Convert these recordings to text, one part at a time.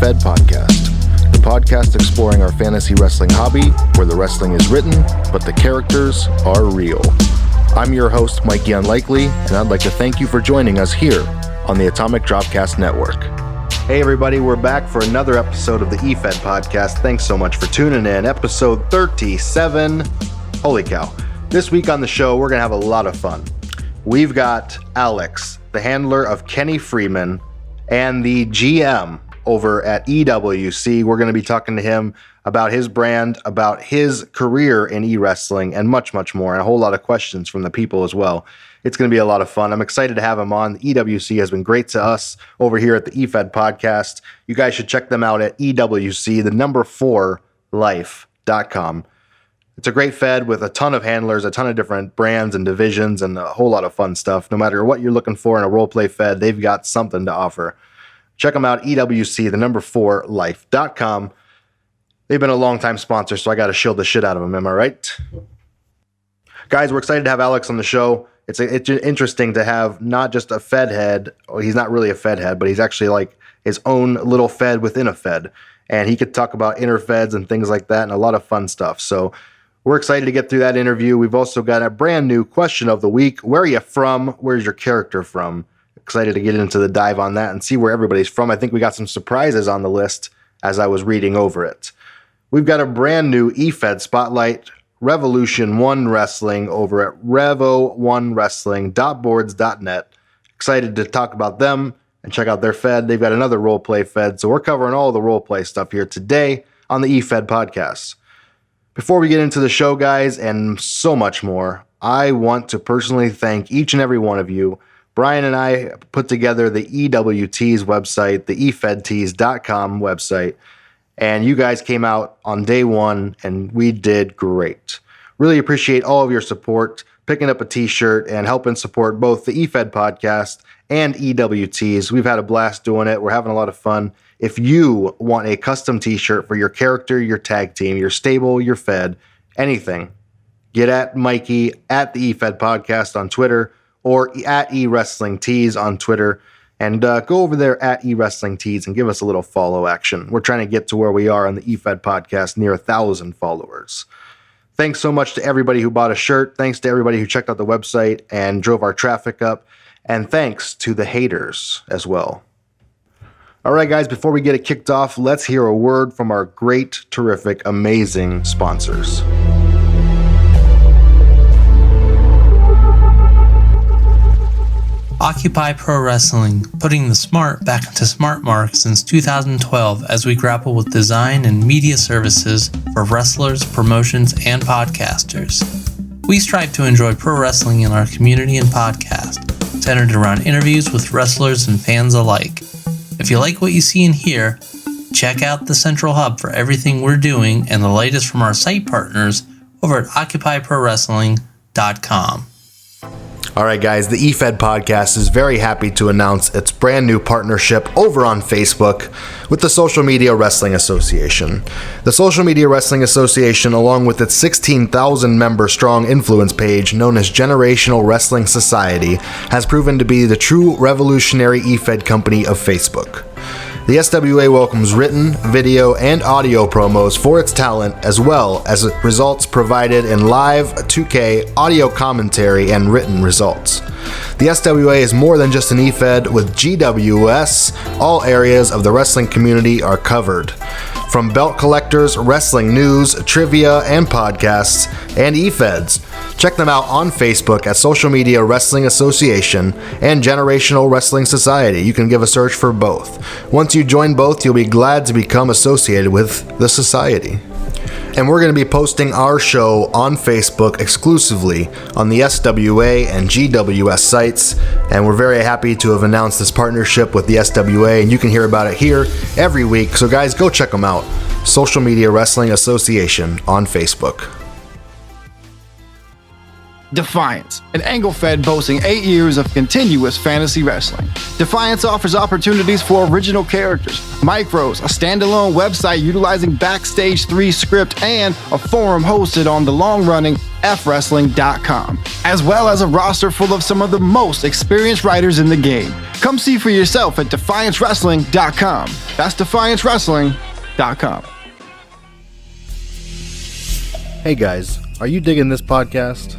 Efed Podcast, the podcast exploring our fantasy wrestling hobby, where the wrestling is written, but the characters are real. I'm your host, Mikey Unlikely, and I'd like to thank you for joining us here on the Atomic Dropcast Network. Hey everybody, we're back for another episode of the Efed Podcast. Thanks so much for tuning in. Episode 37. Holy cow. This week on the show, we're going to have a lot of fun. We've got Alex, the handler of Kenny Freeman, and the GM over at EWC. We're going to be talking to him about his brand, about his career in e-wrestling, and much, much more, and a whole lot of questions from the people as well. It's going to be a lot of fun. I'm excited to have him on. The EWC has been great to us over here at the Efed Podcast. You guys should check them out at EWC, the number 4life.com. It's a great Fed with a ton of handlers, a ton of different brands and divisions, and a whole lot of fun stuff. No matter what you're looking for in a roleplay Fed, they've got something to offer. Check them out, EWC, the number 4life.com. They've been a long-time sponsor, so I got to shield the shit out of them. Am I right? Guys, we're excited to have Alex on the show. It's interesting to have not just a Fed head. Well, he's not really a Fed head, but he's actually like his own little Fed within a Fed. And he could talk about inner Feds and things like that and a lot of fun stuff. So we're excited to get through that interview. We've also got a brand new question of the week. Where are you from? Where's your character from? Excited to get into the dive on that and see where everybody's from. I think we got some surprises on the list as I was reading over it. We've got a brand new Efed Spotlight, Revolution 1 Wrestling over at revo1wrestling.boards.net. Excited to talk about them and check out their Fed. They've got another roleplay Fed, so we're covering all the roleplay stuff here today on the Efed Podcast. Before we get into the show, guys, and so much more, I want to personally thank each and every one of you. Brian and I put together the EWT's website, the efedtees.com website, and you guys came out on day one, and we did great. Really appreciate all of your support, picking up a t-shirt and helping support both the Efed Podcast and EWTs. We've had a blast doing it. We're having a lot of fun. If you want a custom t-shirt for your character, your tag team, your stable, your Fed, anything, get at Mikey at the Efed Podcast on Twitter or at eWrestlingTees on Twitter, and go over there at eWrestlingTees and give us a little follow action. We're trying to get to where we are on the Efed Podcast, near 1,000 followers. Thanks so much to everybody who bought a shirt. Thanks to everybody who checked out the website and drove our traffic up. And thanks to the haters as well. All right, guys, before we get it kicked off, let's hear a word from our great, terrific, amazing sponsors. Occupy Pro Wrestling, putting the smart back into smart mark since 2012 as we grapple with design and media services for wrestlers, promotions, and podcasters. We strive to enjoy pro wrestling in our community and podcast, centered around interviews with wrestlers and fans alike. If you like what you see and hear, check out the central hub for everything we're doing and the latest from our site partners over at occupyprowrestling.com. All right, guys, the Efed Podcast is very happy to announce its brand new partnership over on Facebook with the Social Media Wrestling Association. The Social Media Wrestling Association, along with its 16,000 member strong influence page known as Generational Wrestling Society, has proven to be the true revolutionary Efed company of Facebook. The SWA welcomes written, video, and audio promos for its talent, as well as results provided in live 2K audio commentary and written results. The SWA is more than just an Efed. With GWS, all areas of the wrestling community are covered. From belt collectors, wrestling news, trivia, and podcasts, and Efeds. Check them out on Facebook at Social Media Wrestling Association and Generational Wrestling Society. You can give a search for both. Once you join both, you'll be glad to become associated with the society. And we're going to be posting our show on Facebook exclusively on the SWA and GWS sites. And we're very happy to have announced this partnership with the SWA, and you can hear about it here every week. So guys, go check them out. Social Media Wrestling Association on Facebook. Defiance, an angle fed boasting 8 years of continuous fantasy wrestling. Defiance offers opportunities for original characters, micros, a standalone website utilizing Backstage 3 script, and a forum hosted on the long-running FWrestling.com, as well as a roster full of some of the most experienced writers in the game. Come see for yourself at DefianceWrestling.com. That's DefianceWrestling.com. Hey guys, are you digging this podcast?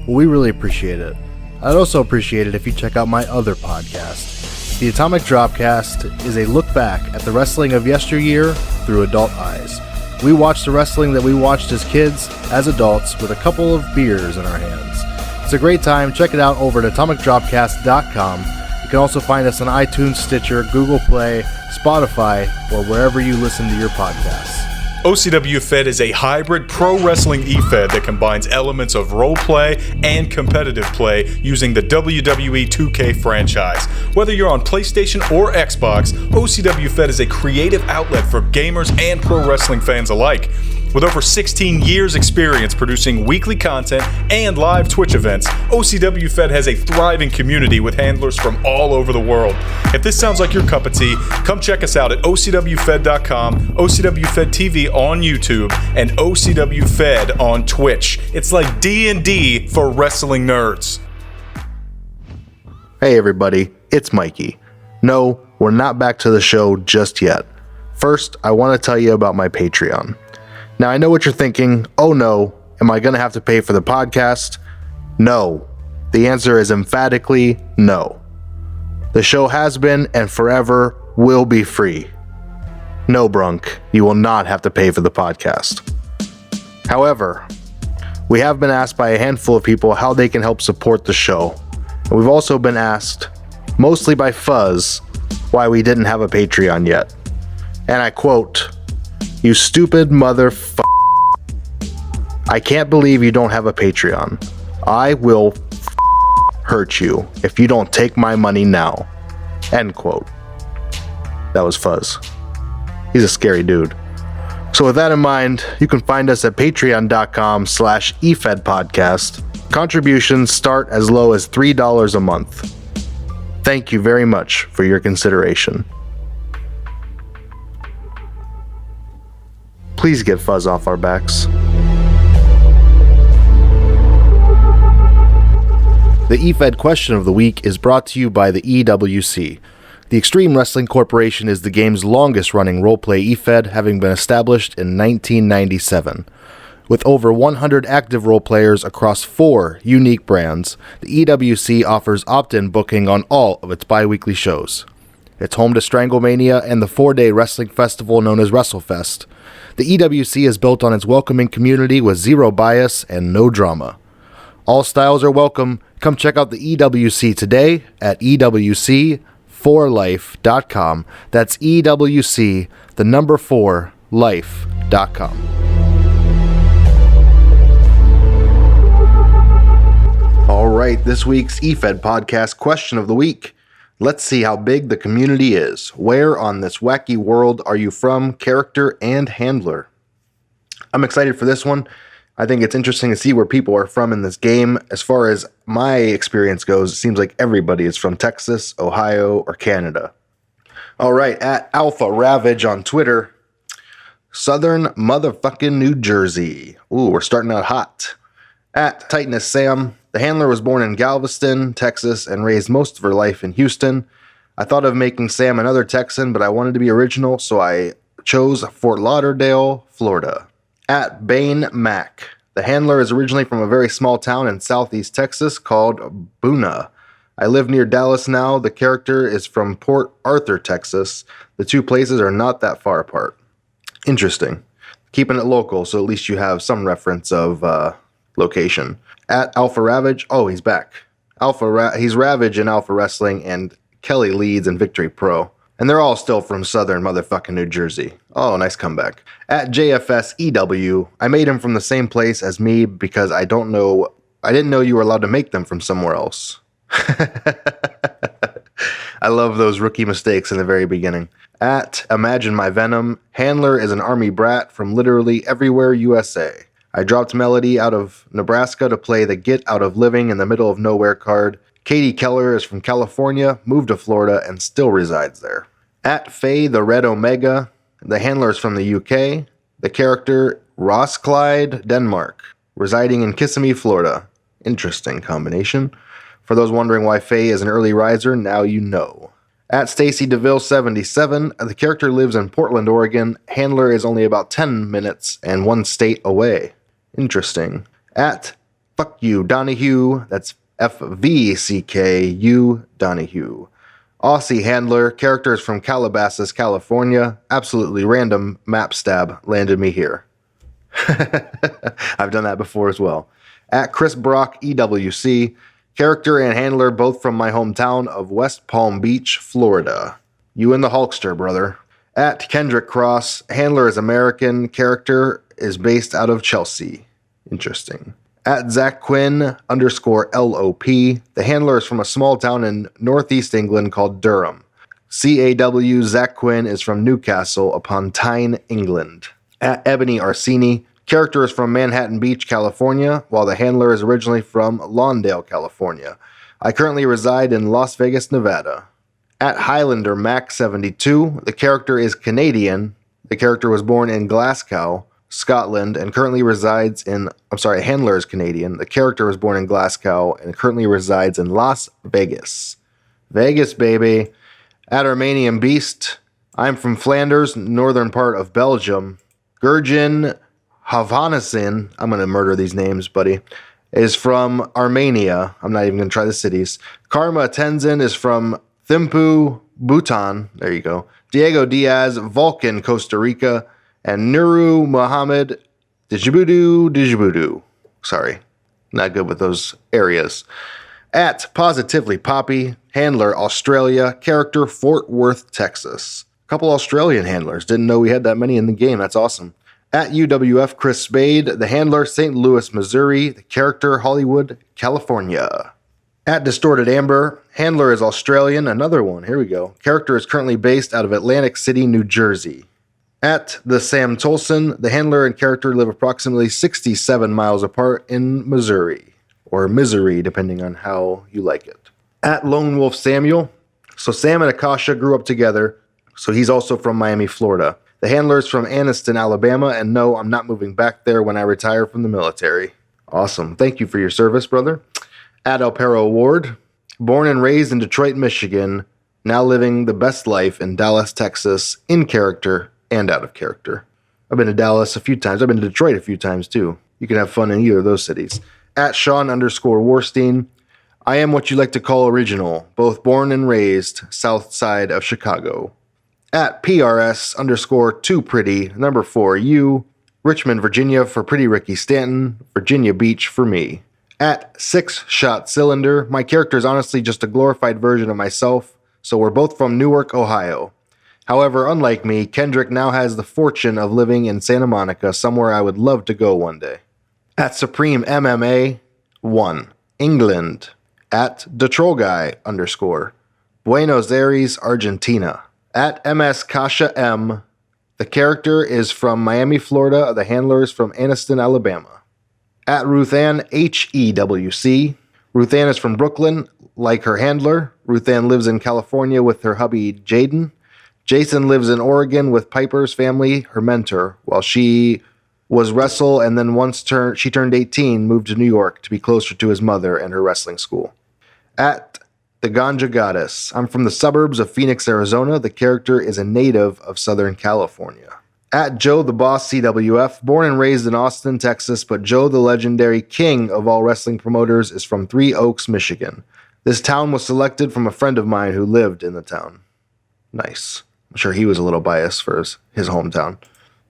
Well, we really appreciate it. I'd also appreciate it if you check out my other podcast. The Atomic Dropcast is a look back at the wrestling of yesteryear through adult eyes. We watch the wrestling that we watched as kids, as adults, with a couple of beers in our hands. It's a great time. Check it out over at AtomicDropcast.com. You can also find us on iTunes, Stitcher, Google Play, Spotify, or wherever you listen to your podcasts. OCW Fed is a hybrid pro wrestling eFed that combines elements of role play and competitive play using the WWE 2K franchise. Whether you're on PlayStation or Xbox, OCW Fed is a creative outlet for gamers and pro wrestling fans alike. With over 16 years experience producing weekly content and live Twitch events, OCW Fed has a thriving community with handlers from all over the world. If this sounds like your cup of tea, come check us out at OCWFed.com, OCW Fed TV on YouTube, and OCW Fed on Twitch. It's like D&D for wrestling nerds. Hey everybody, it's Mikey. No, we're not back to the show just yet. First, I want to tell you about my Patreon. Now, I know what you're thinking. Oh no, am I going to have to pay for the podcast? No. The answer is emphatically no. The show has been and forever will be free. No, Brunk, you will not have to pay for the podcast. However, we have been asked by a handful of people how they can help support the show. And we've also been asked, mostly by Fuzz, why we didn't have a Patreon yet. And I quote, "You stupid I can't believe you don't have a Patreon. I will hurt you if you don't take my money now." End quote. That was Fuzz. He's a scary dude. So with that in mind, you can find us at patreon.com/efedpodcast. Contributions start as low as $3 a month. Thank you very much for your consideration. Please get Fuzz off our backs. The EFED question of the week is brought to you by the EWC. The Extreme Wrestling Corporation is the game's longest-running roleplay EFED, having been established in 1997. With over 100 active roleplayers across 4 unique brands, the EWC offers opt-in booking on all of its bi-weekly shows. It's home to Stranglemania and the 4-day wrestling festival known as WrestleFest. The EWC is built on its welcoming community with zero bias and no drama. All styles are welcome. Come check out the EWC today at EWC4life.com. That's EWC, the number 4, life.com. All right, this week's EFED podcast question of the week. Let's see how big the community is. Where on this wacky world are you from, character and handler? I'm excited for this one. I think it's interesting to see where people are from in this game. As far as my experience goes, it seems like everybody is from Texas, Ohio, or Canada. All right, at Alpha Ravage on Twitter, Southern motherfucking New Jersey. Ooh, we're starting out hot. At Titanus Sam, the handler was born in Galveston, Texas, and raised most of her life in Houston. I thought of making Sam another Texan, but I wanted to be original, so I chose Fort Lauderdale, Florida. At Bane Mac, the handler is originally from a very small town in southeast Texas called Boona. I live near Dallas now. The character is from Port Arthur, Texas. The two places are not that far apart. Interesting. Keeping it local, so at least you have some reference of location. At Alpha Ravage, oh, he's back. He's Ravage in Alpha Wrestling and Kelly Leeds in Victory Pro. And they're all still from Southern motherfucking New Jersey. Oh, nice comeback. At JFS EW, I made him from the same place as me because I didn't know you were allowed to make them from somewhere else. I love those rookie mistakes in the very beginning. At Imagine My Venom, handler is an army brat from literally everywhere USA. I dropped Melody out of Nebraska to play the Get Out of Living in the Middle of Nowhere card. Katie Keller is from California, moved to Florida, and still resides there. At Faye the Red Omega, the handler is from the UK. The character Ross Clyde, Denmark, residing in Kissimmee, Florida. Interesting combination. For those wondering why Faye is an early riser, now you know. At Stacy DeVille 77, the character lives in Portland, Oregon. Handler is only about 10 minutes and one state away. Interesting. At Fuck You Donahue, that's FVCKU Donahue. Aussie handler, characters from Calabasas, California. Absolutely random map stab landed me here. I've done that before as well. At Chris Brock EWC, character and handler both from my hometown of West Palm Beach, Florida. You and the Hulkster, brother. At Kendrick Cross, handler is American, character is based out of Chelsea. Interesting. At Zach Quinn _LOP, the handler is from a small town in northeast England called Durham. CAW Zach Quinn is from Newcastle upon Tyne, England. At Ebony Arsini, character is from Manhattan Beach, California, while the handler is originally from Lawndale, California. I currently reside in Las Vegas, Nevada. At Highlander Mac 72, the character is Canadian. The character was born in Glasgow, Scotland, and currently resides in... handler is Canadian. The character was born in Glasgow and currently resides in Las Vegas. Vegas, baby. At Armenian Beast, I'm from Flanders, northern part of Belgium. Gurjin Havanasin, I'm going to murder these names, buddy, is from Armenia. I'm not even going to try the cities. Karma Tenzin is from Thimphu, Bhutan. There you go. Diego Diaz, Vulcan, Costa Rica. And Nuru Muhammad Djibouti. Sorry, not good with those areas. At Positively Poppy, handler Australia, character Fort Worth, Texas. A couple Australian handlers. Didn't know we had that many in the game. That's awesome. At UWF Chris Spade, the handler St. Louis, Missouri, the character Hollywood, California. At Distorted Amber, handler is Australian. Another one. Here we go. Character is currently based out of Atlantic City, New Jersey. At the Sam Tolson, the handler and character live approximately 67 miles apart in Missouri, or Misery, depending on how you like it. At Lone Wolf Samuel, so Sam and Akasha grew up together, so he's also from Miami, Florida. The handler is from Anniston, Alabama, and no, I'm not moving back there when I retire from the military. Awesome. Thank you for your service, brother. At El Perro Ward, born and raised in Detroit, Michigan, now living the best life in Dallas, Texas, in character and out of character. I've been to Dallas a few times. I've been to Detroit a few times too. You can have fun in either of those cities. At Sean _Warstein, I am what you like to call original, both born and raised south side of Chicago. At PRS _too pretty, number 4, you, Richmond, Virginia for Pretty Ricky Stanton, Virginia Beach for me. At 6 Shot Cylinder, my character is honestly just a glorified version of myself, so we're both from Newark, Ohio. However, unlike me, Kendrick now has the fortune of living in Santa Monica, somewhere I would love to go one day. At Supreme MMA 1, England. At Detroguy _ Buenos Aires, Argentina. At MS Kasha M, the character is from Miami, Florida. The handler is from Anniston, Alabama. At Ruthann HEWC, Ruthann is from Brooklyn, like her handler. Ruthann lives in California with her hubby Jaden. Jason lives in Oregon with Piper's family, her mentor, while she was wrestle and then once she turned 18, moved to New York to be closer to his mother and her wrestling school. At the Ganja Goddess, I'm from the suburbs of Phoenix, Arizona. The character is a native of Southern California. At Joe the Boss CWF, born and raised in Austin, Texas, but Joe the legendary king of all wrestling promoters is from Three Oaks, Michigan. This town was selected from a friend of mine who lived in the town. Nice. I'm sure he was a little biased for his hometown.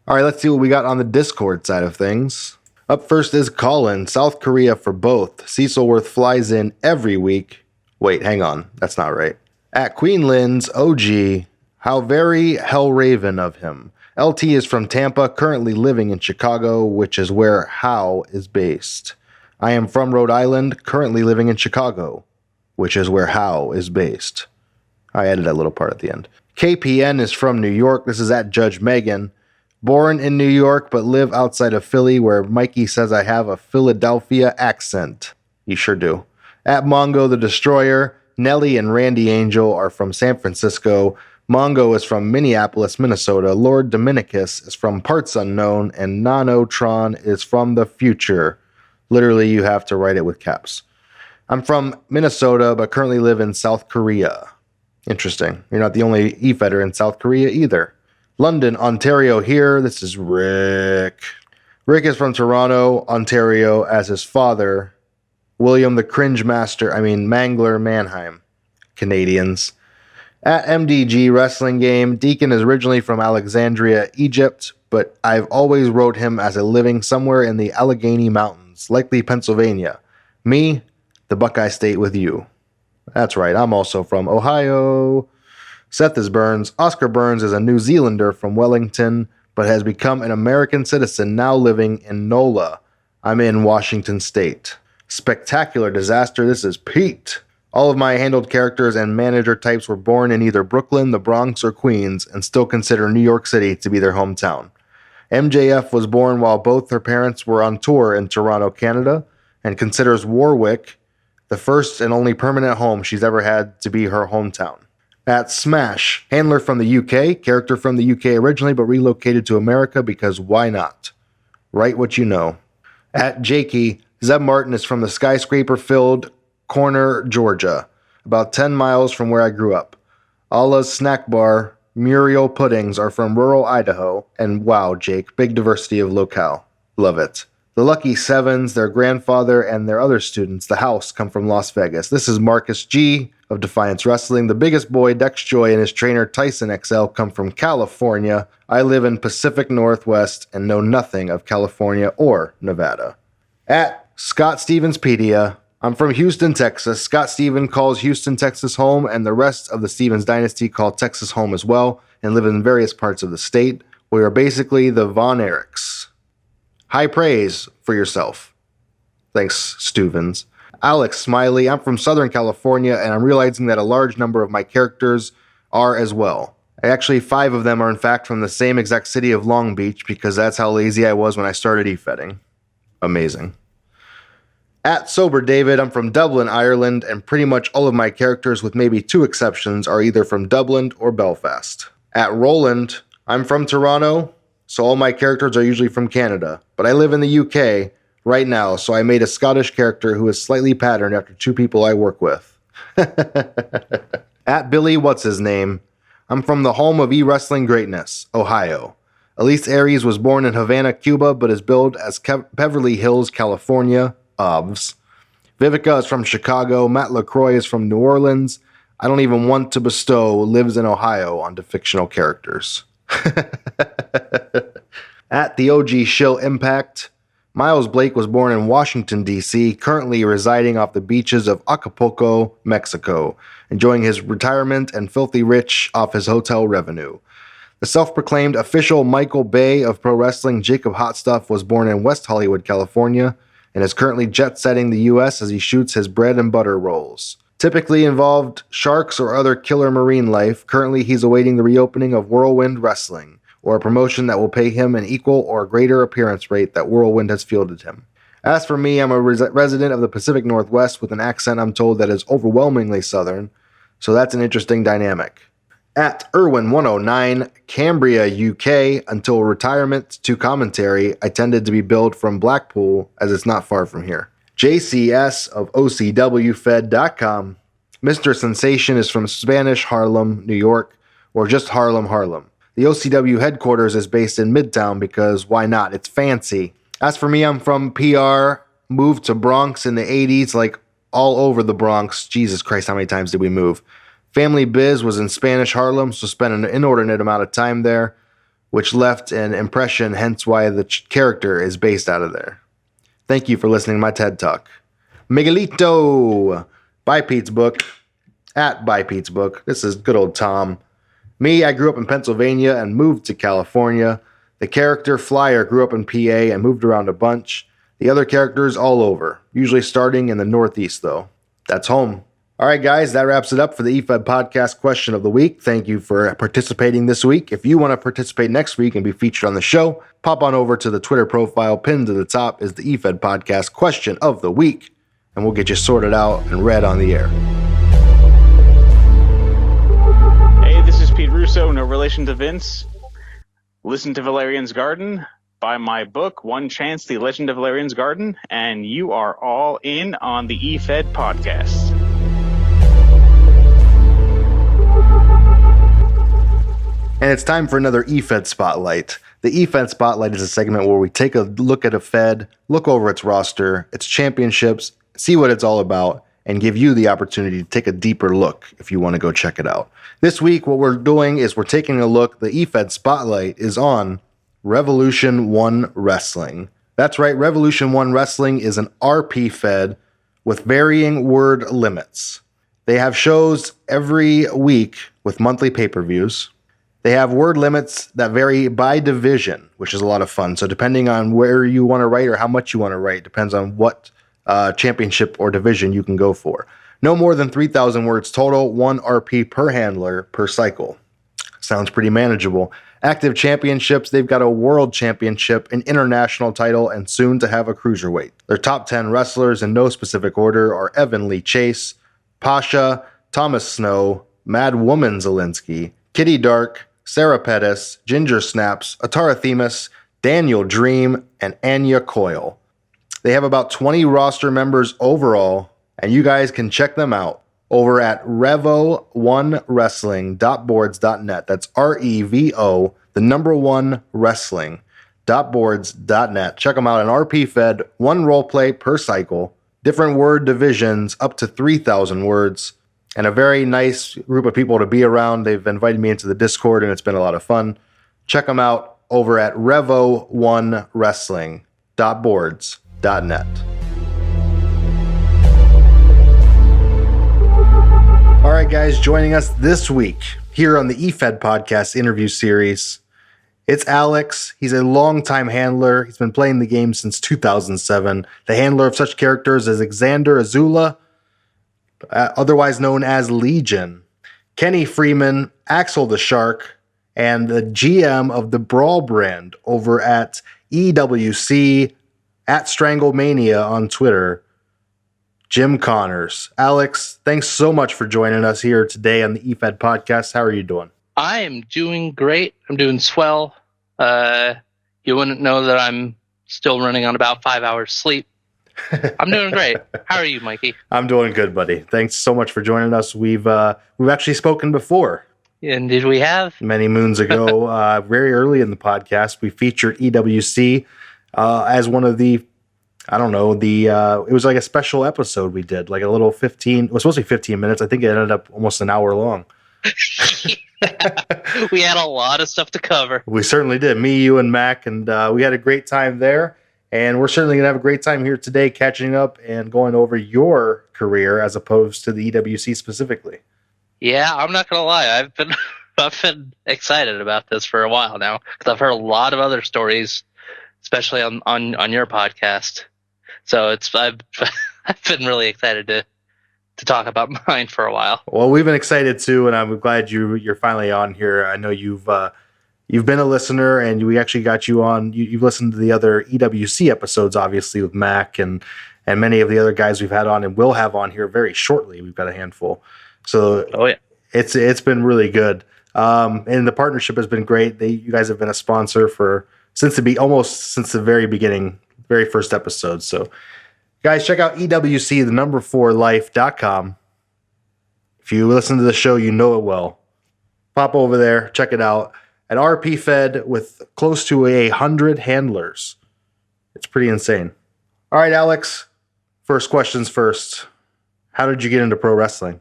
All right, let's see what we got on the Discord side of things. Up first is Colin, South Korea for both. Cecilworth flies in every week. Wait, hang on. That's not right. At Queen Lynn's OG, how very Hellraven of him. LT is from Tampa, currently living in Chicago, which is where How is based. I am from Rhode Island, currently living in Chicago, which is where How is based. I added that little part at the end. KPN is from New York. This is at Judge Megan. Born in New York, but live outside of Philly, where Mikey says I have a Philadelphia accent. You sure do. At Mongo the Destroyer, Nelly and Randy Angel are from San Francisco. Mongo is from Minneapolis, Minnesota. Lord Dominicus is from Parts Unknown. And Nanotron is from the future. Literally, you have to write it with caps. I'm from Minnesota, but currently live in South Korea. Interesting. You're not the only Efeder in South Korea either. London, Ontario here. This is Rick. Rick is from Toronto, Ontario, as his father, William the Mangler Mannheim. Canadians. At MDG Wrestling Game, Deacon is originally from Alexandria, Egypt, but I've always wrote him as a living somewhere in the Allegheny Mountains, likely Pennsylvania. Me, the Buckeye State with you. That's right, I'm also from Ohio. Seth is Burns. Oscar Burns is a New Zealander from Wellington, but has become an American citizen now living in NOLA. I'm in Washington State. Spectacular Disaster. This is Pete. All of my handled characters and manager types were born in either Brooklyn, the Bronx, or Queens, and still consider New York City to be their hometown. MJF was born while both her parents were on tour in Toronto, Canada, and considers Warwick the first and only permanent home she's ever had to be her hometown. At Smash, handler from the UK, character from the UK originally but relocated to America because why not? Write what you know. At Jakey, Zeb Martin is from the skyscraper-filled Corner, Georgia, about 10 miles from where I grew up. Allah's Snack Bar, Muriel Puddings are from rural Idaho, and wow, Jake, big diversity of locale. Love it. The Lucky Sevens, their grandfather, and their other students, the House, come from Las Vegas. This is Marcus G. of Defiance Wrestling. The biggest boy, Dex Joy, and his trainer, Tyson XL, come from California. I live in Pacific Northwest and know nothing of California or Nevada. At Scott Stevenspedia, I'm from Houston, Texas. Scott Steven calls Houston, Texas home, and the rest of the Stevens dynasty call Texas home as well, and live in various parts of the state. We are basically the Von Erichs. High praise for yourself. Thanks, Stevens. Alex Smiley, I'm from Southern California, and I'm realizing that a large number of my characters are as well. Actually, 5 of them are in fact from the same exact city of Long Beach, because that's how lazy I was when I started Efedding. Amazing. At Sober David, I'm from Dublin, Ireland, and pretty much all of my characters, with maybe 2 exceptions, are either from Dublin or Belfast. At Roland, I'm from Toronto, so all my characters are usually from Canada, but I live in the UK right now, so I made a Scottish character who is slightly patterned after 2 people I work with. At Billy What's His Name, I'm from the home of e-wrestling greatness, Ohio. Elise Aries was born in Havana, Cuba, but is billed as Beverly Hills, California, OBS. Vivica is from Chicago. Matt LaCroix is from New Orleans. I don't even want to bestow lives in Ohio onto fictional characters. At the OG Shill Impact, Miles Blake was born in Washington, D.C., currently residing off the beaches of Acapulco, Mexico, enjoying his retirement and filthy rich off his hotel revenue. The self-proclaimed official Michael Bay of pro wrestling, Jacob Hotstuff, was born in West Hollywood, California, and is currently jet-setting the U.S. as he shoots his bread and butter roles. Typically involved sharks or other killer marine life, currently he's awaiting the reopening of Whirlwind Wrestling, or a promotion that will pay him an equal or greater appearance rate that Whirlwind has fielded him. As for me, I'm a resident of the Pacific Northwest with an accent I'm told that is overwhelmingly Southern, so that's an interesting dynamic. At Irwin109, Cambria, UK, until retirement to commentary, I tended to be billed from Blackpool, as it's not far from here. JCS of OCWFed.com. Mr. Sensation is from Spanish Harlem, New York, or just Harlem, Harlem. The OCW headquarters is based in Midtown because why not? It's fancy. As for me, I'm from PR, moved to Bronx in the 80s, like all over the Bronx. Jesus Christ, how many times did we move? Family Biz was in Spanish Harlem, so spent an inordinate amount of time there, which left an impression, hence why the character is based out of there. Thank you for listening to my TED Talk. Miguelito! By Pete's Book. At By Pete's Book. This is good old Tom. Me, I grew up in Pennsylvania and moved to California. The character Flyer grew up in PA and moved around a bunch. The other characters all over, usually starting in the Northeast though. That's home. All right, guys, that wraps it up for the EFED Podcast Question of the Week. Thank you for participating this week. If you want to participate next week and be featured on the show, pop on over to the Twitter profile. Pinned to the top is the EFED Podcast Question of the Week, and we'll get you sorted out and read on the air. Hey, this is Pete Russo, no relation to Vince. Listen to Valerian's Garden, buy my book, One Chance, The Legend of Valerian's Garden, and you are all in on the EFED Podcast. And it's time for another Efed Spotlight. The Efed Spotlight is a segment where we take a look at a Fed, look over its roster, its championships, see what it's all about, and give you the opportunity to take a deeper look if you want to go check it out. This week, what we're doing is we're taking a look. The Efed Spotlight is on Revolution 1 Wrestling. That's right, Revolution 1 Wrestling is an RP Fed with varying word limits. They have shows every week with monthly pay-per-views. They have word limits that vary by division, which is a lot of fun. So depending on where you want to write or how much you want to write, depends on what championship or division you can go for. No more than 3,000 words total, 1 RP per handler per cycle. Sounds pretty manageable. Active championships, they've got a world championship, an international title, and soon to have a cruiserweight. Their top 10 wrestlers in no specific order are Evan Lee Chase, Pasha, Thomas Snow, Mad Woman Zelinsky, Kitty Dark, Sarah Pettis, Ginger Snaps, Atara Themis, Daniel Dream, and Anya Coyle. They have about 20 roster members overall, and you guys can check them out over at revo1wrestling.boards.net. That's REVO, the number 1 wrestling.boards.net. Check them out on RP Fed, 1 role play per cycle, different word divisions up to 3,000 words. And a very nice group of people to be around. They've invited me into the Discord, and it's been a lot of fun. Check them out over at revo1wrestling.boards.net. All right, guys, joining us this week here on the EFED Podcast interview series, it's Alex. He's a longtime handler. He's been playing the game since 2007. The handler of such characters as Xander Azula, otherwise known as Legion, Kenny Freeman, Axel the Shark, and the GM of the Brawl brand over at EWC, at Stranglemania on Twitter, Jim Connors. Alex, thanks so much for joining us here today on the EFED Podcast. How are you doing? I am doing great. I'm doing swell. You wouldn't know that I'm still running on about 5 hours sleep. I'm doing great. How are you, Mikey? I'm doing good, buddy. Thanks so much for joining us. We've actually spoken before. And did we have? Many moons ago, very early in the podcast, we featured EWC as one of the, it was like a special episode we did, like a little 15, it was supposed to be 15 minutes. I think it ended up almost an hour long. We had a lot of stuff to cover. We certainly did. Me, you, and Mac, and we had a great time there. And we're certainly going to have a great time here today catching up and going over your career as opposed to the EWC specifically. Yeah, I'm not going to lie. I've been excited about this for a while now because I've heard a lot of other stories, especially on your podcast. So I've been really excited to talk about mine for a while. Well, we've been excited too, and I'm glad you're finally on here. I know you've been a listener, and we actually got you on. You've listened to the other EWC episodes, obviously, with Mac and many of the other guys we've had on and will have on here very shortly. We've got a handful. So it's been really good. And the partnership has been great. You guys have been a sponsor since the very beginning, very first episode. So guys, check out EWC, the number 4life.com. If you listen to the show, you know it well. Pop over there, check it out. An RP Fed with close to 100 handlers. It's pretty insane. All right, Alex, first questions first. How did you get into pro wrestling?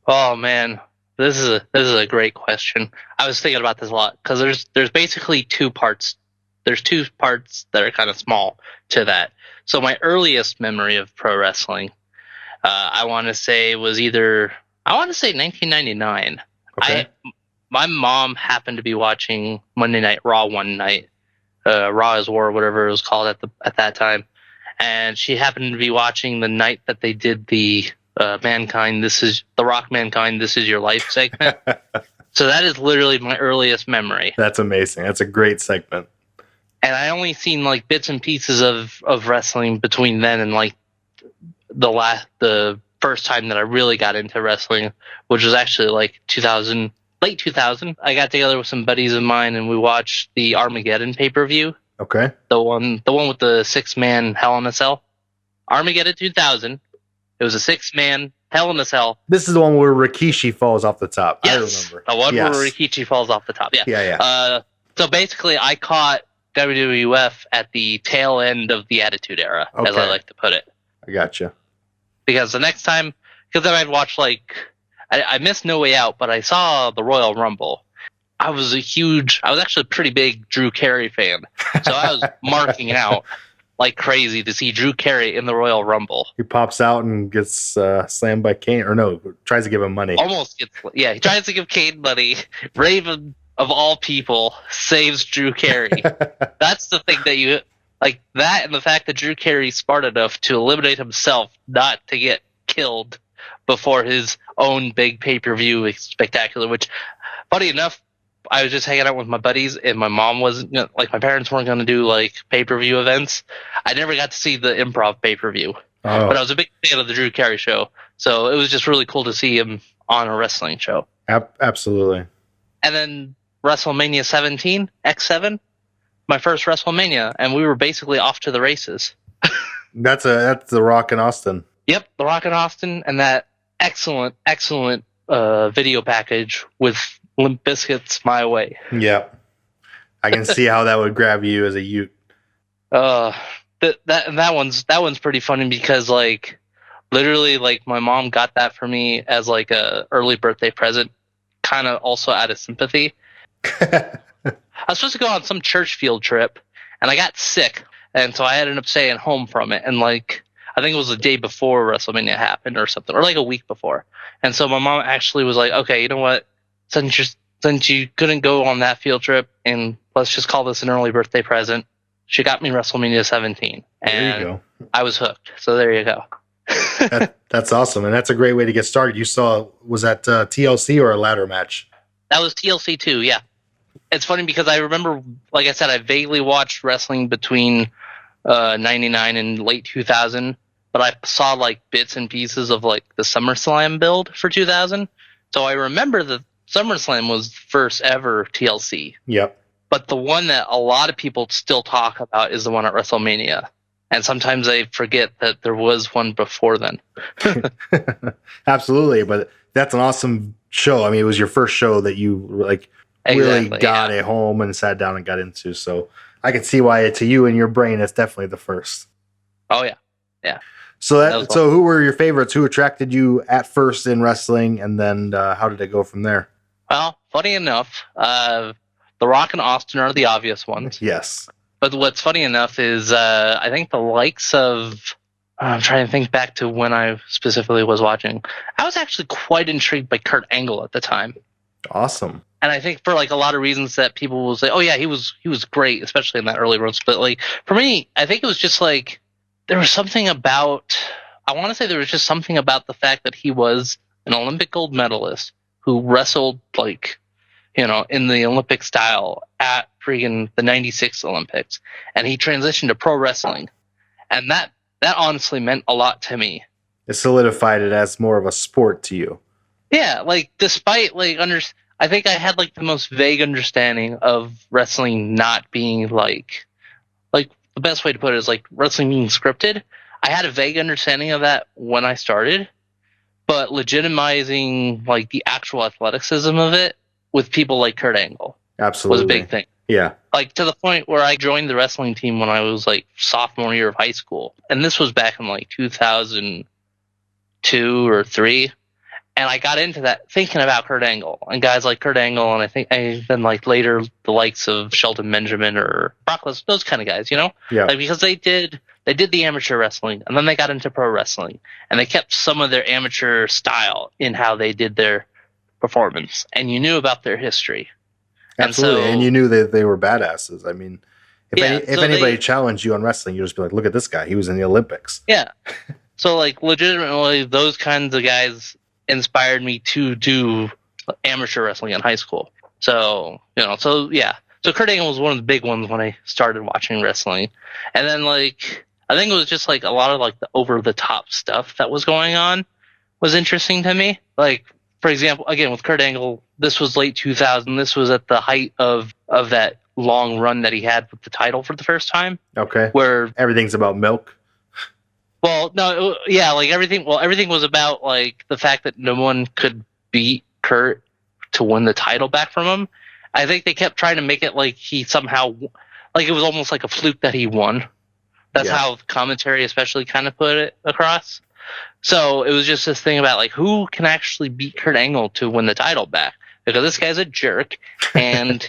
Oh man, this is a great question. I was thinking about this a lot because there's basically 2 parts. There's 2 parts that are kind of small to that. So my earliest memory of pro wrestling, I want to say 1999. Okay. My mom happened to be watching Monday Night Raw one night, Raw is War, whatever it was called at that time, and she happened to be watching the night that they did the Mankind, this is The Rock Mankind, This Is Your Life segment. So that is literally my earliest memory. That's amazing. That's a great segment. And I only seen like bits and pieces of wrestling between then and like the first time that I really got into wrestling, which was actually like late 2000. I got together with some buddies of mine and we watched the Armageddon pay-per-view. Okay. The one with the 6-man Hell in a Cell. Armageddon 2000. It was a 6-man Hell in a Cell. This is the one where Rikishi falls off the top. Yes, I remember. the one Yes. where Rikishi falls off the top. Yeah. Yeah. So basically, I caught WWF at the tail end of the Attitude Era, as I Okay. like to put it. I gotcha. Because the next time, because then I'd watch like, I missed No Way Out, but I saw the Royal Rumble. I was actually a pretty big Drew Carey fan. So I was marking out like crazy to see Drew Carey in the Royal Rumble. He pops out and gets slammed by Kane, or no, tries to give him money. Almost gets, yeah, he tries to give Kane money. Raven, of all people, saves Drew Carey. That's the thing that you, like that, and the fact that Drew Carey's smart enough to eliminate himself not to get killed before his own big pay-per-view spectacular, which, funny enough, I was just hanging out with my buddies, and my mom wasn't, like, my parents weren't going to do, like, pay-per-view events. I never got to see the Improv pay-per-view. Oh. But I was a big fan of the Drew Carey show, so it was just really cool to see him on a wrestling show. Absolutely. And then WrestleMania 17, X7, my first WrestleMania, and we were basically off to the races. That's The Rock and Austin. Yep, The Rock and Austin, and that excellent video package with Limp Bizkit's My Way. Yep. I can see how that would grab you as a Ute. That one's pretty funny because like literally like my mom got that for me as like a early birthday present, kind of also out of sympathy. I was supposed to go on some church field trip and I got sick, and so I ended up staying home from it, and like I think it was the day before WrestleMania happened or something, or like a week before. And so my mom actually was like, okay, you know what? Since you couldn't go on that field trip, and let's just call this an early birthday present, she got me WrestleMania 17. And There you go. I was hooked. So there you go. That's awesome. And that's a great way to get started. You saw, was that TLC or a ladder match? That was TLC too, yeah. It's funny because I remember, like I said, I vaguely watched wrestling between 99 and late 2000, but I saw like bits and pieces of like the SummerSlam build for 2000. So I remember that SummerSlam was first ever TLC. Yep. But the one that a lot of people still talk about is the one at WrestleMania. And sometimes they forget that there was one before then. Absolutely. But that's an awesome show. I mean, it was your first show that you like really got at home and sat down and got into. So I can see why to you in your brain, it's definitely the first. Oh yeah. Yeah. So who were your favorites? Who attracted you at first in wrestling? And then how did it go from there? Well, funny enough, The Rock and Austin are the obvious ones. Yes. But what's funny enough is I think the likes of, I'm trying to think back to when I specifically was watching. I was actually quite intrigued by Kurt Angle at the time. Awesome. And I think for like a lot of reasons that people will say, oh yeah, he was great, especially in that early run. But like for me, I think it was just like there was something about, I want to say there was just something about the fact that he was an Olympic gold medalist who wrestled like, you know, in the Olympic style at freaking the 96 Olympics, and he transitioned to pro wrestling, and that honestly meant a lot to me. It solidified it as more of a sport to you. Yeah, like despite like I think I had like the most vague understanding of wrestling not being like the best way to put it is like wrestling being scripted. I had a vague understanding of that when I started, but legitimizing like the actual athleticism of it with people like Kurt Angle Absolutely was a big thing. Yeah. Like to the point where I joined the wrestling team when I was like sophomore year of high school. And this was back in like 2002 or 3. And I got into that thinking about Kurt Angle and guys like Kurt Angle. And I think then like later the likes of Shelton Benjamin or Brock Lesnar, those kind of guys, you know? Yeah. Like because they did the amateur wrestling and then they got into pro wrestling and they kept some of their amateur style in how they did their performance. And you knew about their history. Absolutely. And you knew that they were badasses. I mean, if anybody they challenged you on wrestling, you just be like, look at this guy. He was in the Olympics. Yeah. So like legitimately, those kinds of guys inspired me to do amateur wrestling in high school. So So Kurt Angle was one of the big ones when I started watching wrestling, and then like I think it was just like a lot of like the over the top stuff that was going on was interesting to me. Like for example, again with Kurt Angle, this was late 2000. This was at the height of that long run that he had with the title for the first time. Okay. Where everything's about milk. Well, no, yeah, like everything. Well, everything was about like the fact that no one could beat Kurt to win the title back from him. I think they kept trying to make it like he somehow, like it was almost like a fluke that he won. That's how commentary especially kind of put it across. So it was just this thing about like who can actually beat Kurt Angle to win the title back, because this guy's a jerk, and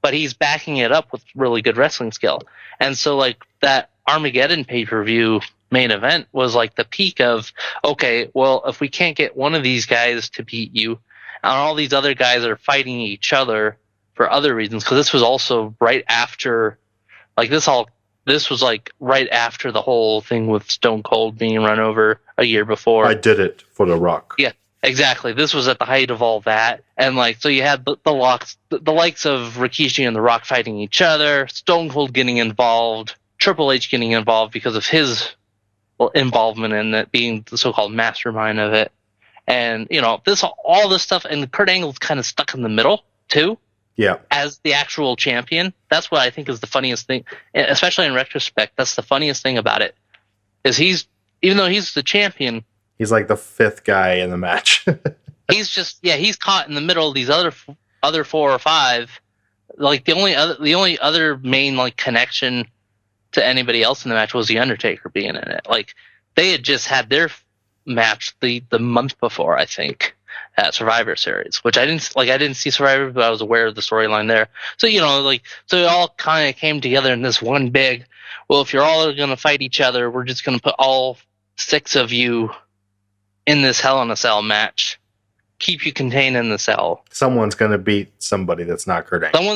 but he's backing it up with really good wrestling skill. And so like that Armageddon pay-per-view main event was like the peak of, okay, well, if we can't get one of these guys to beat you, and all these other guys are fighting each other for other reasons, because this was also right after, like this was like right after the whole thing with Stone Cold being run over a year before. I did it for The Rock. Yeah, exactly. This was at the height of all that, and like so you had the likes of Rikishi and The Rock fighting each other, Stone Cold getting involved, Triple H getting involved because of his involvement in it, being the so-called mastermind of it. And all this stuff, and Kurt Angle's kind of stuck in the middle too. Yeah. As the actual champion, that's what I think is the funniest thing, especially in retrospect. That's the funniest thing about it, is even though he's the champion, he's like the fifth guy in the match. he's caught in the middle of these other 4 or 5. Like the only other main like connection to anybody else in the match was the Undertaker being in it. Like they had just had their match the month before, I think, at Survivor Series, which I didn't see Survivor, but I was aware of the storyline there. So so it all kind of came together in this one big, well, if you're all going to fight each other, we're just going to put all 6 of you in this Hell in a Cell match, keep you contained in the cell. Someone's going to beat somebody that's not Kurt Angle. That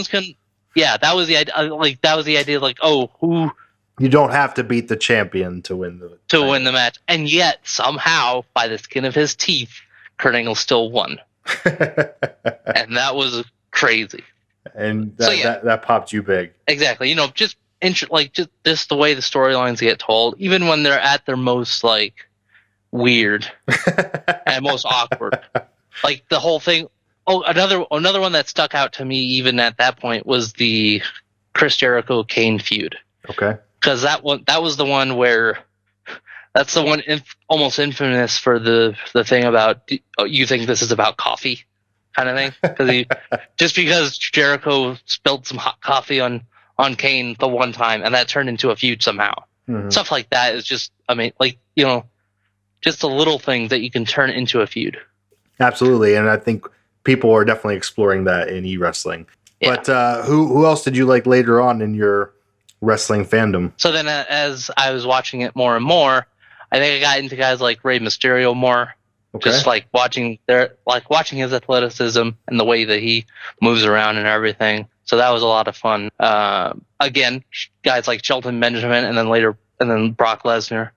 was the idea. Like that was the idea. Like, oh, who? You don't have to beat the champion to win the match, and yet somehow, by the skin of his teeth, Kurt Angle still won, and that was crazy. And that popped you big. Exactly. Just the way the storylines get told, even when they're at their most like weird and most awkward, like the whole thing. Oh, another one that stuck out to me even at that point was the Chris Jericho Kane feud. Okay. Because that was the one where that's the one almost infamous for the thing about you think this is about coffee kind of thing. Because Jericho spilled some hot coffee on Kane the one time, and that turned into a feud somehow. Mm-hmm. Stuff like that is just, I mean, like, just a little thing that you can turn into a feud. Absolutely, and I think people are definitely exploring that in e-wrestling. Yeah. But who else did you like later on in your wrestling fandom? So then as I was watching it more and more, I think I got into guys like Rey Mysterio more. Okay. Just like watching his athleticism and the way that he moves around and everything. So that was a lot of fun. Again, guys like Shelton Benjamin and then Brock Lesnar.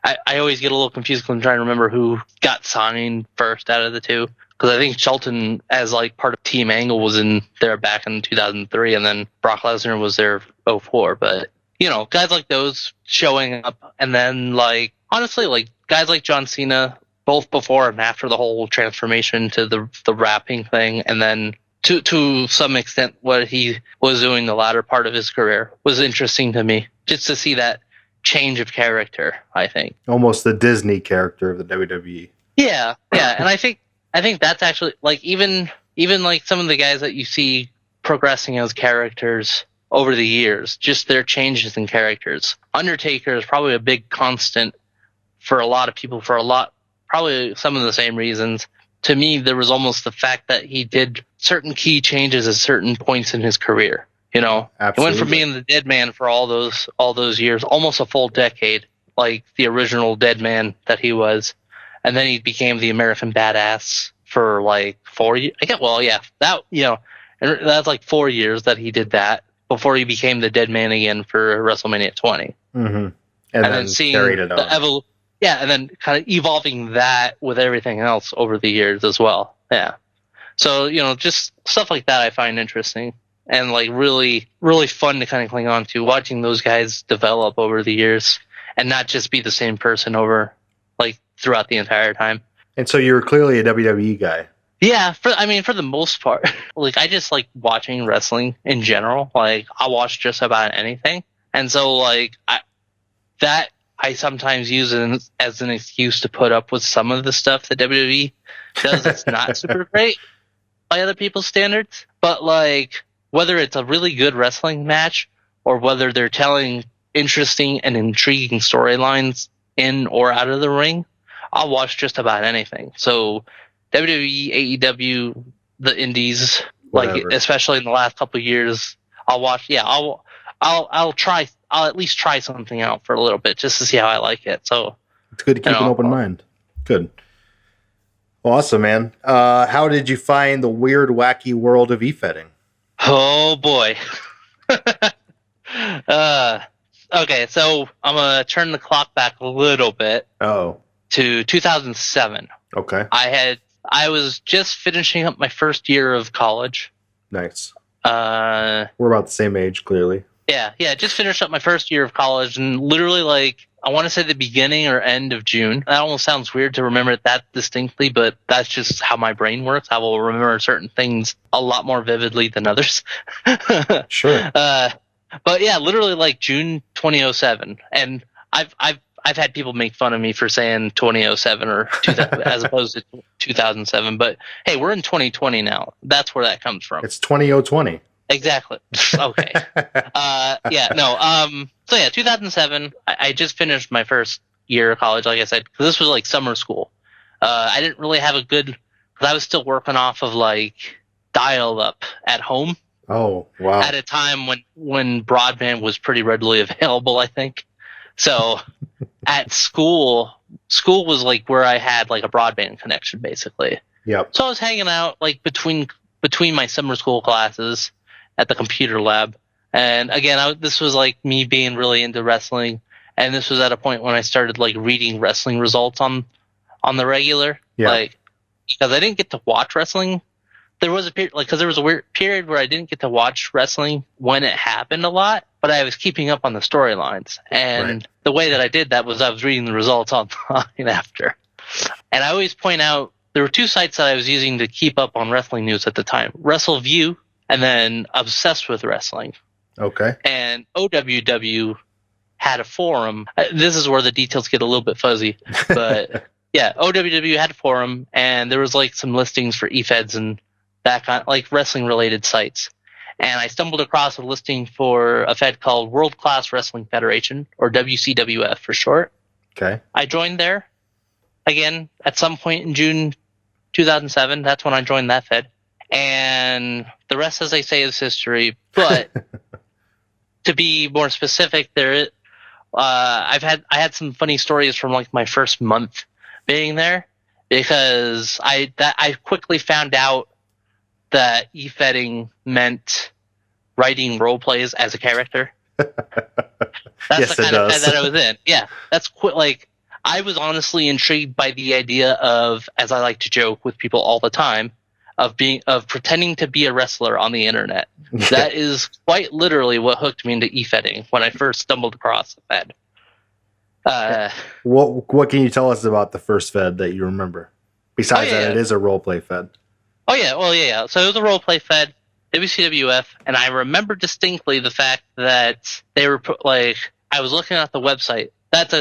I always get a little confused because I'm trying to remember who got signed first out of the two. Because I think Shelton, as like part of Team Angle, was in there back in 2003, and then Brock Lesnar was there 2004. But guys like those showing up, and then like honestly, like guys like John Cena, both before and after the whole transformation to the rapping thing, and then to some extent what he was doing the latter part of his career was interesting to me, just to see that change of character. I think almost the Disney character of the WWE. Yeah, and I think that's actually like even like some of the guys that you see progressing as characters over the years, just their changes in characters. Undertaker is probably a big constant for a lot of people probably some of the same reasons. To me, there was almost the fact that he did certain key changes at certain points in his career. Absolutely. He went from being the dead man for all those years, almost a full decade, like the original dead man that he was. And then he became the American Badass for like 4 years. And that's like 4 years that he did that before he became the dead man again for WrestleMania 20. Mm-hmm. And then seeing carried it on. yeah, and then kind of evolving that with everything else over the years as well. Yeah. So, you know, just stuff like that I find interesting and like really, really fun to kind of cling on to, watching those guys develop over the years and not just be the same person over like throughout the entire time. And so you're clearly a WWE guy. Yeah, for the most part, like I just like watching wrestling in general. Like I watch just about anything, and so like I sometimes use it as an excuse to put up with some of the stuff that WWE does that's not super great by other people's standards. But like whether it's a really good wrestling match or whether they're telling interesting and intriguing storylines in or out of the ring, I'll watch just about anything. So WWE, AEW, the indies, Whatever. like especially in the last couple of years, I'll watch. Yeah, I'll try. I'll at least try something out for a little bit just to see how I like it. So it's good to keep an open mind. Good. Awesome, man. How did you find the weird, wacky world of e-fedding? Oh boy. Okay, so I'm gonna turn the clock back a little bit. Oh. To 2007. Okay. I was just finishing up my first year of college. Nice. We're about the same age, clearly. Yeah, just finished up my first year of college, and literally, like, I want to say the beginning or end of June. That almost sounds weird to remember it that distinctly, but that's just how my brain works. I will remember certain things a lot more vividly than others. Sure. But yeah, literally like June 2007, and I've had people make fun of me for saying 2007 or 2000 as opposed to 2007. But hey, we're in 2020 now. That's where that comes from. It's 2020. Exactly. Okay. Yeah. No. So yeah, 2007. I just finished my first year of college, like I said, because this was like summer school. I didn't really have a good, because I was still working off of like dial-up at home. Oh wow! At a time when broadband was pretty readily available, I think. So at school was like where I had like a broadband connection, basically. Yep. So I was hanging out like between my summer school classes at the computer lab, and again, this was like me being really into wrestling, and this was at a point when I started like reading wrestling results on the regular, like because I didn't get to watch wrestling. There was a period, like, because there was a weird period where I didn't get to watch wrestling when it happened a lot, but I was keeping up on the storylines. And the way that I did that was I was reading the results online after. And I always point out there were two sites that I was using to keep up on wrestling news at the time: WrestleView and then Obsessed with Wrestling. Okay. And OWW had a forum. This is where the details get a little bit fuzzy, but yeah, OWW had a forum, and there was like some listings for eFeds and that kind of, like wrestling related sites. And I stumbled across a listing for a Fed called World Class Wrestling Federation, or WCWF for short. Okay. I joined there again at some point in June 2007. That's when I joined that Fed. And the rest, as they say, is history. But to be more specific, I had some funny stories from like my first month being there, because I quickly found out that e-fedding meant writing role plays as a character. That's yes, the kind of Fed that I was in. Yeah, that's like I was honestly intrigued by the idea of, as I like to joke with people all the time, of pretending to be a wrestler on the internet. That is quite literally what hooked me into e-fedding when I first stumbled across the Fed. What can you tell us about the first Fed that you remember? Besides that, it is a role play Fed. Oh yeah, well yeah. So it was a role play Fed, WCWF, and I remember distinctly the fact that they were like, I was looking at the website. That's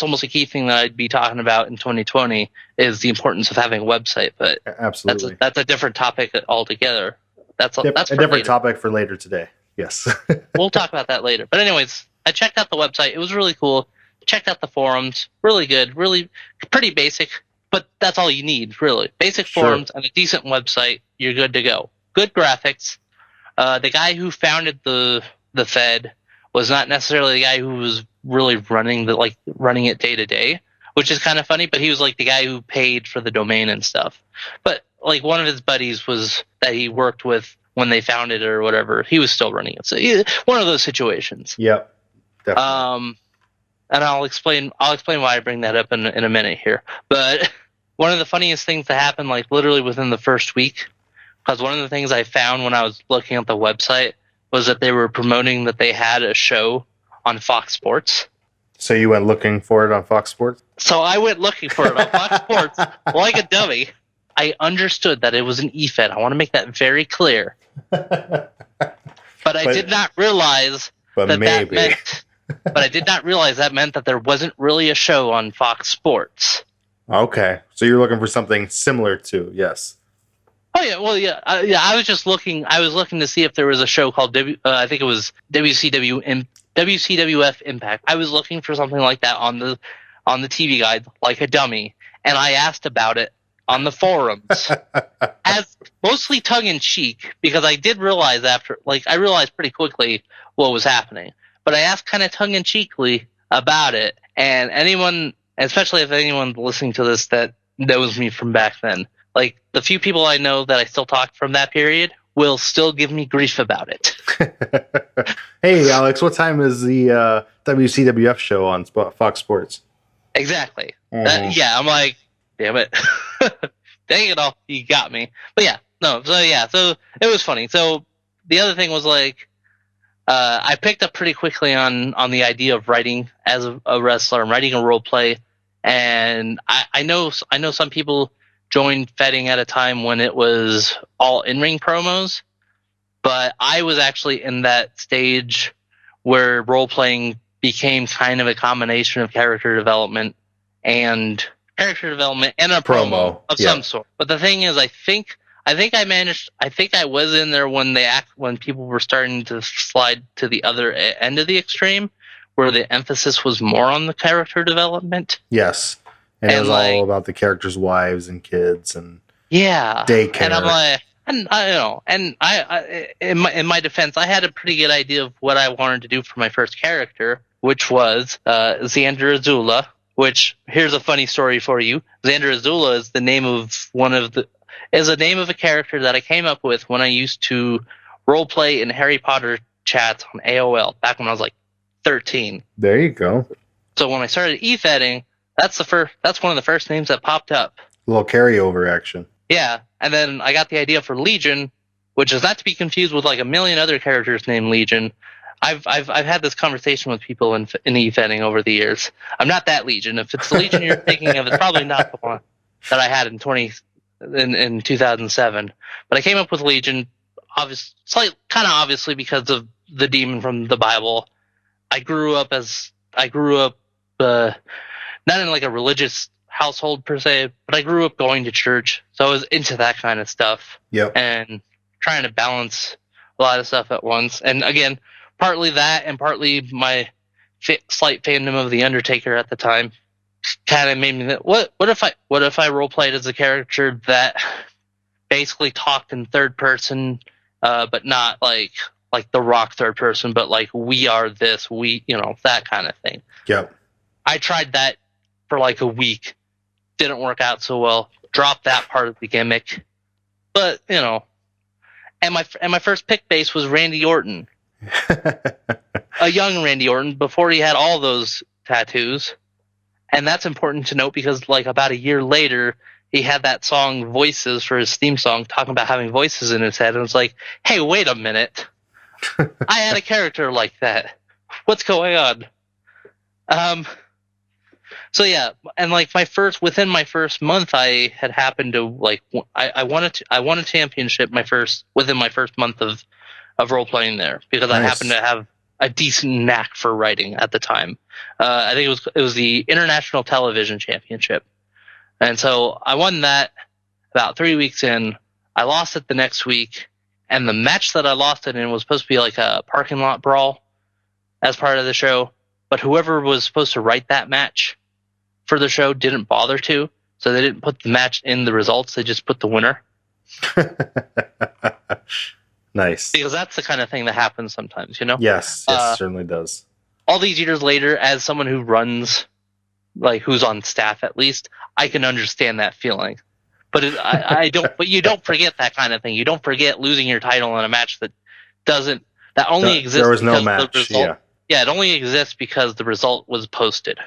almost a key thing that I'd be talking about in 2020 is the importance of having a website. But absolutely, that's a different topic altogether. That's a different later. Topic for later today. Yes, we'll talk about that later. But anyways, I checked out the website. It was really cool. Checked out the forums. Really good. Really pretty basic. But that's all you need, really. Basic forums and a decent website, you're good to go. Good graphics. The guy who founded the Fed was not necessarily the guy who was really running it day to day, which is kind of funny. But he was like the guy who paid for the domain and stuff. But like one of his buddies was that he worked with when they founded it or whatever. He was still running it. So one of those situations. Yep. Definitely. and I'll explain why I bring that up in a minute here. But one of the funniest things that happened, like literally within the first week, because one of the things I found when I was looking at the website was that they were promoting that they had a show on Fox Sports. So you went looking for it on Fox Sports? So I went looking for it on Fox Sports like a dummy. I understood that it was an EFED. I want to make that very clear. But I did not realize that meant. But I did not realize that meant that there wasn't really a show on Fox Sports. Okay, so you're looking for something similar to, yes. Oh yeah, well yeah. I was just looking. I was looking to see if there was a show called I think it was WCWF Impact. I was looking for something like that on the TV guide, like a dummy, and I asked about it on the forums, as mostly tongue in cheek, because I did realize I realized pretty quickly what was happening. But I asked kind of tongue in cheekly about it, and anyone, especially if anyone listening to this that knows me from back then, like the few people I know that I still talk from that period will still give me grief about it. Hey, Alex, what time is the WCWF show on Fox Sports? Exactly. Yeah, I'm like, damn it. Dang it all, you got me. But yeah, no, so it was funny. So the other thing was like, I picked up pretty quickly on the idea of writing as a wrestler and writing a role play. And I know some people joined Fedding at a time when it was all in-ring promos, but I was actually in that stage where role-playing became kind of a combination of character development and a promo of some sort. But the thing is, I think I was in there when people were starting to slide to the other end of the extreme, where the emphasis was more on the character development. Yes. And it was all about the characters' wives and kids and daycare. And I'm like, in my defense, I had a pretty good idea of what I wanted to do for my first character, which was Xander Azula. Which, here's a funny story for you. Xander Azula is the name of a name of a character that I came up with when I used to role play in Harry Potter chats on AOL back when I was like 13. There you go. So when I started e-fedding, that's one of the first names that popped up. A little carryover action. Yeah, and then I got the idea for Legion, which is not to be confused with like a million other characters named Legion. I've had this conversation with people in e-fedding over the years. I'm not that Legion. If it's the Legion you're thinking of, it's probably not the one that I had in 2007. But I came up with Legion, obviously because of the demon from the Bible. I grew up not in like a religious household per se, but I grew up going to church, so I was into that kind of stuff. Yep. And trying to balance a lot of stuff at once. And again, partly that, and partly my slight fandom of the Undertaker at the time, kind of made me think, what if I role played as a character that basically talked in third person, but not like the Rock third person, but like we are this, that kind of thing. Yep. I tried that for like a week, didn't work out so well. Dropped that part of the gimmick, but and my first pick base was Randy Orton, a young Randy Orton before he had all those tattoos, and that's important to note because like about a year later, he had that song Voices for his theme song, talking about having voices in his head, and it's like, hey, wait a minute, I had a character like that. What's going on? So yeah, and like within my first month, I had happened to like I won a championship within my first month of role playing there because I happened to have a decent knack for writing at the time. I think it was the International Television Championship, and so I won that about 3 weeks in. I lost it the next week, and the match that I lost it in was supposed to be like a parking lot brawl as part of the show, but whoever was supposed to write that match for the show didn't bother to, so they didn't put the match in the results. They just put the winner. Nice. Because that's the kind of thing that happens sometimes, Yes, it certainly does. All these years later, as someone who runs, like who's on staff at least, I can understand that feeling. But I don't. But you don't forget that kind of thing. You don't forget losing your title in a match that only exists. There was no because match. of the result. it only exists because the result was posted.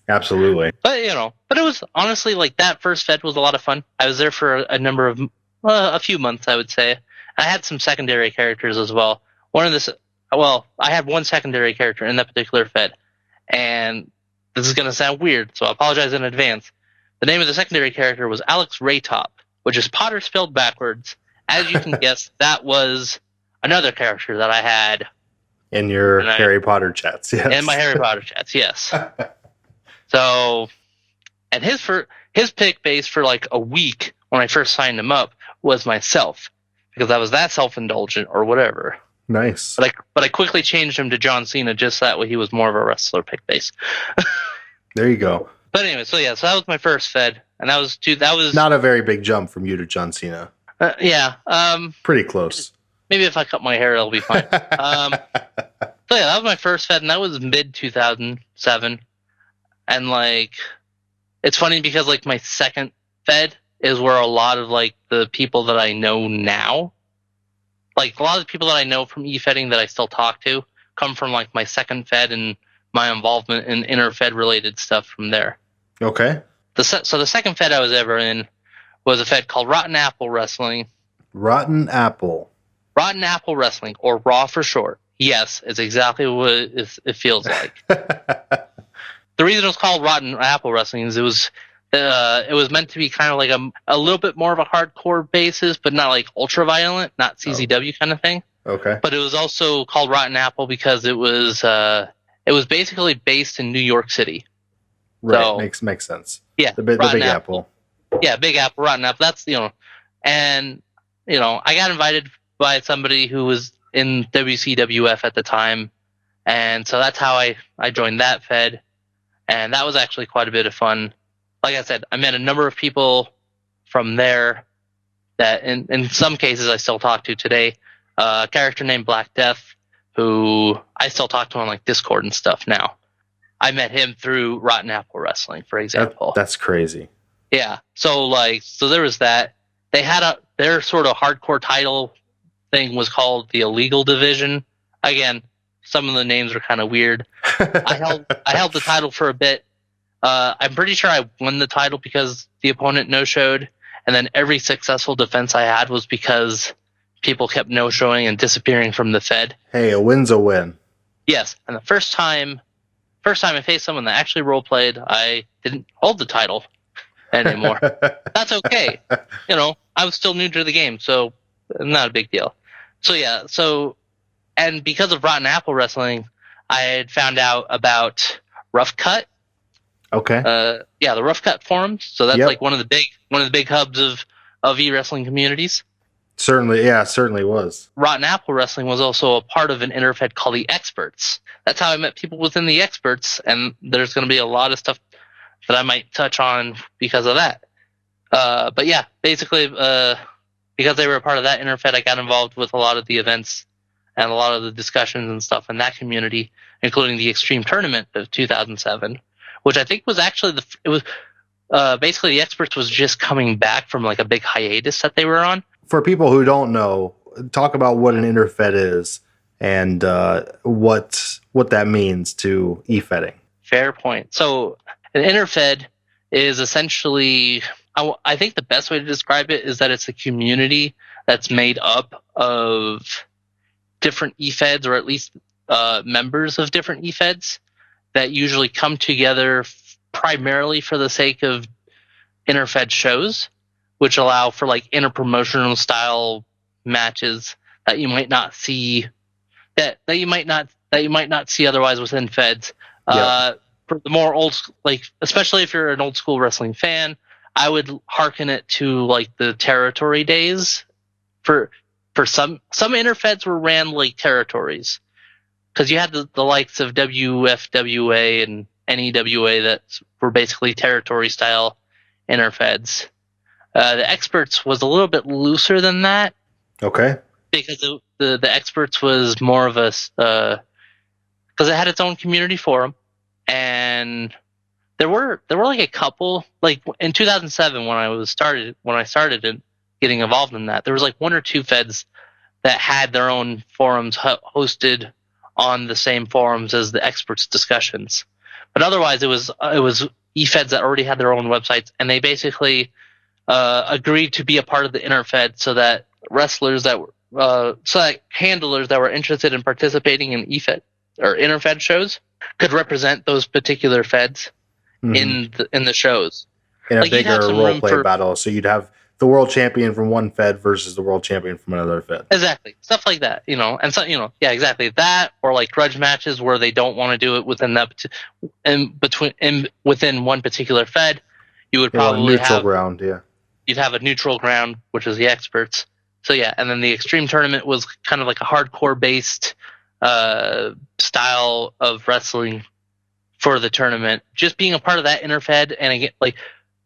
Absolutely. But but it was honestly like that first Fed was a lot of fun. I was there for a few months, I would say. I had some secondary characters as well. I had one secondary character in that particular Fed, and this is going to sound weird, so I apologize in advance. The name of the secondary character was Alex Raytop, which is Potter spelled backwards. As you can guess, that was another character that I had in your Harry Potter chats. Yes. In my Harry Potter chats, yes. So, and his pick base for like a week when I first signed him up was myself, because I was that self-indulgent or whatever. Nice. But I quickly changed him to John Cena just that way he was more of a wrestler pick base. There you go. But anyway, so that was my first Fed, and that was not a very big jump from you to John Cena. Pretty close. Maybe if I cut my hair, it'll be fine. So that was my first Fed, and that was mid 2007. And like, it's funny because like my second Fed is where a lot of like the people that I know now, like a lot of the people that I know from e-Fedding that I still talk to, come from like my second Fed and my involvement in inter-Fed related stuff from there. Okay. So the second Fed I was ever in was a Fed called Rotten Apple Wrestling. Rotten Apple. Rotten Apple Wrestling, or Raw for short. Yes, it's exactly what it feels like. The reason it was called Rotten Apple Wrestling is it was meant to be kind of like a little bit more of a hardcore basis, but not like ultra violent, not CZW kind of thing. Okay. But it was also called Rotten Apple because it was basically based in New York City. Right, so, makes sense. Yeah, the Big Apple. Yeah, Big Apple, Rotten Apple. That's and I got invited by somebody who was in WCWF at the time, and so that's how I joined that Fed, and that was actually quite a bit of fun. Like I said, I met a number of people from there that in some cases I still talk to today. A character named Black Death, who I still talk to on like Discord and stuff now. I met him through Rotten Apple Wrestling, for example. That's crazy. Yeah. So there was that. They had their sort of hardcore title thing was called the Illegal Division. Again, some of the names are kind of weird. I held the title for a bit. I'm pretty sure I won the title because the opponent no-showed, and then every successful defense I had was because people kept no-showing and disappearing from the Fed. Hey, a win's a win. Yes, and the first time I faced someone that actually role-played, I didn't hold the title anymore. That's okay. I was still new to the game, so not a big deal. So and because of Rotten Apple Wrestling, I had found out about Rough Cut. Okay. The Rough Cut forums. So that's like one of the big hubs of e-wrestling communities. Certainly was. Rotten Apple Wrestling was also a part of an interfed called the Experts. That's how I met people within the Experts, and there's going to be a lot of stuff that I might touch on because of that. But yeah, basically, because they were a part of that interfed, I got involved with a lot of the events and a lot of the discussions and stuff in that community, including the Extreme Tournament of 2007, which I think was actually basically the Experts was just coming back from like a big hiatus that they were on. For people who don't know, talk about what an interfed is and what that means to e-fedding. Fair point. So an interfed is essentially, I think the best way to describe it is that it's a community that's made up of different e-feds, or at least members of different e-feds that usually come together primarily for the sake of interfed shows, which allow for like interpromotional style matches that you might not see that you might not see otherwise within feds. For the more old, like especially if you're an old school wrestling fan, I would hearken it to like the territory days. For some interfeds were ran like territories, because you had the likes of WFWA and NEWA that were basically territory style interfeds. The Experts was a little bit looser than that. Okay. Because the Experts was more of a because it had its own community forum, and there were like a couple, like in 2007 when I started getting involved in that, there was like one or two feds that had their own forums hosted on the same forums as the experts' discussions. But otherwise, it was eFeds that already had their own websites, and they basically agreed to be a part of the Interfed so that wrestlers that were so that handlers that were interested in participating in eFed or Interfed shows could represent those particular feds in the shows. In a Like, you'd have bigger some role room play for- battle, so you'd have the world champion from one Fed versus the world champion from another Fed. Exactly, stuff like that, and so yeah, exactly that, or like grudge matches where they don't want to do it within within one particular Fed. You would You know, a probably neutral have ground, yeah. you'd have a neutral ground, which is the experts. So yeah, and then the extreme tournament was kind of like a hardcore based style of wrestling for the tournament. Just being a part of that Interfed, and again, like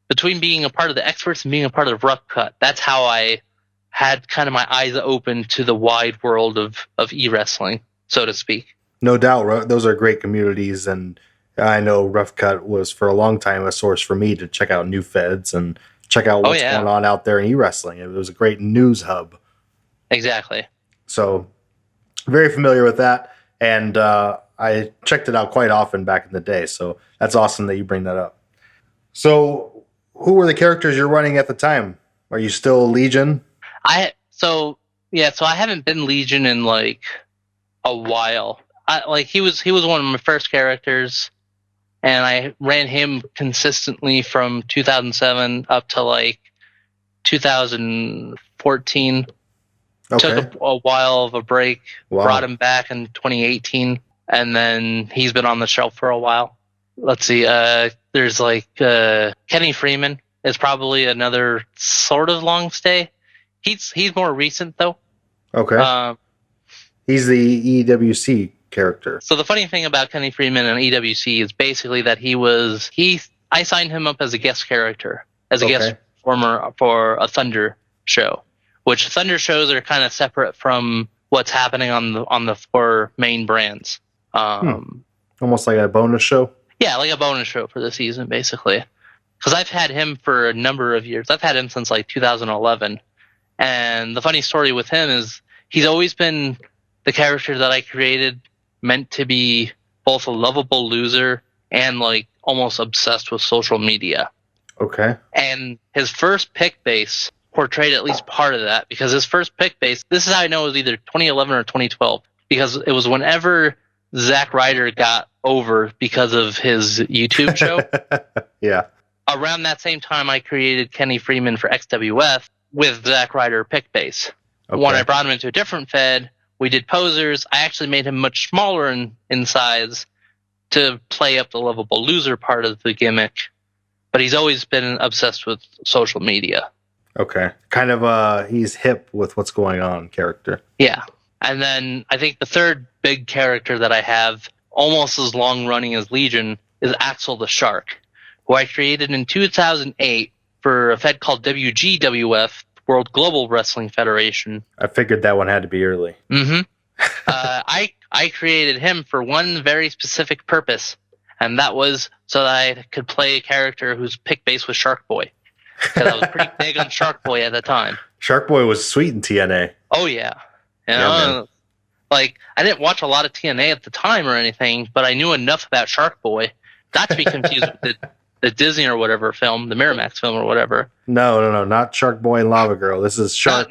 between being a part of the experts and being a part of Rough Cut, that's how I had kind of my eyes open to the wide world of e-wrestling, so to speak. No doubt, those are great communities, and I know Rough Cut was for a long time a source for me to check out new Feds and check out what's going on out there in e-wrestling. It was a great news hub. Exactly. So very familiar with that, and I checked it out quite often back in the day, so that's awesome that you bring that up. So who were the characters you're running at the time? Are you still Legion? So I haven't been Legion in like a while. He was one of my first characters, and I ran him consistently from 2007 up to like 2014. Okay. Took a while of a break. Wow. Brought him back in 2018, and then he's been on the shelf for a while. Let's see. There's like Kenny Freeman is probably another sort of long stay. He's more recent though. Okay. He's the EWC character. So the funny thing about Kenny Freeman and EWC is basically that I signed him up as a guest character, as a guest performer for a Thunder show, which Thunder shows are kind of separate from what's happening on the four main brands. Almost like a bonus show? Yeah, like a bonus show for the season, basically. Because I've had him for a number of years. I've had him since like 2011. And the funny story with him is he's always been the character that I created, meant to be both a lovable loser and like almost obsessed with social media. Okay. And his first pick base portrayed at least part of that, because his first pick base, this is how I know it was either 2011 or 2012, because it was whenever Zack Ryder got over because of his YouTube show. Yeah. Around that same time, I created Kenny Freeman for XWF with Zack Ryder pick base. Okay. When I brought him into a different Fed, we did posers. I actually made him much smaller in size to play up the lovable loser part of the gimmick. But he's always been obsessed with social media. Okay. Kind of he's hip with what's going on character. Yeah. And then I think the third big character that I have, almost as long running as Legion, is Axel the Shark, who I created in 2008 for a Fed called WGWF, World Global Wrestling Federation. I figured that one had to be early. Mm-hmm. I created him for one very specific purpose, and that was so that I could play a character whose pick base was Shark Boy. Because I was pretty big on Shark Boy at the time. Shark Boy was sweet in TNA. Oh, yeah. Like, I didn't watch a lot of TNA at the time or anything, but I knew enough about Shark Boy not to be confused with the Disney or whatever film, the Miramax film or whatever. No, not Shark Boy and Lava Girl. This is Shark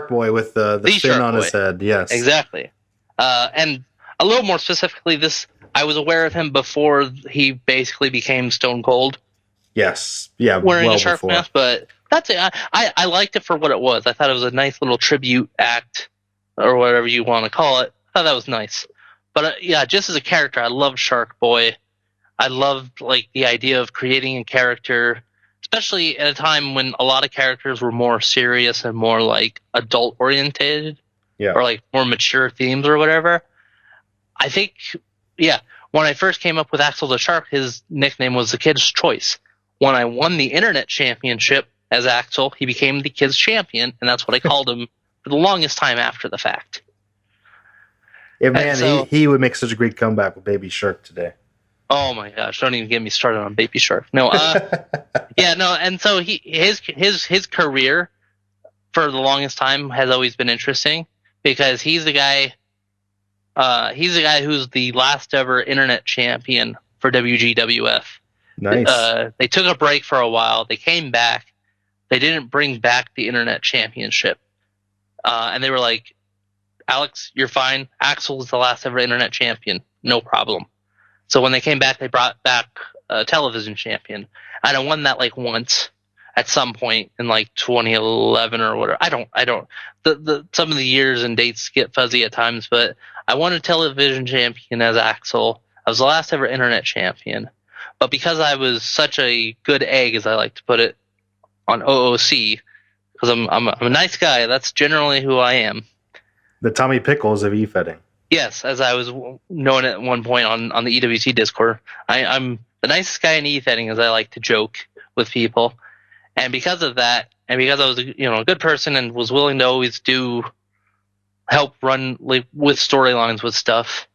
Boy with the fin on his head. Yes, exactly. And a little more specifically, I was aware of him before he basically became Stone Cold. Yes, yeah, wearing a shark mask, but that's it. I liked it for what it was. I thought it was a nice little tribute act, or whatever you want to call it. I thought that was nice. But yeah, just as a character, I loved Shark Boy. I loved like the idea of creating a character, especially at a time when a lot of characters were more serious and more like adult orientated, or like more mature themes or whatever. I think, when I first came up with Axel the Shark, his nickname was the Kid's Choice. When I won the Internet Championship as Axel, he became the Kid's Champion, and that's what I called him for the longest time after the fact. Yeah, man, he would make such a great comeback with Baby Shark today. Oh my gosh! Don't even get me started on Baby Shark. No, and so his career for the longest time has always been interesting because he's the guy He's the guy who's the last ever internet champion for WGWF. Nice. They took a break for a while. They came back. They didn't bring back the internet championship. And they were like, Alex, you're fine. Axel is the last ever internet champion. No problem. So when they came back, they brought back a television champion. And I won that like once at some point in like 2011 or whatever. I don't. Some of the years and dates get fuzzy at times, but I won a television champion as Axel. I was the last ever internet champion. But because I was such a good egg, as I like to put it, on OOC, because I'm a nice guy. That's generally who I am. The Tommy Pickles of e-fedding. Yes, as I was known at one point on the EWC Discord. I'm the nicest guy in e-fedding, as I like to joke with people. And because of that, and because I was a good person and was willing to always help run with storylines with stuff,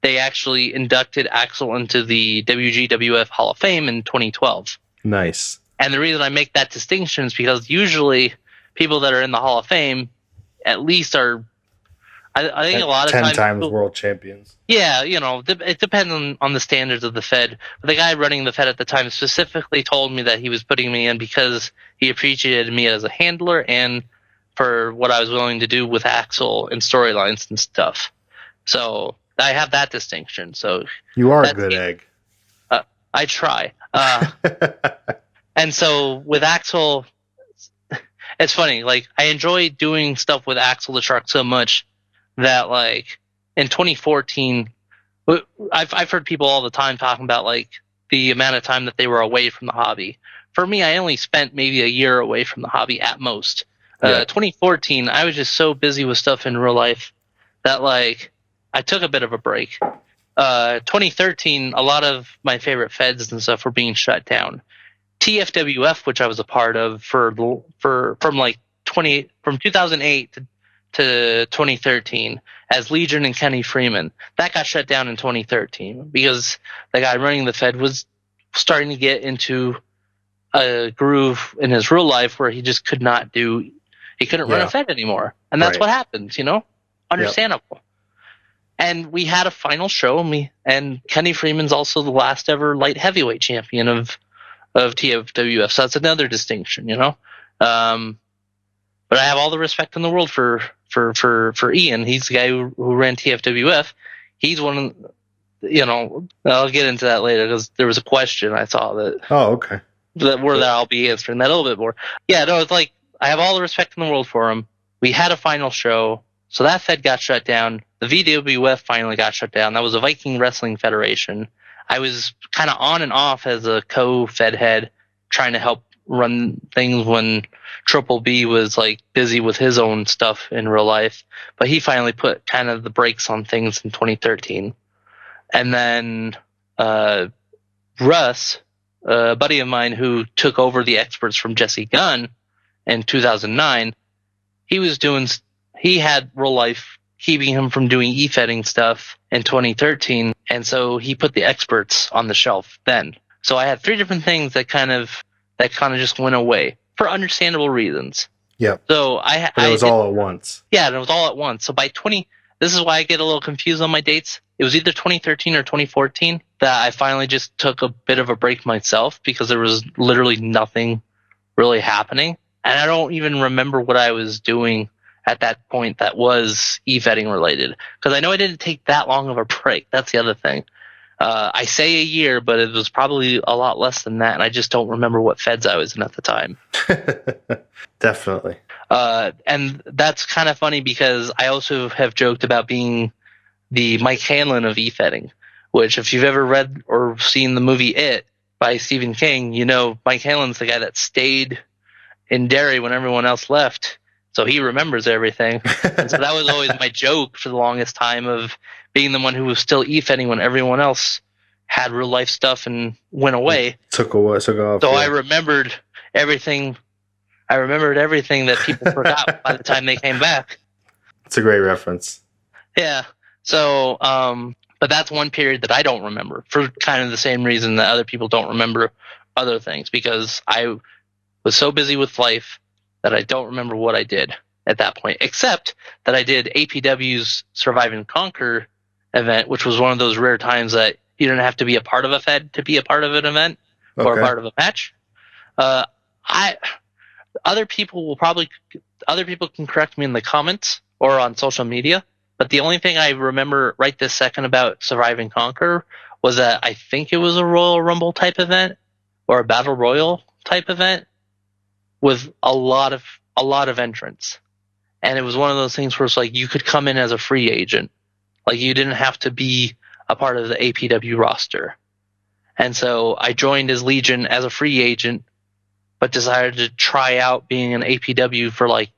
they actually inducted Axel into the WGWF Hall of Fame in 2012. Nice. And the reason I make that distinction is because usually people that are in the Hall of Fame at least are, I think a lot of 10 times world champions. Yeah, it depends on the standards of the Fed. But the guy running the Fed at the time specifically told me that he was putting me in because he appreciated me as a handler and for what I was willing to do with Axel and storylines and stuff. So I have that distinction. So you are a good egg. I try. And so with Axel, it's funny. Like I enjoy doing stuff with Axel the Shark so much that like in 2014, I've heard people all the time talking about like the amount of time that they were away from the hobby. For me, I only spent maybe a year away from the hobby at most. 2014, I was just so busy with stuff in real life that like I took a bit of a break. 2013, a lot of my favorite feds and stuff were being shut down. TFWF, which I was a part of from 2008 to 2013 as Legion and Kenny Freeman, that got shut down in 2013 because the guy running the Fed was starting to get into a groove in his real life where he just couldn't run a Fed anymore. And that's what happened, understandable. Yep. And we had a final show and Kenny Freeman's also the last ever light heavyweight champion of TFWF. So that's another distinction, But I have all the respect in the world for Ian. He's the guy who ran TFWF. He's one of, I'll get into that later because there was a question I saw that. Oh, okay. That I'll be answering that a little bit more. Yeah, no, it's like I have all the respect in the world for him. We had a final show, so that Fed got shut down. The VWF finally got shut down. That was the Viking Wrestling Federation. I was kind of on and off as a co-Fed head, trying to help run things when Triple B was like busy with his own stuff in real life. But he finally put kind of the brakes on things in 2013. And then Russ, a buddy of mine who took over the experts from Jesse Gunn in 2009, he had real life keeping him from doing e-fedding stuff in 2013. And so he put the experts on the shelf then. So I had three different things that kind of just went away for understandable reasons. Yeah. So it was all at once. Yeah, and it was all at once. So by this is why I get a little confused on my dates. It was either 2013 or 2014 that I finally just took a bit of a break myself because there was literally nothing really happening. And I don't even remember what I was doing at that point that was e-fedding related. Because I know I didn't take that long of a break. That's the other thing. I say a year, but it was probably a lot less than that, and I just don't remember what feds I was in at the time. Definitely. And that's kind of funny because I also have joked about being the Mike Hanlon of e-fedding, which if you've ever read or seen the movie It by Stephen King, Mike Hanlon's the guy that stayed in Derry when everyone else left. So he remembers everything. And so that was always my joke for the longest time of being the one who was still e-fedding when everyone else had real life stuff and went away. Took off. So yeah. I remembered everything that people forgot by the time they came back. It's a great reference. Yeah. So, but that's one period that I don't remember for kind of the same reason that other people don't remember other things, because I was so busy with life that I don't remember what I did at that point, except that I did APW's Survive and Conquer event, which was one of those rare times that you didn't have to be a part of a Fed to be a part of an event or a part of a match. Other people can correct me in the comments or on social media, but the only thing I remember right this second about Survive and Conquer was that I think it was a Royal Rumble type event or a Battle Royal type event with a lot of entrants. And it was one of those things where it's like you could come in as a free agent. Like you didn't have to be a part of the APW roster. And so I joined as Legion as a free agent, but decided to try out being an APW for like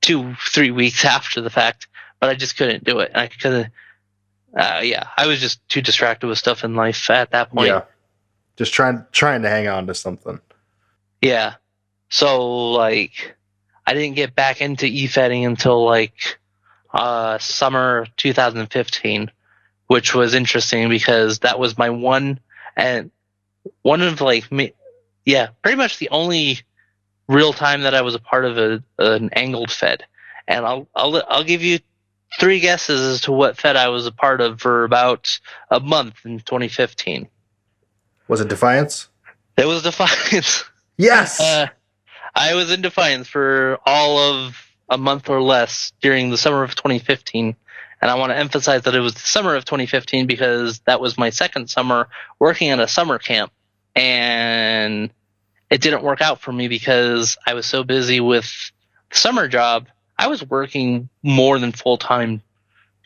2-3 weeks after the fact, but I just couldn't do it. I couldn't. I was just too distracted with stuff in life at that point. Yeah, just trying to hang on to something. Yeah, so like I didn't get back into Efeding until like summer 2015, which was interesting because that was my one of like me. Yeah, pretty much the only real time that I was a part of an angled Fed, and I'll give you 3 guesses as to what Fed I was a part of for about a month in 2015. Was it Defiance? It was Defiance. Yes. I was in Defiance for all of a month or less during the summer of 2015, and I want to emphasize that it was the summer of 2015 because that was my second summer working at a summer camp. And it didn't work out for me because I was so busy with the summer job. I was working more than full-time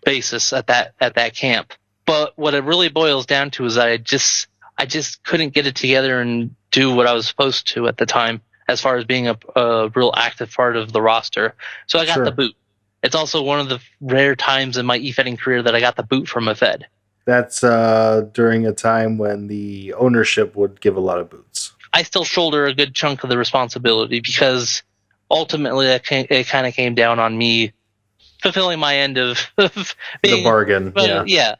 basis at that camp. But what it really boils down to is that I just couldn't get it together and do what I was supposed to at the time as far as being a real active part of the roster. So I got the boot. It's also one of the rare times in my e-Fedding career that I got the boot from a Fed. That's during a time when the ownership would give a lot of boots. I still shoulder a good chunk of the responsibility because ultimately it kind of came down on me fulfilling my end of being, the bargain. Yeah,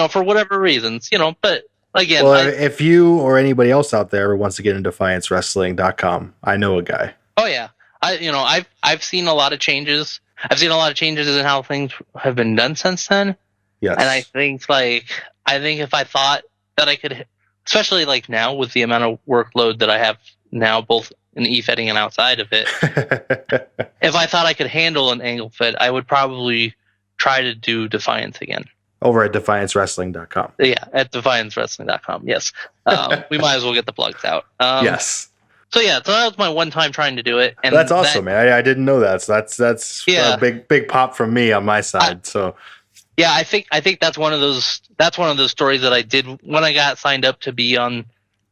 for whatever reasons, but again. Well, if you or anybody else out there wants to get into DefianceWrestling.com, I know a guy. Oh yeah, I've seen a lot of changes. I've seen a lot of changes in how things have been done since then. Yes. And I think if I thought that I could, especially like now with the amount of workload that I have now, both in e-Fedding and outside of it, if I thought I could handle an angle Fed, I would probably try to do Defiance again. Over at DefianceWrestling.com. Yeah, at DefianceWrestling.com. Yes. We might as well get the plugs out. Yes. So that was my one time trying to do it. And that's awesome, man. I didn't know that. So that's a big pop from me on my side. Yeah, I think that's one of those stories that I did when I got signed up to be on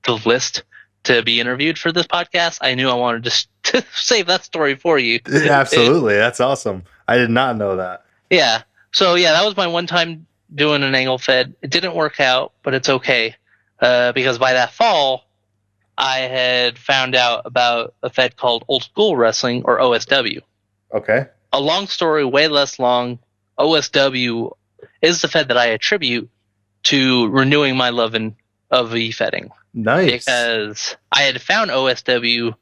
the list to be interviewed for this podcast. I knew I wanted to save that story for you. Absolutely. That's awesome. I did not know that. Yeah. So that was my one time doing an angle Fed. It didn't work out, but it's okay. Because by that fall, I had found out about a Fed called Old School Wrestling, or OSW. Okay. A long story, way less long. OSW is the Fed that I attribute to renewing my love of e-Fedding. Nice. Because I had found OSW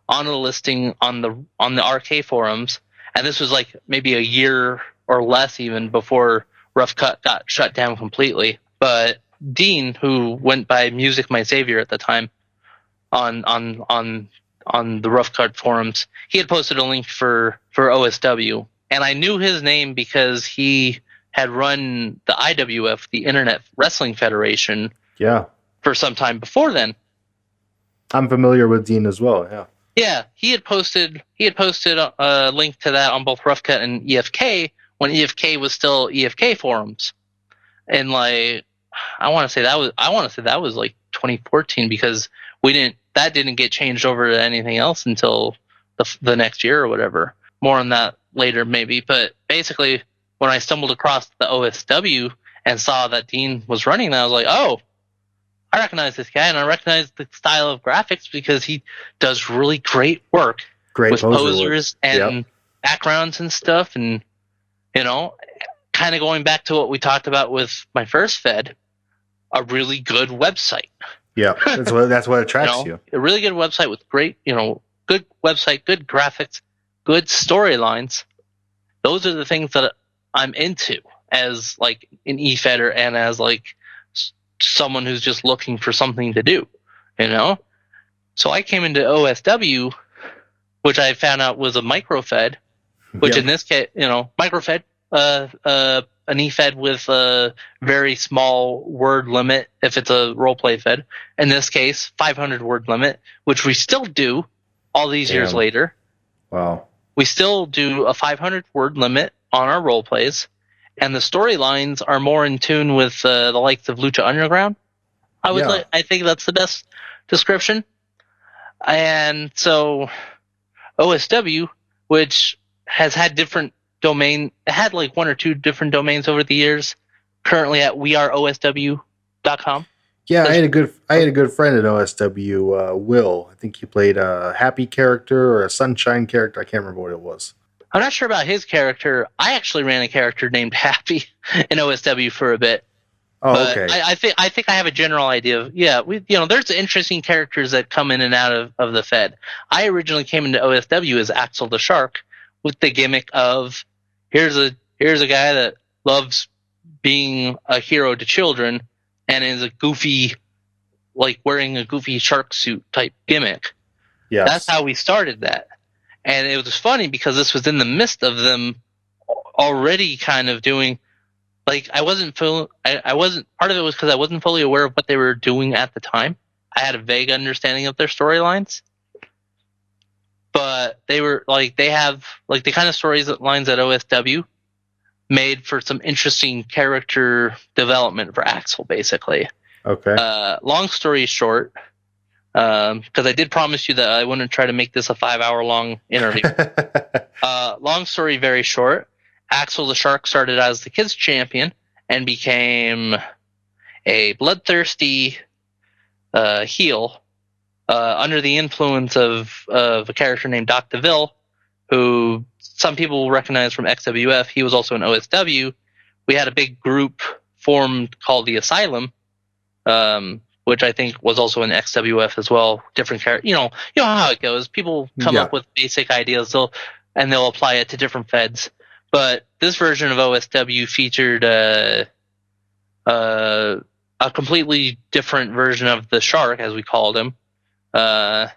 on a listing on the RK forums, and this was like maybe a year or less even before Rough Cut got shut down completely. But Dean, who went by Music My Savior at the time on the Rough Cut forums, he had posted a link for OSW. And I knew his name because he had run the IWF, the Internet Wrestling Federation, for some time before then. I'm familiar with Dean as well. Yeah. Yeah, he had posted a link to that on both Rough Cut and EFK when EFK was still EFK forums, and like I want to say that was like 2014 because that didn't get changed over to anything else until the next year or whatever. More on that later maybe, but basically when I stumbled across the OSW and saw that Dean was running that, I was like, oh, I recognize this guy, and I recognize the style of graphics because he does really great work with posers and backgrounds and stuff, and kind of going back to what we talked about with my first Fed, a really good website. Yeah, that's what attracts you. A really good website with great, good website, good graphics, good storylines. Those are the things that I'm into. as like an e-fedder and as like someone who's just looking for something to do, you know? So I came into OSW, which I found out was a microfed, which in this case, you know, microfed, an e-fed with a very small word limit if it's a roleplay fed. In this case, 500 word limit, which we still do all these years later. Wow. We still do a 500 word limit on our roleplays, and the storylines are more in tune with the likes of Lucha Underground. I think that's the best description. And so OSW, which has had different domain, it had like 1 or 2 different domains over the years. Currently at weareosw.com. Yeah, I had a good friend at OSW, Will. I think he played a happy character or a sunshine character. I can't remember what it was. I'm not sure about his character. I actually ran a character named Happy in OSW for a bit. Oh, but okay. I think I have a general idea of there's interesting characters that come in and out of the Fed. I originally came into OSW as Axel the Shark with the gimmick of here's a guy that loves being a hero to children and is a goofy, like wearing a goofy shark suit type gimmick. Yeah, that's how we started that, and it was funny because this was in the midst of them already kind of doing. Like I wasn't part of it was because I wasn't fully aware of what they were doing at the time. I had a vague understanding of their storylines, but they were like they have like the kind of storylines at OSW made for some interesting character development for Axel, basically. Okay. Long story short, because I did promise you that I wouldn't try to make this a 5-hour long interview. Long story very short. Axel the Shark started as the kids champion and became a bloodthirsty heel under the influence of a character named Doc DeVille, who some people will recognize from XWF. He was also in OSW. We had a big group formed called the Asylum, which I think was also in XWF as well. Different character, you know how it goes. People come up with basic ideas, and they'll apply it to different feds. But this version of OSW featured a completely different version of the Shark, as we called him, and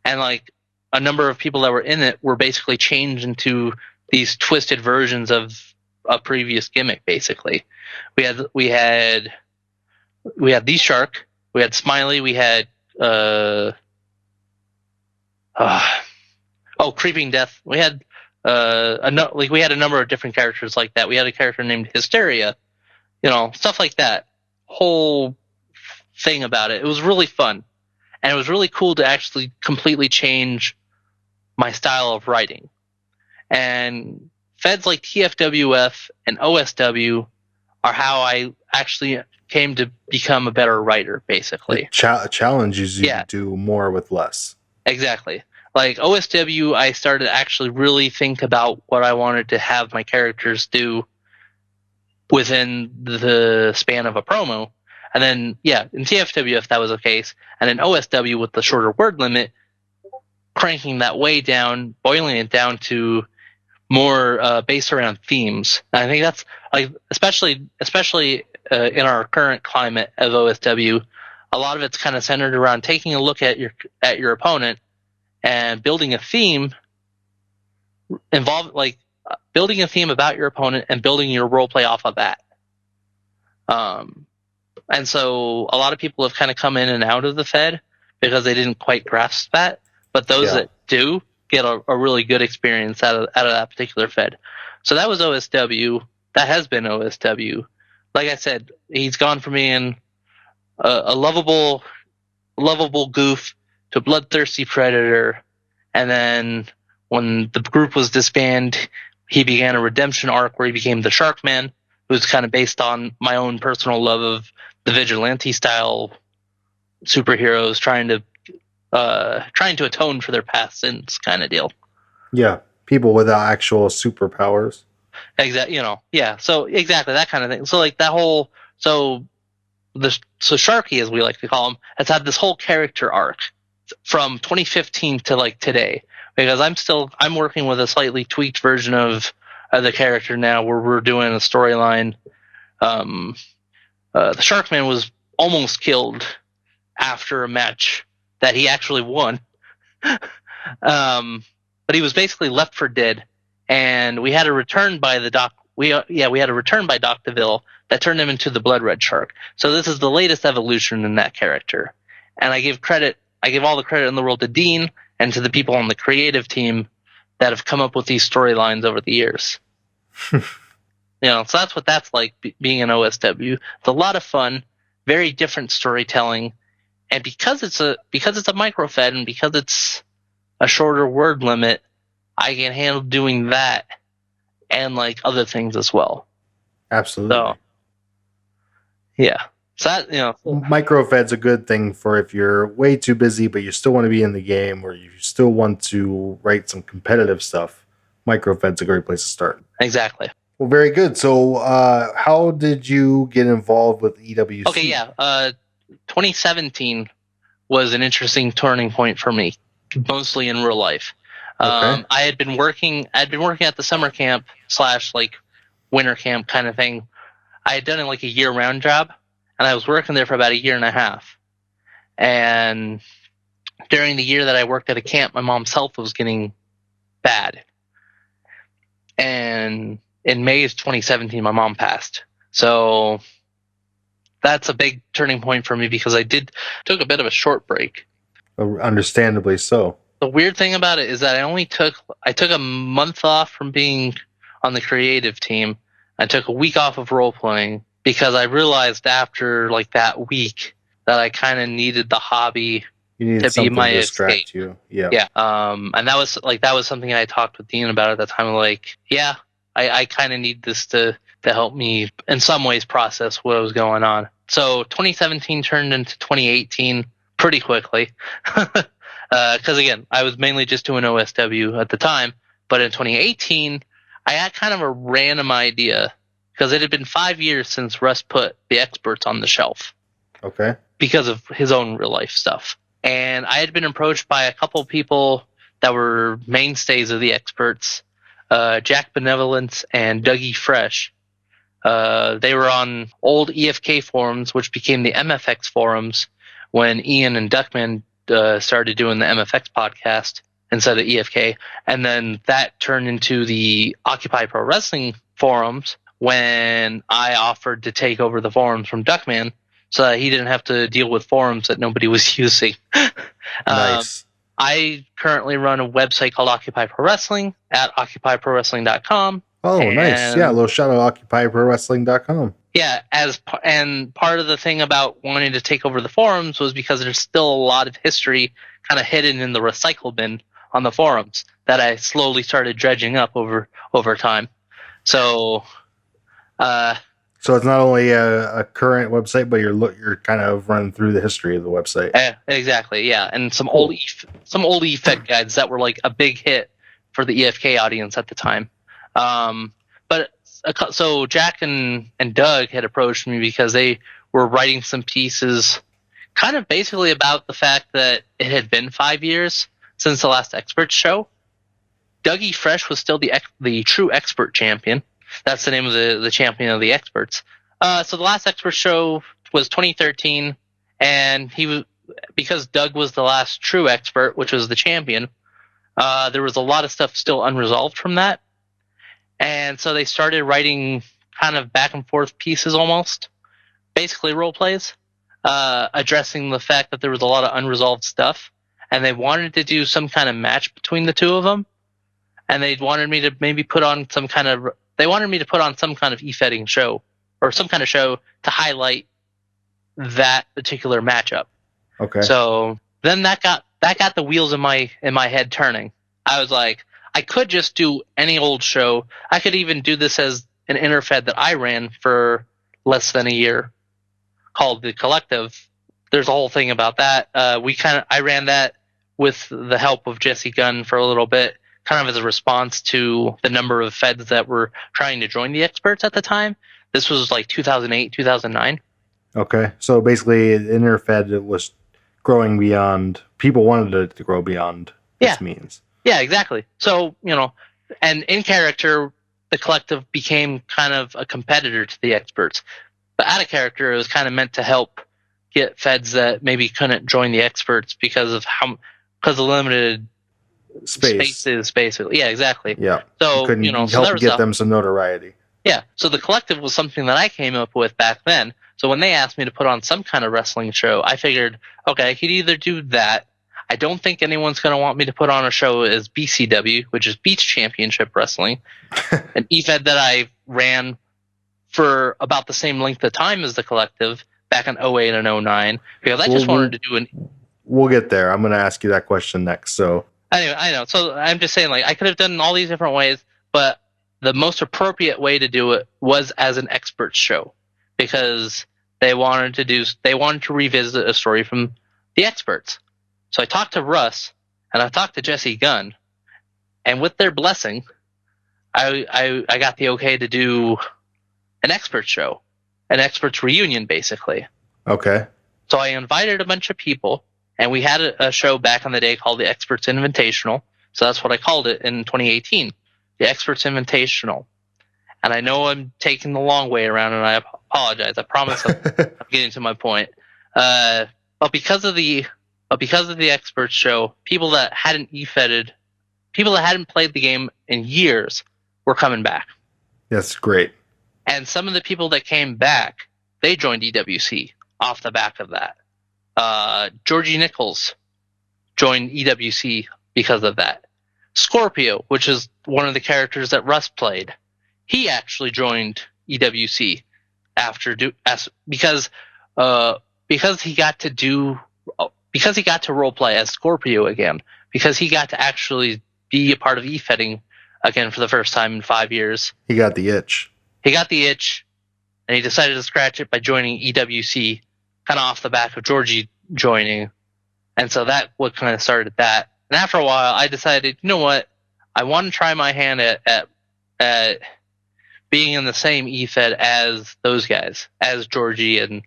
like a number of people that were in it were basically changed into these twisted versions of a previous gimmick. Basically, we had the Shark, we had Smiley, we had Creeping Death, we had. We had a number of different characters like that. We had a character named Hysteria, stuff like that. Whole thing about it. It was really fun, and it was really cool to actually completely change my style of writing. And feds like TFWF and OSW are how I actually came to become a better writer. Basically, it challenges you to do more with less. Exactly. Like OSW, I started to actually really think about what I wanted to have my characters do within the span of a promo. And then, in TFWF, that was the case. And in OSW, with the shorter word limit, cranking that way down, boiling it down to more based around themes. And I think that's, like, especially in our current climate of OSW, a lot of it's kind of centered around taking a look at your opponent and building a theme building a theme about your opponent and building your role play off of that. And so a lot of people have kind of come in and out of the Fed because they didn't quite grasp that. But those that do get a really good experience out of that particular Fed. So that was OSW. That has been OSW. Like I said, he's gone from being a lovable goof to bloodthirsty predator, and then when the group was disbanded, he began a redemption arc where he became the Shark Man, who's kind of based on my own personal love of the vigilante style superheroes trying to atone for their past sins, kind of deal. Yeah, people without actual superpowers. Exactly. So exactly that kind of thing. So like that whole so Sharky, as we like to call him, has had this whole character arc from 2015 to like today, because I'm working with a slightly tweaked version of the character now, where we're doing a storyline. The Sharkman was almost killed after a match that he actually won. But he was basically left for dead, and we had a return by the Doc. We had a return by Doc DeVille that turned him into the Blood Red Shark. So this is the latest evolution in that character, and I give all the credit in the world to Dean and to the people on the creative team that have come up with these storylines over the years. So that's what that's like being an OSW. It's a lot of fun, very different storytelling, and because it's a microfed and because it's a shorter word limit, I can handle doing that and like other things as well. Absolutely. So, yeah. So that, Microfed's a good thing for if you're way too busy, but you still want to be in the game, or you still want to write some competitive stuff. Microfed's a great place to start. Exactly. Well, very good. So, how did you get involved with EWC? Okay, yeah. 2017 was an interesting turning point for me, mostly in real life. Okay. I had been working at the summer camp / like winter camp kind of thing. I had done it like a year-round job, and I was working there for about a year and a half. And during the year that I worked at a camp, my mom's health was getting bad. And in May of 2017, my mom passed. So that's a big turning point for me because I took a bit of a short break. Understandably so. The weird thing about it is that I took a month off from being on the creative team. I took a week off of role playing because I realized after like that week that I kind of needed the hobby to be my escape. You. Yeah. Yeah. And that was something I talked with Dean about at that time. Like, yeah, I kind of need this to help me in some ways process what was going on. So 2017 turned into 2018 pretty quickly. Because again, I was mainly just doing OSW at the time. But in 2018, I had kind of a random idea because it had been 5 years since Russ put the experts on the shelf. Okay. Because of his own real life stuff. And I had been approached by a couple of people that were mainstays of the experts, Jack Benevolence and Dougie Fresh. They were on old EFK forums, which became the MFX forums when Ian and Duckman started doing the MFX podcast instead of EFK. And then that turned into the Occupy Pro Wrestling forums when I offered to take over the forums from Duckman so that he didn't have to deal with forums that nobody was using. Nice. I currently run a website called Occupy Pro Wrestling at occupyprowrestling.com. Oh, nice. Yeah, a little shout out occupyprowrestling.com. Yeah, and part of the thing about wanting to take over the forums was because there's still a lot of history kind of hidden in the recycle bin on the forums that I slowly started dredging up over time. So so it's not only a current website, but you're kind of running through the history of the website. Exactly, yeah, and some old EFED guides that were like a big hit for the EFK audience at the time. So Jack and Doug had approached me because they were writing some pieces kind of basically about the fact that it had been 5 years since the last Experts show. Dougie Fresh was still the true expert champion. That's the name of the champion of the experts. So the last Experts show was 2013, and because Doug was the last true expert, which was the champion, there was a lot of stuff still unresolved from that. And so they started writing kind of back and forth pieces almost, basically role plays, addressing the fact that there was a lot of unresolved stuff. And they wanted to do some kind of match between the two of them. And they wanted me to maybe put on some kind of Efeding show or some kind of show to highlight that particular matchup. Okay. So then that got the wheels in my head turning. I was like, I could just do any old show. I could even do this as an interfed that I ran for less than a year called The Collective. There's a whole thing about that. I ran that with the help of Jesse Gunn for a little bit, kind of as a response to the number of feds that were trying to join the experts at the time. This was like 2008, 2009. Okay. So basically, interfed was growing beyond, people wanted it to grow beyond its means. Yeah, exactly. So, and in character, the collective became kind of a competitor to the experts. But out of character, it was kind of meant to help get feds that maybe couldn't join the experts because of limited spaces, basically. Yeah, exactly. Yeah. So, couldn't so there help was get them some notoriety. Yeah. So the collective was something that I came up with back then. So when they asked me to put on some kind of wrestling show, I figured, okay, I could either do that. I don't think anyone's going to want me to put on a show as BCW, which is Beach Championship Wrestling, an EFED that I ran for about the same length of time as the collective back in 08 and 09, because I just wanted to do an... We'll get there. I'm going to ask you that question next. So anyway, I know. So I'm just saying, like, I could have done all these different ways, but the most appropriate way to do it was as an expert show, because they wanted to revisit a story from the experts. So I talked to Russ and I talked to Jesse Gunn, and with their blessing, I got the okay to do an expert show, an experts reunion, basically. Okay. So I invited a bunch of people, and we had a show back in the day called the Experts Invitational. So that's what I called it in 2018. The Experts Invitational. And I know I'm taking the long way around, and I apologize. I promise I'm getting to my point. But because of the Experts show, people that hadn't played the game in years were coming back. That's great. And some of the people that came back, they joined EWC off the back of that. Georgie Nichols joined EWC because of that. Scorpio, which is one of the characters that Russ played, he actually joined EWC because he got to role play as Scorpio again, because he got to actually be a part of EFEDing again for the first time in 5 years. He got the itch. And he decided to scratch it by joining EWC, kind of off the back of Georgie joining. And so that what kind of started that. And after a while, I decided, you know what? I want to try my hand at being in the same EFED as those guys, as Georgie and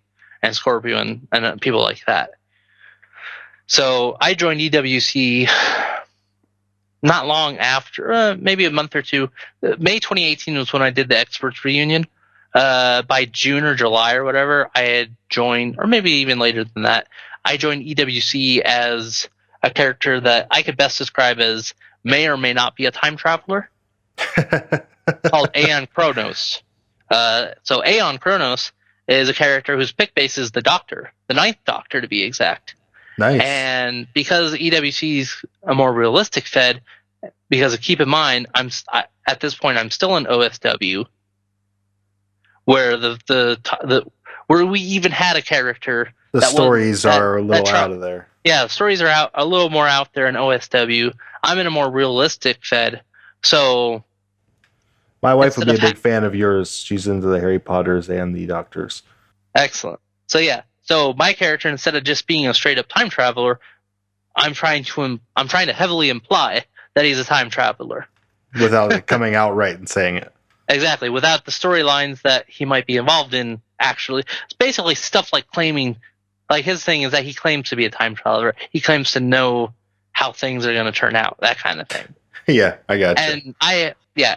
Scorpio and people like that. So I joined EWC not long after, maybe a month or two. May 2018 was when I did the experts reunion. By June or July or whatever, I had joined, or maybe even later than that, I joined EWC as a character that I could best describe as may or may not be a time traveler, called Aeon Kronos. So Aeon Kronos is a character whose pick base is the Doctor, the Ninth Doctor to be exact. Nice. And because EWC is a more realistic Fed, because keep in mind, at this point I'm still in OSW, where where we even had a character. The stories are a little out of there. Yeah, the stories are a little more out there in OSW. I'm in a more realistic Fed, so my wife would be a big fan of yours. She's into the Harry Potters and the Doctors. Excellent. So yeah, so my character, instead of just being a straight up time traveler, I'm trying to heavily imply that he's a time traveler without it coming out right and saying it. Exactly, without the storylines that he might be involved in. Actually, it's basically stuff like claiming, like his thing is that he claims to be a time traveler. He claims to know how things are going to turn out, that kind of thing. Yeah, I got you.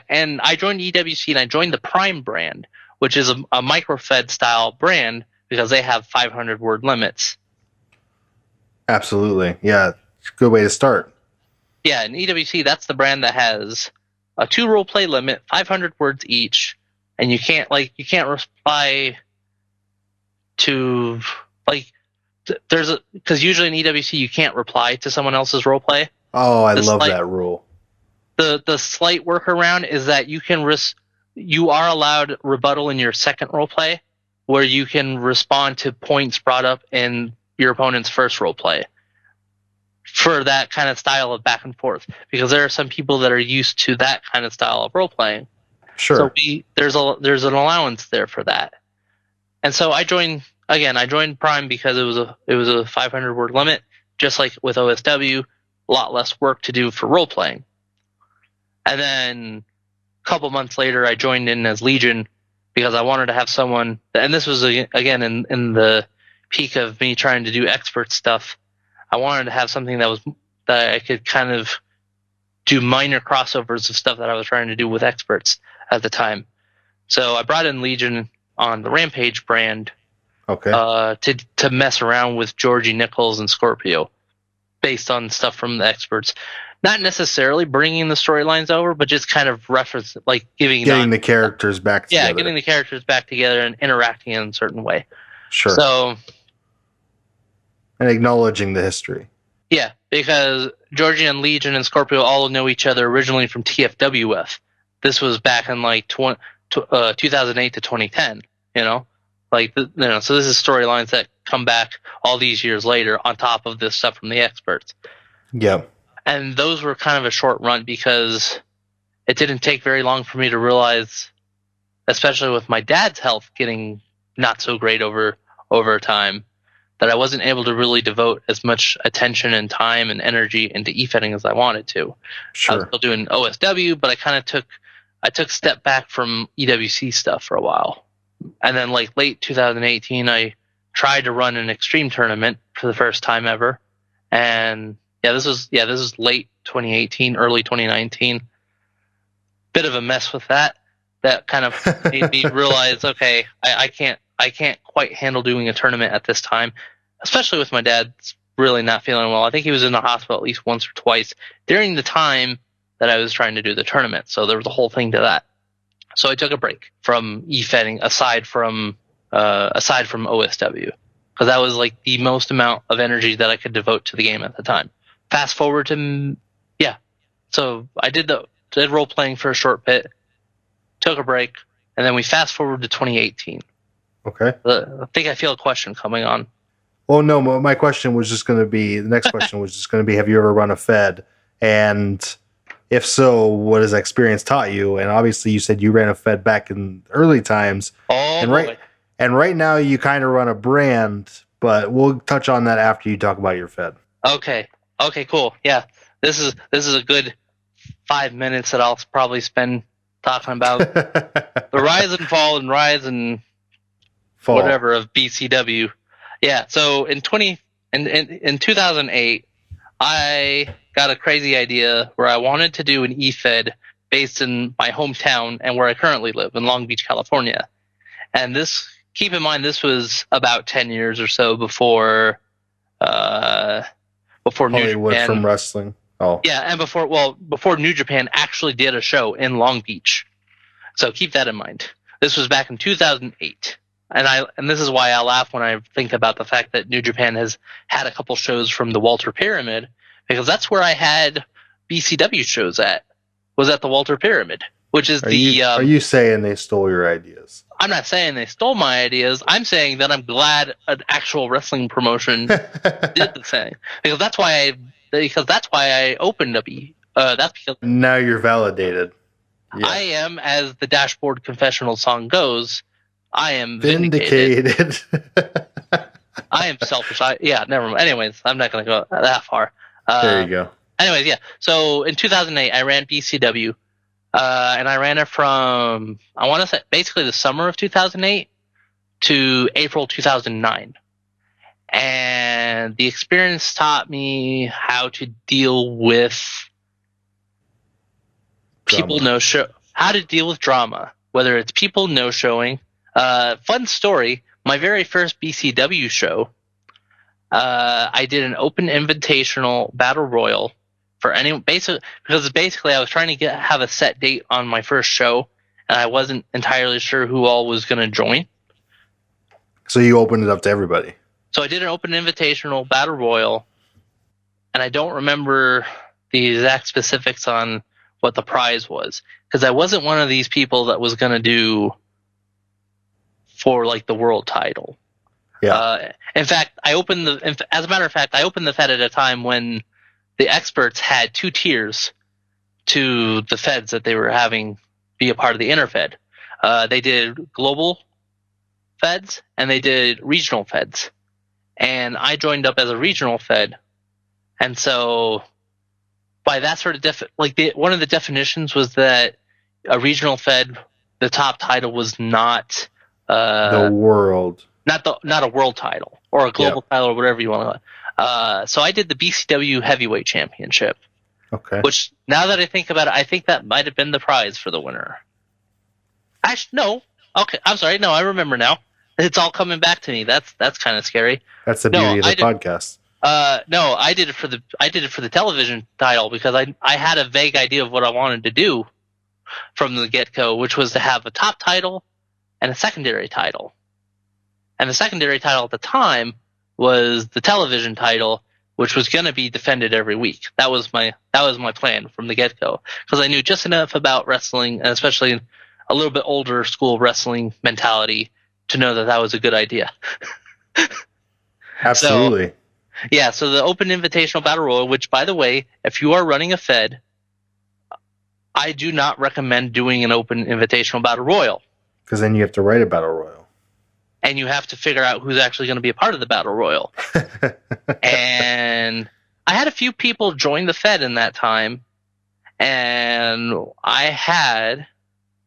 And I joined EWC and I joined the Prime brand, which is a microfed style brand because they have 500 word limits. Absolutely, yeah, good way to start. Yeah, in EWC, that's the brand that has a 2 role play limit, 500 words each, and you can't reply to because usually in EWC you can't reply to someone else's role play. Oh, I love that rule. The slight workaround is that you are allowed rebuttal in your second role play, where you can respond to points brought up in your opponent's first role play, for that kind of style of back and forth, because there are some people that are used to that kind of style of role playing. Sure. So there's an allowance there for that. And so I joined Prime because it was a 500 word limit, just like with OSW, a lot less work to do for role playing. And then a couple months later, I joined in as Legion because I wanted to have someone, and this was again in the peak of me trying to do expert stuff. I wanted to have something that I could kind of do minor crossovers of stuff that I was trying to do with experts at the time. So I brought in Legion on the Rampage brand to mess around with Georgie Nichols and Scorpio based on stuff from the experts. Not necessarily bringing the storylines over, but just kind of reference, like getting the characters back together. Yeah, getting the characters back together and interacting in a certain way. Sure. So, and acknowledging the history. Yeah, because Georgie and Legion and Scorpio all know each other originally from TFWF. This was back in like 2008 to 2010. So this is storylines that come back all these years later on top of this stuff from the experts. Yep. And those were kind of a short run because it didn't take very long for me to realize, especially with my dad's health getting not so great over time, that I wasn't able to really devote as much attention and time and energy into e-fetting as I wanted to. Sure. I was still doing OSW, but I took a step back from EWC stuff for a while. And then like late 2018, I tried to run an extreme tournament for the first time ever. And this was late 2018, early 2019. Bit of a mess with that. That kind of made me realize, okay, I can't quite handle doing a tournament at this time, especially with my dad really not feeling well. I think he was in the hospital at least once or twice during the time that I was trying to do the tournament. So there was a whole thing to that. So I took a break from e-fetting aside from OSW, because that was like the most amount of energy that I could devote to the game at the time. Fast forward to so I did role playing for a short bit, took a break, and then we fast forward to 2018. Okay. I think I feel a question coming on. Well, no, my question was just going to be, the next question was just going to be, have you ever run a Fed? And if so, what has that experience taught you? And obviously you said you ran a Fed back in early times. And right now you kind of run a brand, but we'll touch on that after you talk about your Fed. Okay, cool. Yeah, this is a good 5 minutes that I'll probably spend talking about the rise and fall whatever of BCW. Yeah, so in 2008, I got a crazy idea where I wanted to do an eFed based in my hometown and where I currently live in Long Beach, California. And keep in mind, this was about 10 years or so before Hollywood New Japan from wrestling. Oh, yeah, and before New Japan actually did a show in Long Beach. So keep that in mind. This was back in 2008. And this is why I laugh when I think about the fact that New Japan has had a couple shows from the Walter Pyramid, because that's where I had BCW shows was at the Walter Pyramid, which is Are you saying they stole your ideas? I'm not saying they stole my ideas. I'm saying that I'm glad an actual wrestling promotion did the thing, because that's why I opened up. That's because now you're validated. Yeah. I am, as the Dashboard Confessional song goes, I am vindicated. I am selfish. Never mind. Anyways, I'm not going to go that far. There you go. Anyways, yeah. So in 2008, I ran BCW, and I ran it from, I want to say, basically the summer of 2008 to April 2009. And the experience taught me how to deal with people how to deal with drama, whether it's people no-showing. Fun story, my very first BCW show, I did an open invitational battle royal for anyone, because basically I was trying to have a set date on my first show, and I wasn't entirely sure who all was going to join. So you opened it up to everybody. So I did an open invitational battle royal, and I don't remember the exact specifics on what the prize was, because I wasn't one of these people that was going to do for like the world title. Yeah. In fact, I opened the Fed at a time when the experts had two tiers to the Feds that they were having be a part of the Interfed. They did global Feds and they did regional Feds. And I joined up as a regional Fed. And so by that sort of one of the definitions was that a regional Fed, the top title was not the world, not a world title or a global title or whatever you want to. So I did the BCW Heavyweight Championship. Okay. Which, now that I think about it, I think that might have been the prize for the winner. Actually, no. Okay, I'm sorry. No, I remember now. It's all coming back to me. That's kind of scary. That's the beauty of the podcast. No, I did it for the television title because I had a vague idea of what I wanted to do from the get-go, which was to have a top title and a secondary title. And the secondary title at the time was the television title, which was going to be defended every week. That was my plan from the get-go, because I knew just enough about wrestling, and especially a little bit older school wrestling mentality, to know that was a good idea. Absolutely. So the Open Invitational Battle Royal, which, by the way, if you are running a Fed, I do not recommend doing an Open Invitational Battle Royal. Because then you have to write a Battle Royal. And you have to figure out who's actually going to be a part of the Battle Royal. And I had a few people join the Fed in that time. And I had,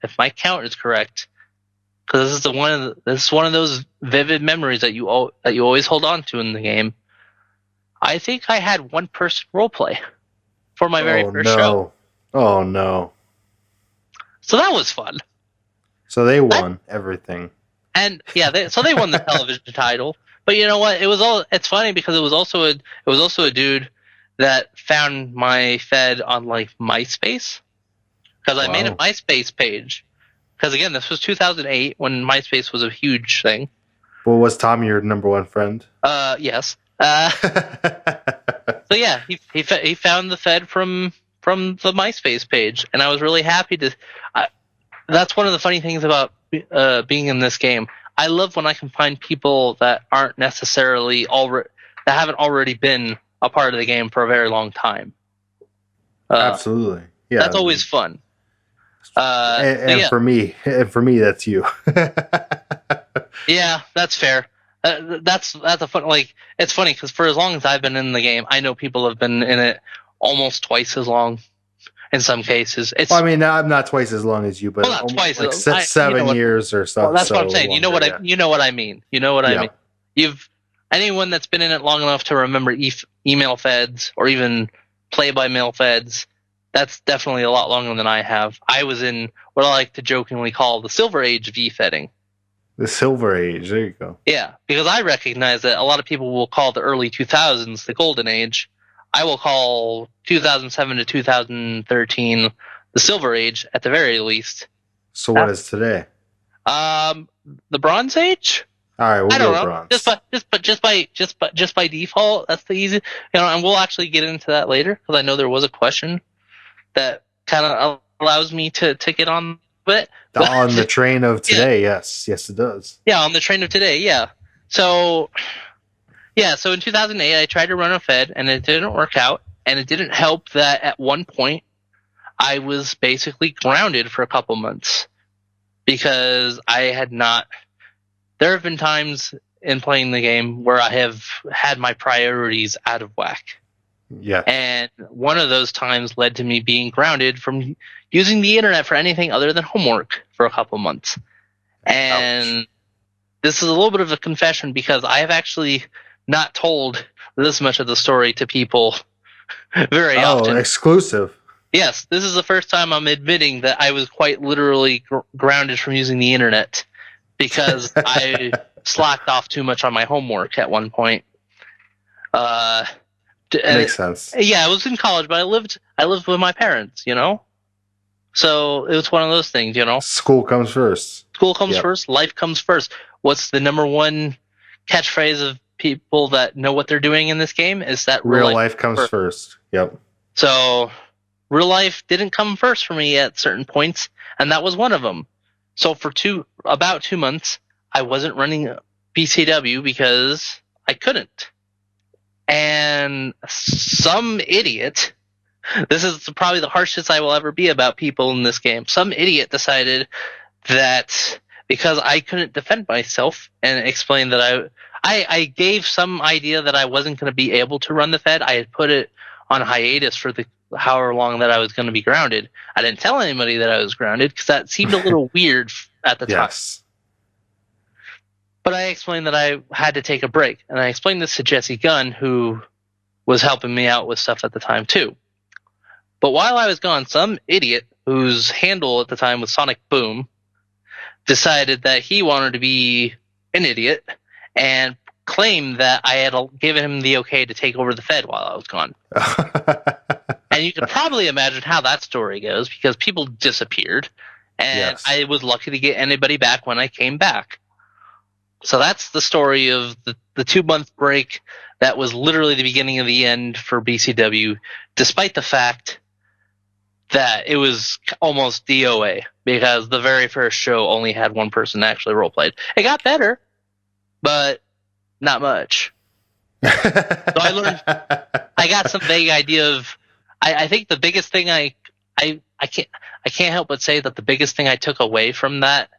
if my count is correct, because this is one of those vivid memories that you always hold on to in the game. I think I had one person roleplay for my very first show. Oh no! So that was fun. So they won everything. And yeah, they won the television title. But you know what? It's funny because it was also a dude that found my Fed on like MySpace, because I made a MySpace page. Because again, this was 2008 when MySpace was a huge thing. Well, was Tom your number one friend? Yes. So yeah, he found the Fed from the MySpace page, and I was really happy to. That's one of the funny things about being in this game. I love when I can find people that aren't necessarily that haven't already been a part of the game for a very long time. Absolutely, yeah. That's always fun. For me, that's you. Yeah, that's fair. That's a fun. Like, it's funny because for as long as I've been in the game, I know people have been in it almost twice as long. In some cases, I'm not twice as long as you, but not twice. Like 7 years or so. Well, that's what I'm saying. You know what I mean. You know what I mean. Anyone that's been in it long enough to remember email feds or even play-by-mail feds. That's definitely a lot longer than I have. I was in what I like to jokingly call the Silver Age of e-fedding. The Silver Age. There you go. Yeah, because I recognize that a lot of people will call the early 2000s the Golden Age. I will call 2007 to 2013 the Silver Age at the very least. So what is today? The Bronze Age. All right, we'll go bronze. Just by default, that's the easy. And we'll actually get into that later because I know there was a question that kind of allows me to get on it. On the train of today, yes, it does. Yeah, on the train of today, yeah. So in 2008, I tried to run a Fed, and it didn't work out. And it didn't help that at one point, I was basically grounded for a couple months because I had not. There have been times in playing the game where I have had my priorities out of whack. Yeah. And one of those times led to me being grounded from using the internet for anything other than homework for a couple months. And Ouch. This is a little bit of a confession because I have actually not told this much of the story to people very often. Oh, exclusive. Yes, this is the first time I'm admitting that I was quite literally grounded from using the internet because I slacked off too much on my homework at one point. Makes sense. Yeah, I was in college, but I lived with my parents, So it was one of those things, School comes first. School comes first. Life comes first. What's the number one catchphrase of people that know what they're doing in this game? Is that real life comes first. Yep. So real life didn't come first for me at certain points, and that was one of them. So for about 2 months, I wasn't running BCW because I couldn't. And some idiot, this is probably the harshest I will ever be about people in this game, some idiot decided that because I couldn't defend myself and explain that I gave some idea that I wasn't going to be able to run the Fed. I had put it on hiatus for the however long that I was going to be grounded. I didn't tell anybody that I was grounded because that seemed a little weird at the time. But I explained that I had to take a break. And I explained this to Jesse Gunn, who was helping me out with stuff at the time, too. But while I was gone, some idiot whose handle at the time was Sonic Boom decided that he wanted to be an idiot and claimed that I had given him the okay to take over the Fed while I was gone. And you can probably imagine how that story goes, because people disappeared, and I was lucky to get anybody back when I came back. So that's the story of the 2-month break that was literally the beginning of the end for BCW, despite the fact that it was almost DOA, because the very first show only had one person actually roleplayed. It got better, but not much. So I learned, I got some vague idea of, I think the biggest thing I can't help but say that the biggest thing I took away from that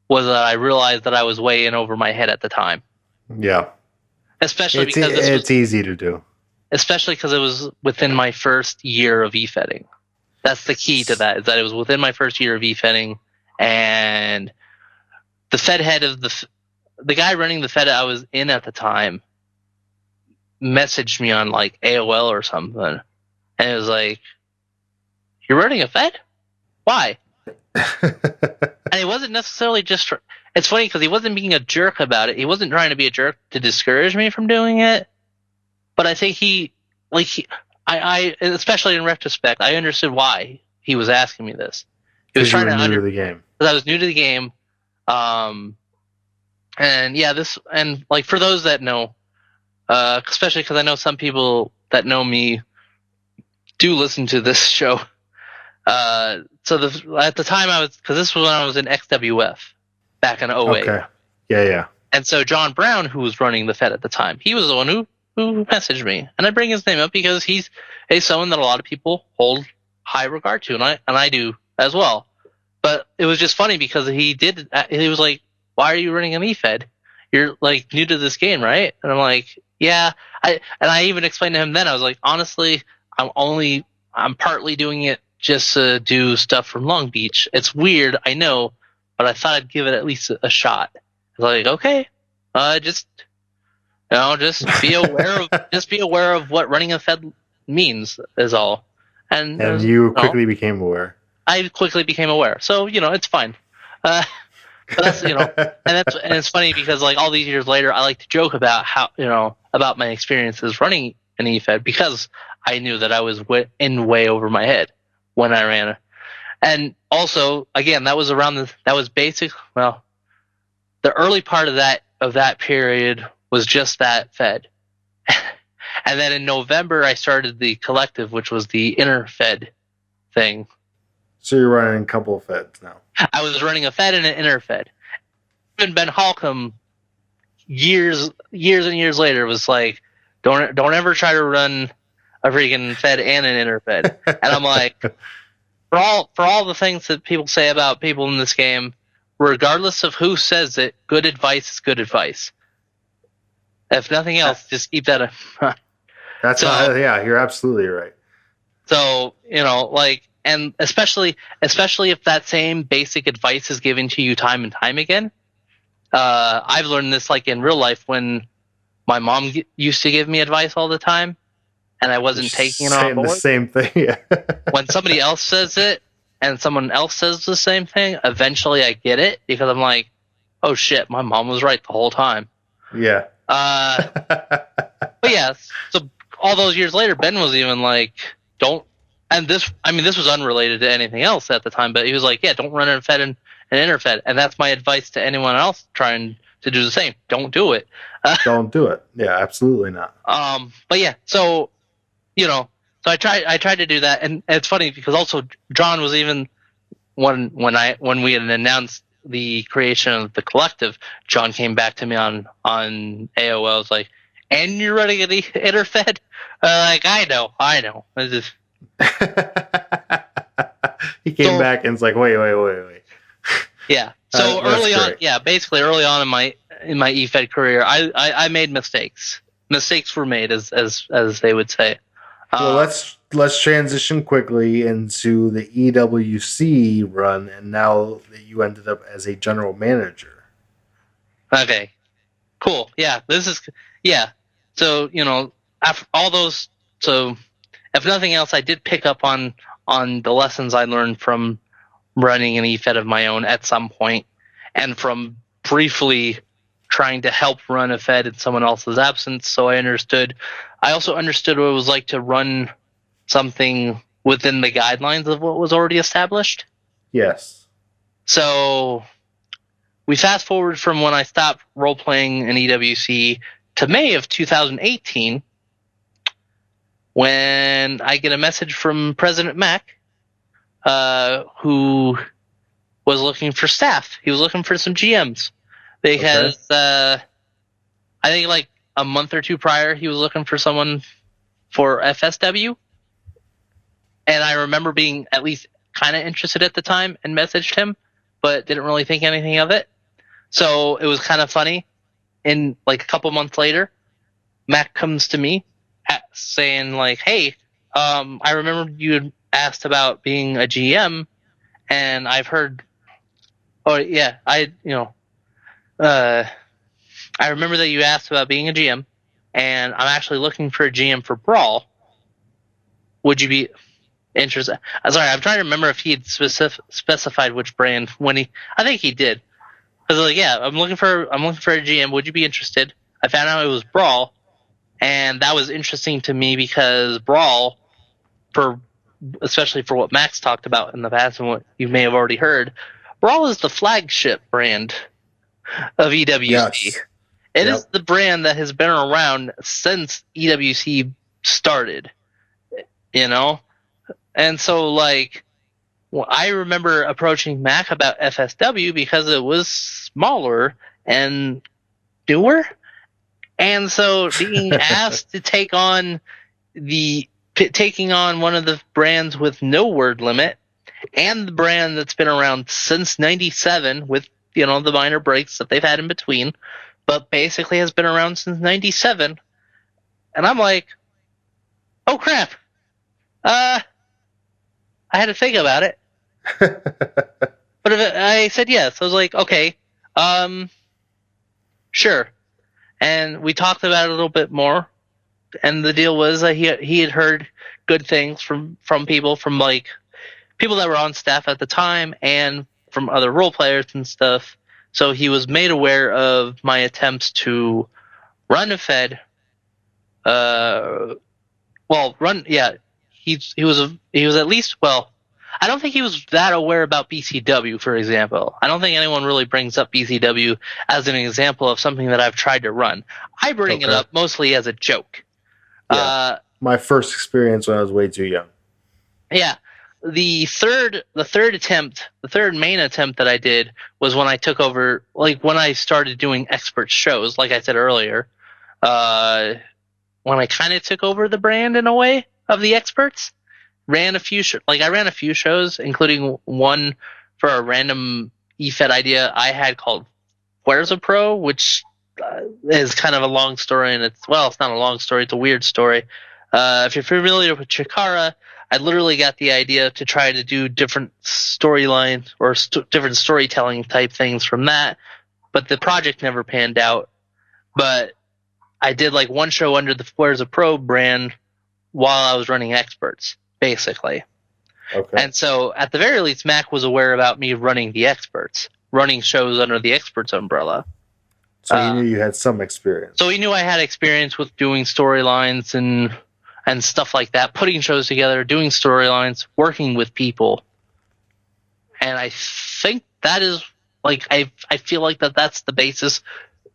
was that I realized that I was way in over my head at the time. Yeah. Especially because it's easy to do. Especially because it was within my first year of e-fedding. That's the key to that, is that it was within my first year of e-fedding, and the Fed head of the guy running the Fed I was in at the time messaged me on like AOL or something, and it was like, "You're running a Fed? Why?" And he wasn't necessarily just. It's funny because he wasn't being a jerk about it. He wasn't trying to be a jerk to discourage me from doing it. But I think I especially in retrospect, I understood why he was asking me this. He was trying to new to the game. Because I was new to the game. And yeah, and like for those that know, especially because I know some people that know me do listen to this show. So at the time because this was when I was in XWF back in 08. Okay. Yeah. And so John Brown, who was running the Fed at the time, he was the one who messaged me, and I bring his name up because he's someone that a lot of people hold high regard to, and I do as well. But it was just funny because he was like, "Why are you running an e-Fed? You're like new to this game, right?" And I'm like, "Yeah." I even explained to him then, I was like, "Honestly, I'm partly doing it just to do stuff from Long Beach. It's weird, I know, but I thought I'd give it at least a shot." I was like, "Okay, just be aware of what running a Fed means is all." And you quickly became aware. I quickly became aware. So, it's fine. But that's, and it's funny because like all these years later, I like to joke about how, about my experiences running an eFed, because I knew that I was way over my head when I ran it. And also, again, that was the early part of that period was just that Fed. And then in November, I started the collective, which was the inner Fed thing. So you're running a couple of Feds now. I was running a Fed and an inner Fed. Even Ben Holcomb, years and years later, was like, don't ever try to run a freaking Fed and an inner Fed. And I'm like, for all the things that people say about people in this game, regardless of who says it, good advice is good advice. If nothing else, just keep that in mind. You're absolutely right. So, and especially if that same basic advice is given to you time and time again. I've learned this like in real life when my mom used to give me advice all the time, and I wasn't taking it on board. The same thing. Yeah. When somebody else says it and someone else says the same thing, eventually I get it, because I'm like, oh shit, my mom was right the whole time. Yeah. But yeah, so all those years later, Ben was even like, don't, and this was unrelated to anything else at the time, but he was like, yeah, don't run a Fed and an inner Fed. And that's my advice to anyone else trying to do the same. Don't do it. Don't do it. Yeah, absolutely not. But yeah, so, so I tried to do that. And it's funny because also John was even, when we had announced the creation of the collective, John came back to me on AOL. Was like, and you're running an inner Fed? Like, I know. It's just... He came back and it's like, wait. Yeah. So basically early on in my eFed career, I made mistakes. Mistakes were made, as they would say. Well, let's transition quickly into the EWC run, and now that you ended up as a general manager. Okay. Cool. Yeah. So, after all those, so if nothing else, I did pick up on the lessons I learned from running an EFED of my own at some point, and from briefly trying to help run a Fed in someone else's absence. So I also understood what it was like to run something within the guidelines of what was already established. Yes. So we fast forward from when I stopped role playing in EWC to May of 2018, when I get a message from President Mack, who was looking for staff. He was looking for some GMs because I think like a month or two prior, he was looking for someone for FSW. And I remember being at least kind of interested at the time and messaged him, but didn't really think anything of it. So it was kind of funny. And like a couple months later, Mac comes to me saying like, "Hey, I remember you had asked about being a GM, and I've heard, I remember that you asked about being a GM, and I'm actually looking for a GM for Brawl. Would you be interested?" I'm sorry, I'm trying to remember if he had specified which brand I think he did. I was like, "Yeah, I'm looking for a GM. Would you be interested?" I found out it was Brawl, and that was interesting to me because Brawl, especially for what Max talked about in the past and what you may have already heard, Brawl is the flagship brand of EWC. Yes. It is the brand that has been around since EWC started, And so, like, I remember approaching Mac about FSW because it was smaller and newer. And so being asked to take on taking on one of the brands with no word limit, and the brand that's been around since 97 with, the minor breaks that they've had in between, but basically has been around since 97. And I'm like, oh crap. I had to think about it. But I said yes. I was like, okay, sure. And we talked about it a little bit more. And the deal was that he had heard good things from people, from like people that were on staff at the time and from other role players and stuff. So he was made aware of my attempts to run a Fed. He was at least, I don't think he was that aware about BCW, for example. I don't think anyone really brings up BCW as an example of something that I've tried to run. I bring it up mostly as a joke. Yeah. My first experience when I was way too young. Yeah. The third main attempt that I did was when I took over, like when I started doing expert shows, like I said earlier, when I kind of took over the brand in a way of the experts. I ran a few shows, including one for a random EFED idea I had called Where's a Pro, which is kind of a long story, and it's not a long story, it's a weird story. If you're familiar with Chikara, I literally got the idea to try to do different storylines or different storytelling type things from that, but the project never panned out. But I did like one show under the Where's a Pro brand while I was running experts, basically. Okay. And so at the very least, Mac was aware about me running shows under the experts umbrella. So he knew you had some experience. So he knew I had experience with doing storylines and stuff like that, putting shows together, doing storylines, working with people. And I think that is like, I feel like that's the basis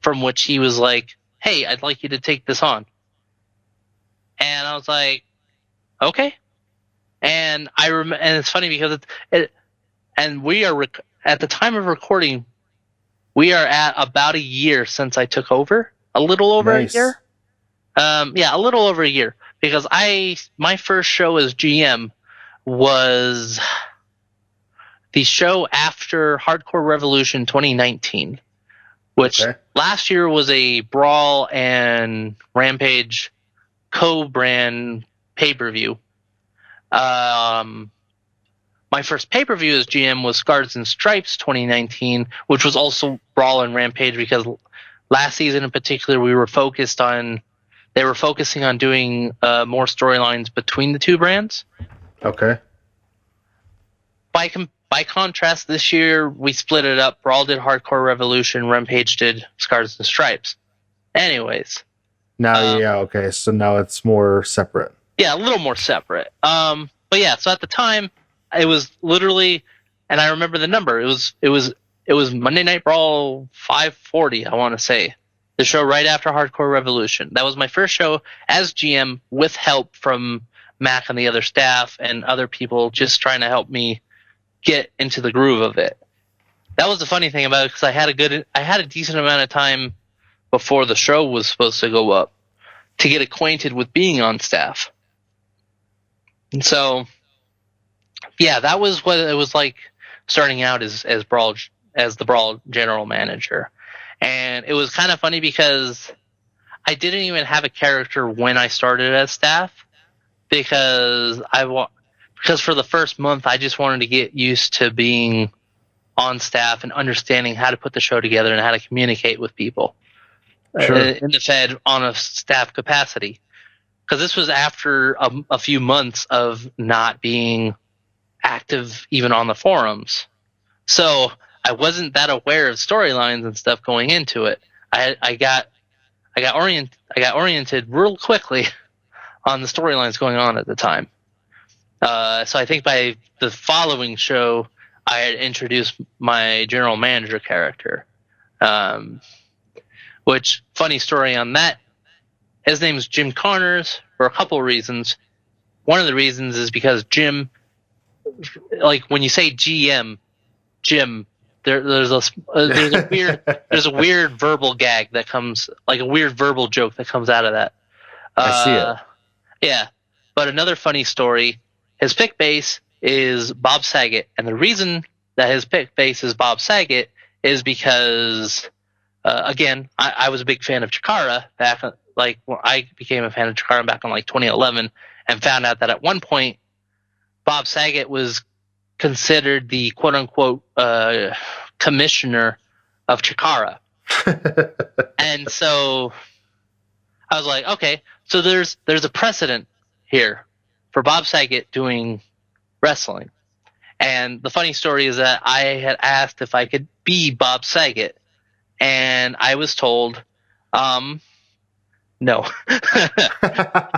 from which he was like, "Hey, I'd like you to take this on." And I was like, okay. And and it's funny because we are at the time of recording, we are at about a year since I took over, a little over a year. A little over a year, because my first show as GM was the show after Hardcore Revolution 2019, which last year was a Brawl and Rampage co-brand pay-per-view. My first pay-per-view as GM was Scars and Stripes 2019, which was also Brawl and Rampage, because last season in particular we were focused on they were focusing on doing more storylines between the two brands. Okay. By contrast, this year we split it up. Brawl did Hardcore Revolution, Rampage did Scars and Stripes. Anyways. Now, okay. So now it's more separate. Yeah, a little more separate. But yeah, so at the time, it was literally, and I remember the number. It was Monday Night Brawl 540, I want to say. The show right after Hardcore Revolution. That was my first show as GM with help from Mac and the other staff and other people just trying to help me get into the groove of it. That was the funny thing about it, because I had a decent amount of time before the show was supposed to go up to get acquainted with being on staff. And so, yeah, that was what it was like starting out as the Brawl general manager. And it was kind of funny because I didn't even have a character when I started as staff, because for the first month I just wanted to get used to being on staff and understanding how to put the show together and how to communicate with people in the Fed on a staff capacity. Because this was after a few months of not being active even on the forums. So I wasn't that aware of storylines and stuff going into it. I got oriented real quickly on the storylines going on at the time. So I think by the following show, I had introduced my general manager character. Which, funny story on that, his name is Jim Connors for a couple of reasons. One of the reasons is because Jim, like when you say GM, Jim, there's a weird verbal gag that comes, like a weird verbal joke that comes out of that. I see it. Yeah, but another funny story, his pick base is Bob Saget, and the reason that his pick base is Bob Saget is because, again, I was a big fan of Chikara back, like when I became a fan of Chikara back in like 2011, and found out that at one point Bob Saget was considered the quote-unquote commissioner of Chikara. And so I was like, okay, so there's a precedent here for Bob Saget doing wrestling. And the funny story is that I had asked if I could be Bob Saget, and I was told no.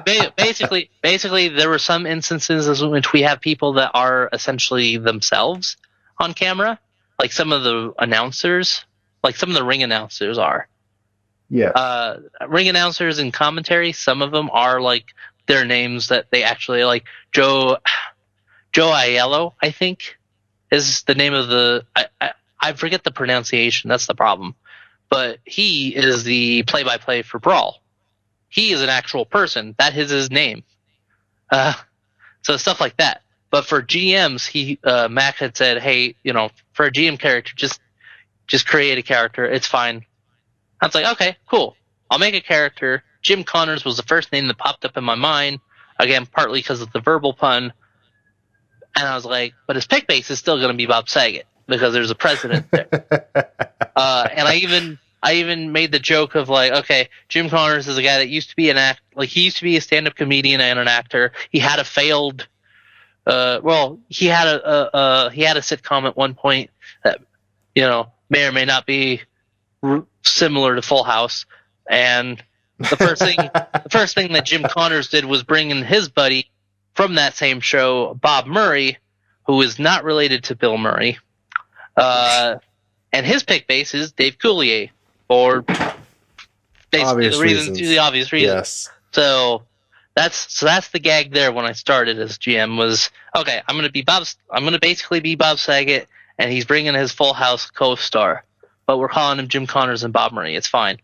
Basically, there were some instances in which we have people that are essentially themselves on camera, like some of the announcers, like some of the ring announcers are. Yeah. Ring announcers and commentary, some of them are like their names that they actually like. Joe Aiello, I think, is the name of the. I forget the pronunciation. That's the problem. But he is the play-by-play for Brawl. He is an actual person. That is his name. So stuff like that. But for GMs, Mac had said, "Hey, for a GM character, just create a character. It's fine." I was like, "Okay, cool. I'll make a character." Jim Connors was the first name that popped up in my mind. Again, partly because of the verbal pun. And I was like, but his pick base is still going to be Bob Saget because there's a precedent there. And I even made the joke of like, okay, Jim Connors is a guy that used to be he used to be a stand-up comedian and an actor. He had a failed, he had a sitcom at one point that, may or may not be similar to Full House. And the first thing that Jim Connors did was bring in his buddy from that same show, Bob Murray, who is not related to Bill Murray. And his pick base is Dave Coulier, for basically the obvious reasons. Yes. So that's the gag there when I started as GM was, okay, I'm going to basically be Bob Saget, and he's bringing his Full House co-star, but we're calling him Jim Connors and Bob Murray. It's fine,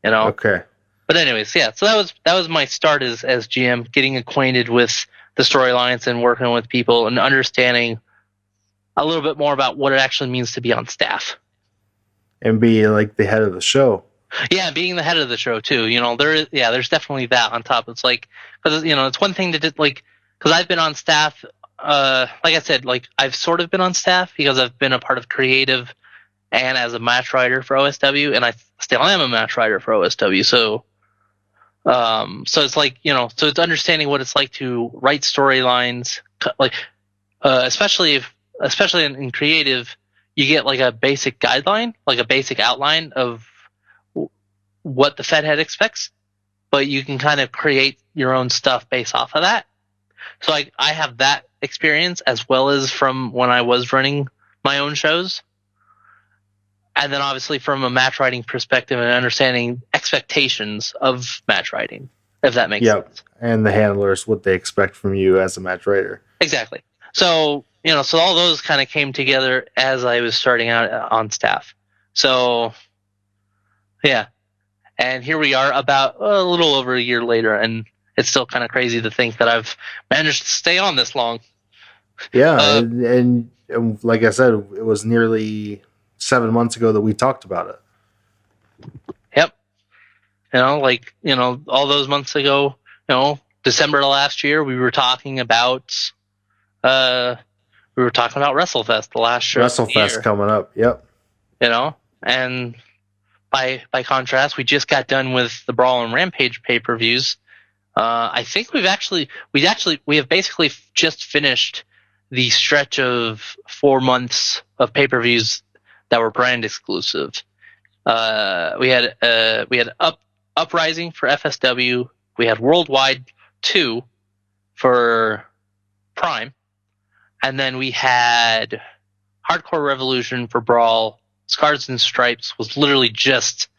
Okay. But anyways, yeah. So that was my start as GM, getting acquainted with the storylines and working with people and understanding a little bit more about what it actually means to be on staff. And be like the head of the show. Yeah, being the head of the show too. There's definitely that on top. It's like, because it's one thing to just like, because I've been on staff. Like I said, like I've sort of been on staff because I've been a part of creative and as a match writer for OSW, and I still am a match writer for OSW. So So it's like, so it's understanding what it's like to write storylines, like especially in creative, you get like a basic guideline, like a basic outline of what the Fed head expects, but you can kind of create your own stuff based off of that. So I have that experience as well as from when I was running my own shows. And then obviously from a match writing perspective and understanding expectations of match writing, if that makes sense. And the handlers, what they expect from you as a match writer. Exactly. So, so all those kind of came together as I was starting out on staff. So, yeah. And here we are about a little over a year later, and it's still kind of crazy to think that I've managed to stay on this long. Yeah, and like I said, it was nearly 7 months ago that we talked about it. Yep. All those months ago, December of last year, we were talking about WrestleFest, the last show. WrestleFest coming up. Yep. And by contrast, we just got done with the Brawl and Rampage pay-per-views. I think we have basically just finished the stretch of 4 months of pay-per-views that were brand exclusive. We had Uprising for FSW. We had Worldwide 2 for Prime. And then we had Hardcore Revolution for Brawl. Scars and Stripes was literally just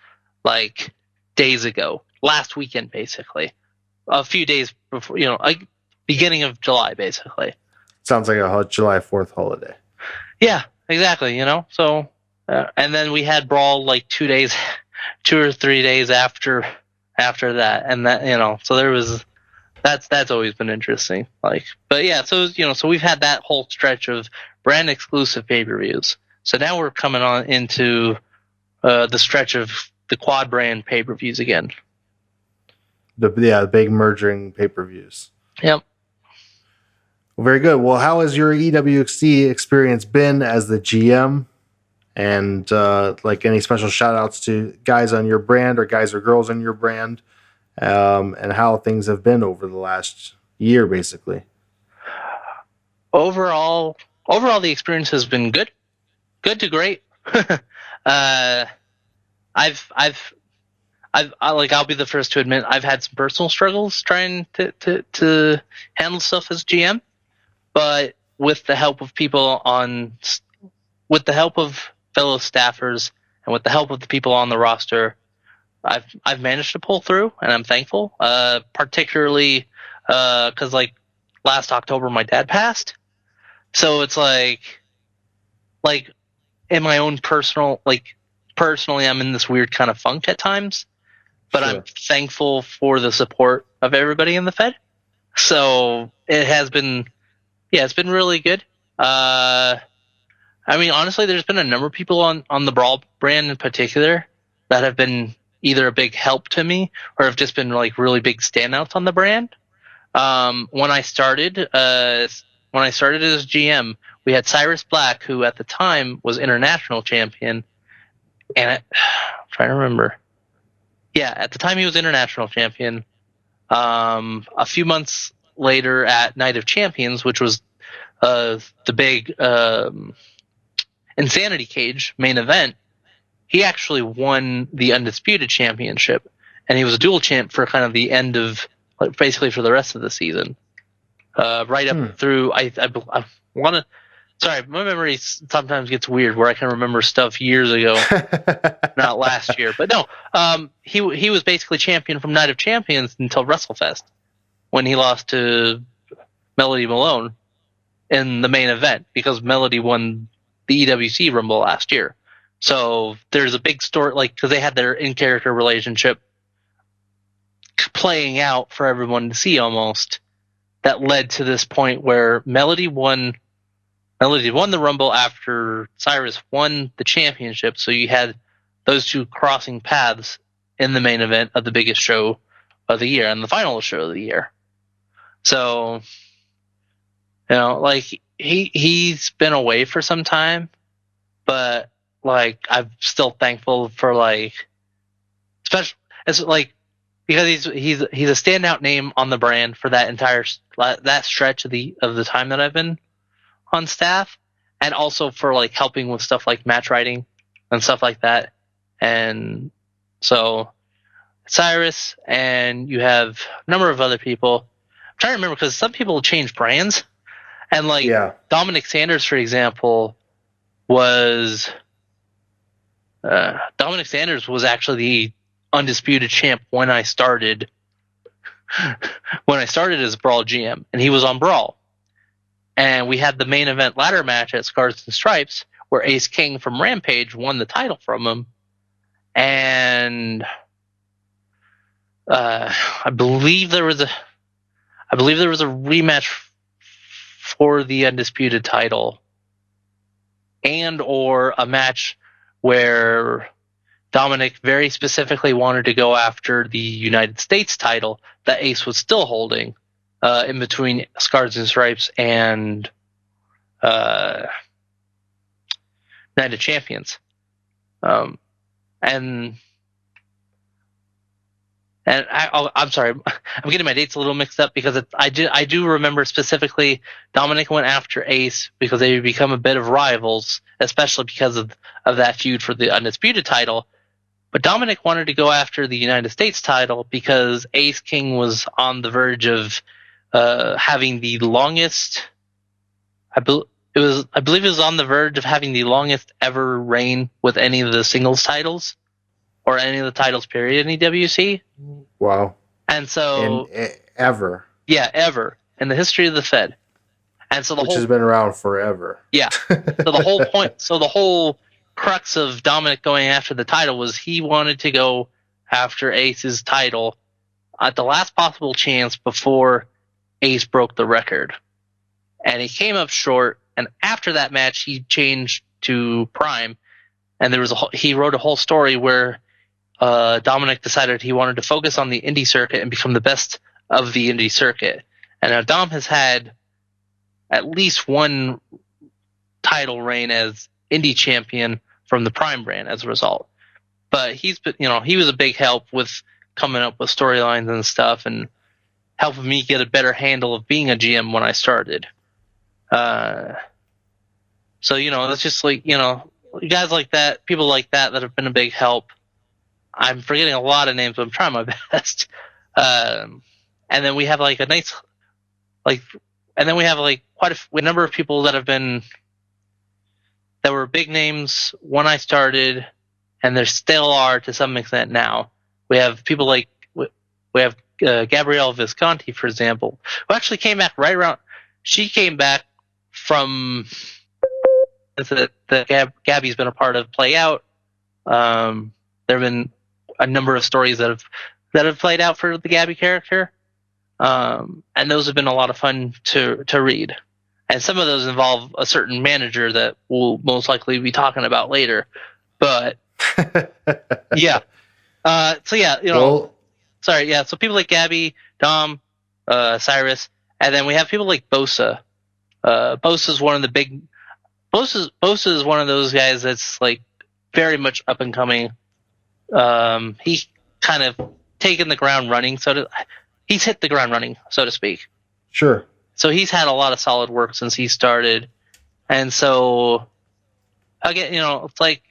like days ago. Last weekend, basically. A few days before, beginning of July, basically. Sounds like a July 4th holiday. Yeah, exactly, So, and then we had Brawl like 2 or 3 days after that. And that, so there was, that's always been interesting. But yeah, so we've had that whole stretch of brand exclusive pay-per-views. So now we're coming on into the stretch of the quad brand pay-per-views again. The big merging pay-per-views. Yep. Well, very good. Well, how has your EWC experience been as the GM? And any special shout outs to guys on your brand or guys or girls on your brand, and how things have been over the last year, basically. Overall, the experience has been good to great. I'll be the first to admit I've had some personal struggles trying to handle stuff as GM, but with the help of fellow staffers and with the help of the people on the roster, I've managed to pull through, and I'm thankful. Particularly because last October my dad passed, so it's like in my own personally I'm in this weird kind of funk at times, but sure. I'm thankful for the support of everybody in the Fed. So it has been, it's been really good. Honestly, there's been a number of people on the Brawl brand in particular that have been either a big help to me or have just been really big standouts on the brand. When I started as GM, we had Cyrus Black, who at the time was international champion, and I'm trying to remember. Yeah, at the time he was international champion. A few months later at Night of Champions, which was the big Insanity Cage main event, he actually won the Undisputed Championship, and he was a dual champ for kind of the end of, basically for the rest of the season. Right up through, I want to, sorry, my memory sometimes gets weird where I can remember stuff years ago, not last year. But no, he was basically champion from Night of Champions until WrestleFest, when he lost to Melody Malone in the main event, because Melody won the EWC Rumble last year. So there's a big story, because they had their in-character relationship playing out for everyone to see almost, that led to this point where Melody won the Rumble after Cyrus won the championship. So you had those two crossing paths in the main event of the biggest show of the year and the final show of the year. So, he's been away for some time, but I'm still thankful for especially as because he's a standout name on the brand for that entire that stretch of the time that I've been on staff, and also for like helping with stuff like match writing and stuff like that. And so Cyrus, and you have a number of other people. I'm trying to remember because some people change brands, and like Dominic Sanders, for example, was actually the undisputed champ when I started. When I started as Brawl GM, and he was on Brawl, and we had the main event ladder match at Scars and Stripes, where Ace King from Rampage won the title from him, and I believe there was a rematch for the undisputed title, and or a match where Dominic very specifically wanted to go after the United States title that Ace was still holding, in between Scars and Stripes and Night of Champions. And I'm sorry, I'm getting my dates a little mixed up because I do remember specifically Dominic went after Ace because they become a bit of rivals, especially because of that feud for the undisputed title. But Dominic wanted to go after the United States title because Ace King was on the verge of having the longest. I believe it was on the verge of having the longest ever reign with any of the singles titles, or any of the titles period in EWC. Wow. And so ever. Yeah, ever in the history of the Fed. And so which has been around forever. Yeah. So the whole point, so the whole crux of Dominic going after the title was he wanted to go after Ace's title at the last possible chance before Ace broke the record. And he came up short, and after that match he changed to Prime, and he wrote a whole story where Dominic decided he wanted to focus on the indie circuit and become the best of the indie circuit. And now Dom has had at least one title reign as indie champion from the Prime brand as a result. But he was a big help with coming up with storylines and stuff, and helping me get a better handle of being a GM when I started. So that's just like, guys like that, people like that have been a big help. I'm forgetting a lot of names, but I'm trying my best. And then we have like a nice, quite a number of people that were big names when I started, and there still are to some extent now. We have people like, Gabrielle Visconti, for example, who actually came back right around. She came back from that Gabby's been a part of Play Out. There have been a number of stories that have played out for the Gabby character, and those have been a lot of fun to read. And some of those involve a certain manager that we'll most likely be talking about later. But yeah, so people like Gabby, Dom, Cyrus, and then we have people like Bosa. Bosa is one of the big. Bosa is one of those guys that's like very much up and coming. He's kind of taken the ground running, he's hit the ground running, so to speak. Sure. So he's had a lot of solid work since he started, and so again, it's like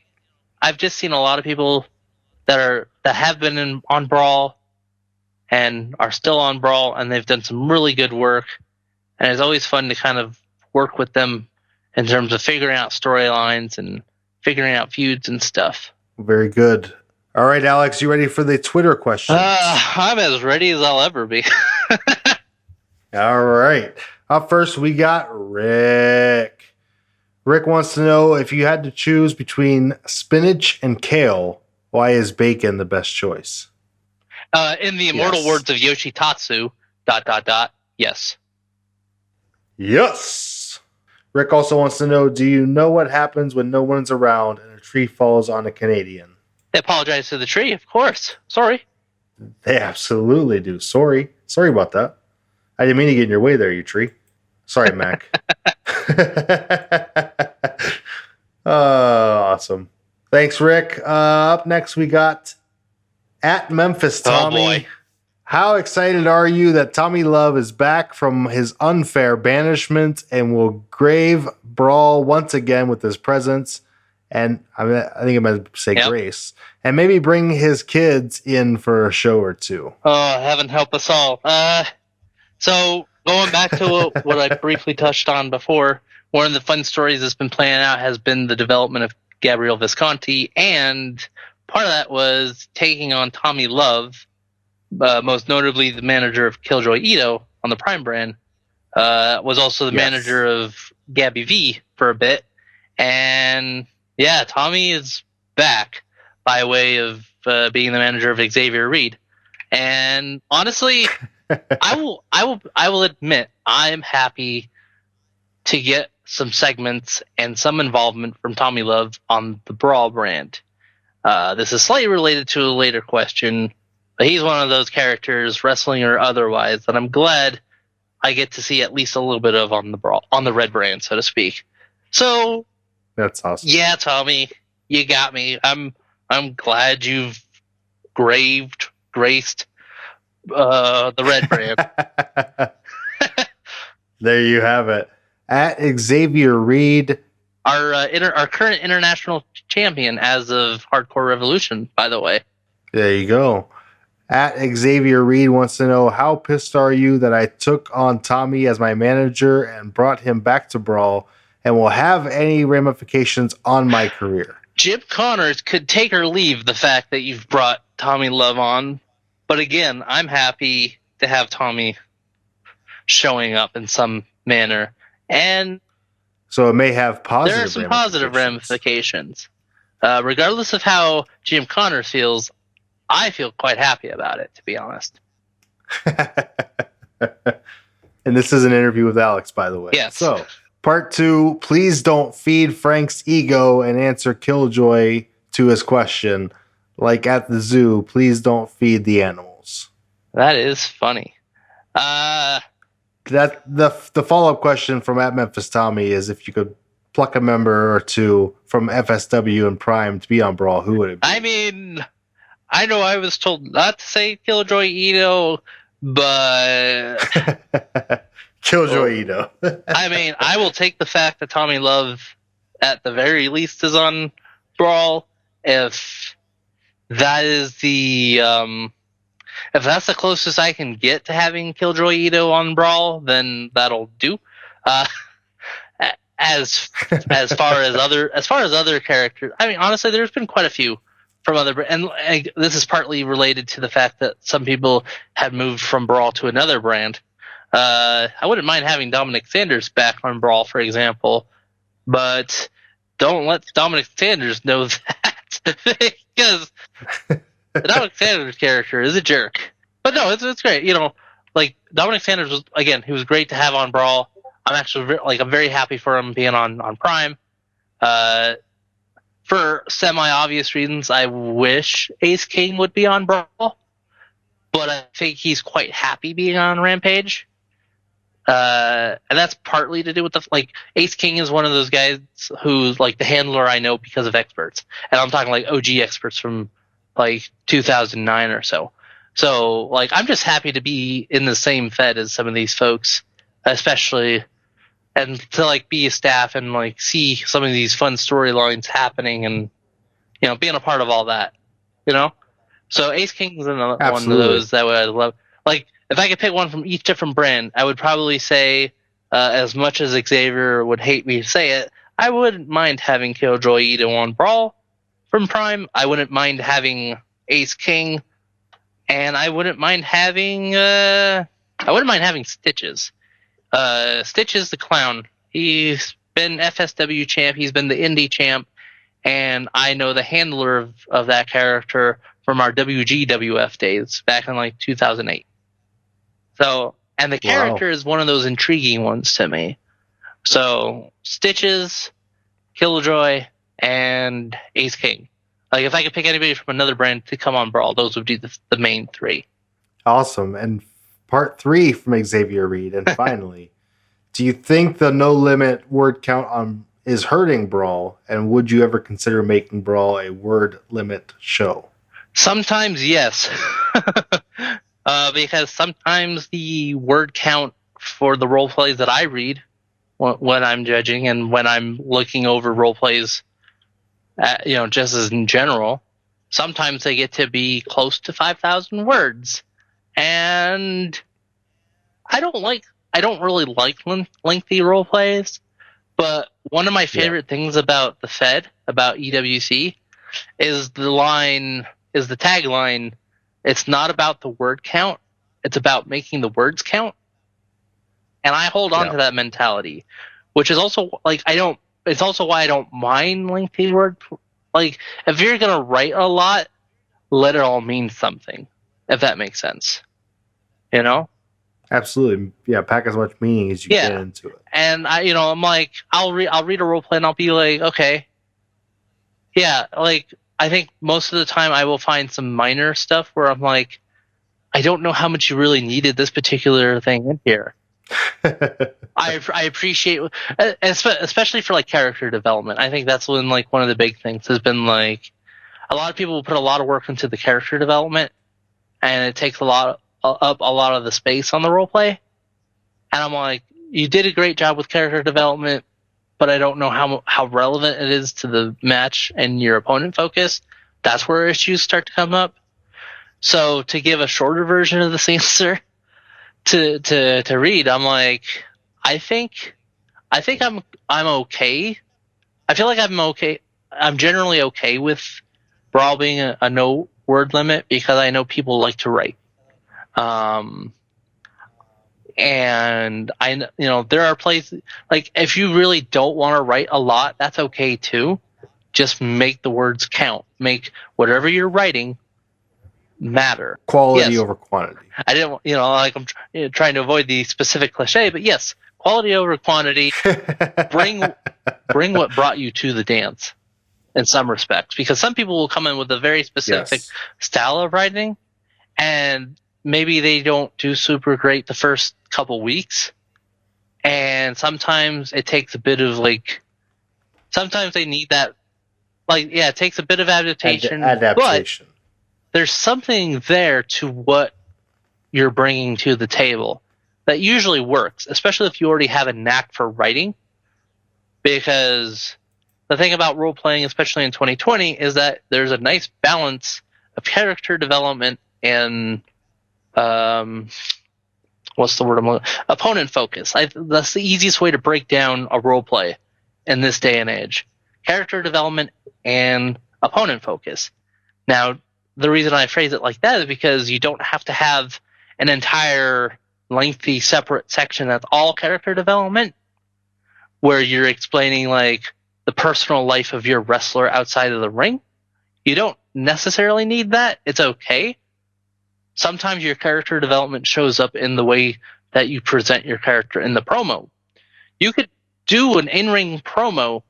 I've just seen a lot of people that have been on Brawl and are still on Brawl, and they've done some really good work, and it's always fun to kind of work with them in terms of figuring out storylines and figuring out feuds and stuff. Very good. All right, Alex, you ready for the Twitter questions? I'm as ready as I'll ever be. All right. Up first, we got Rick. Rick wants to know, if you had to choose between spinach and kale, why is bacon the best choice? In the immortal words of Yoshitatsu, ... yes. Yes. Rick also wants to know, do you know what happens when no one's around and a tree falls on a Canadian? They apologize to the tree, of course. Sorry. They absolutely do. Sorry about that. I didn't mean to get in your way there, you tree. Sorry, Mac. Awesome. Thanks, Rick. Up next, we got at Memphis Tommy. Oh boy. How excited are you that Tommy Love is back from his unfair banishment and will grave Brawl once again with his presence? And I think I'm going to say grace. And maybe bring his kids in for a show or two. Oh, heaven help us all. So going back to what I briefly touched on before, one of the fun stories that's been playing out has been the development of Gabriel Visconti, and part of that was taking on Tommy Love, most notably the manager of Killjoy Ito on the Prime brand, was also the manager of Gabby V for a bit. And yeah, Tommy is back by way of being the manager of Xavier Reed. And honestly, I will admit I'm happy to get some segments and some involvement from Tommy Love on the Brawl brand. This is slightly related to a later question, but he's one of those characters, wrestling or otherwise, that I'm glad I get to see at least a little bit of on the Red brand, so to speak. So that's awesome. Yeah, Tommy, you got me. I'm glad you've graced the Red brand. There you have it. At Xavier Reed, our current international champion as of Hardcore Revolution, by the way. There you go. At Xavier Reed wants to know, how pissed are you that I took on Tommy as my manager and brought him back to Brawl, and will have any ramifications on my career? Jim Connors could take or leave the fact that you've brought Tommy Love on, but again, I'm happy to have Tommy showing up in some manner, and so it may have positive. There are some positive ramifications. Regardless of how Jim Connors feels, I feel quite happy about it, to be honest. And this is an interview with Alex, by the way. Yes. So, part 2, please don't feed Frank's ego and answer Killjoy to his question. Like at the zoo, please don't feed the animals. That is funny. That the follow-up question from at Memphis Tommy is, if you could pluck a member or two from FSW and Prime to be on Brawl, who would it be? I mean, I know I was told not to say Killjoy Ito, but Killjoy Ito. I mean, I will take the fact that Tommy Love, at the very least, is on Brawl. If that is if that's the closest I can get to having Killjoy Ito on Brawl, then that'll do. As far as other characters, I mean, honestly, there's been quite a few from other, and this is partly related to the fact that some people had moved from Brawl to another brand. I wouldn't mind having Dominic Sanders back on Brawl, for example, but don't let Dominic Sanders know that, because the Dominic Sanders character is a jerk. But no, it's great. You know, like Dominic Sanders was, again, he was great to have on Brawl. I'm actually I'm very happy for him being on Prime. For semi-obvious reasons, I wish Ace King would be on Brawl, but I think he's quite happy being on Rampage. And that's partly to do with Ace King is one of those guys who's like the handler I know because of experts. And I'm talking like OG experts from like 2009 or so. So like, I'm just happy to be in the same Fed as some of these folks, especially, and to like be a staff and like see some of these fun storylines happening and, you know, being a part of all that, you know? So Ace King is another one of those that I would love. Like, if I could pick one from each different brand, I would probably say, as much as Xavier would hate me to say it, I wouldn't mind having Killjoy Ito on Brawl from Prime. I wouldn't mind having Ace King, and I wouldn't mind having Stitches. Stitches the Clown. He's been FSW champ. He's been the indie champ, and I know the handler of that character from our WGWF days back in like 2008. So, and the character is one of those intriguing ones to me. So, Stitches, Killjoy, and Ace King. Like, if I could pick anybody from another brand to come on Brawl, those would be the main three. Awesome. And part 3 from Xavier Reed. And finally, do you think the no limit word count is hurting Brawl? And would you ever consider making Brawl a word limit show? Sometimes, yes. Because sometimes the word count for the role plays that I read when I'm judging and when I'm looking over role plays, just as in general, sometimes they get to be close to 5,000 words, and I don't really like lengthy role plays. But one of my favorite things about the Fed, about EWC, is the tagline. It's not about the word count. It's about making the words count. And I hold on to that mentality, which is also it's also why I don't mind lengthy word. Like, if you're going to write a lot, let it all mean something, if that makes sense. Absolutely. Yeah, pack as much meaning as you can into it. And I'm like, I'll read a role play and I'll be like, okay. Yeah, like, I think most of the time I will find some minor stuff where I'm like, I don't know how much you really needed this particular thing in here. I appreciate, especially for like character development. I think that's when like one of the big things has been like, a lot of people will put a lot of work into the character development, and it takes up a lot of the space on the role play. And I'm like, you did a great job with character development, but I don't know how relevant it is to the match and your opponent focus. That's where issues start to come up. So to give a shorter version of this answer to read, I'm like, I think I'm okay. I feel like I'm okay. I'm generally okay with Brawl being a no word limit because I know people like to write. And there are places like, if you really don't want to write a lot, that's okay too. Just make the words count. Make whatever you're writing matter. Quality over quantity. I didn't, I'm trying to avoid the specific cliche, but yes, quality over quantity. Bring what brought you to the dance in some respects, because some people will come in with a very specific style of writing, and maybe they don't do super great the first couple weeks, and sometimes it takes a bit of sometimes they need that, it takes a bit of adaptation. But there's something there to what you're bringing to the table that usually works, especially if you already have a knack for writing. Because the thing about role playing, especially in 2020, is that there's a nice balance of character development and what's the word I'm looking? Opponent focus. That's the easiest way to break down a role play in this day and age. Character development and opponent focus. Now, the reason I phrase it like that is because you don't have to have an entire lengthy separate section that's all character development, where you're explaining like the personal life of your wrestler outside of the ring. You don't necessarily need that. It's okay. Sometimes your character development shows up in the way that you present your character in the promo. You could do an in-ring promo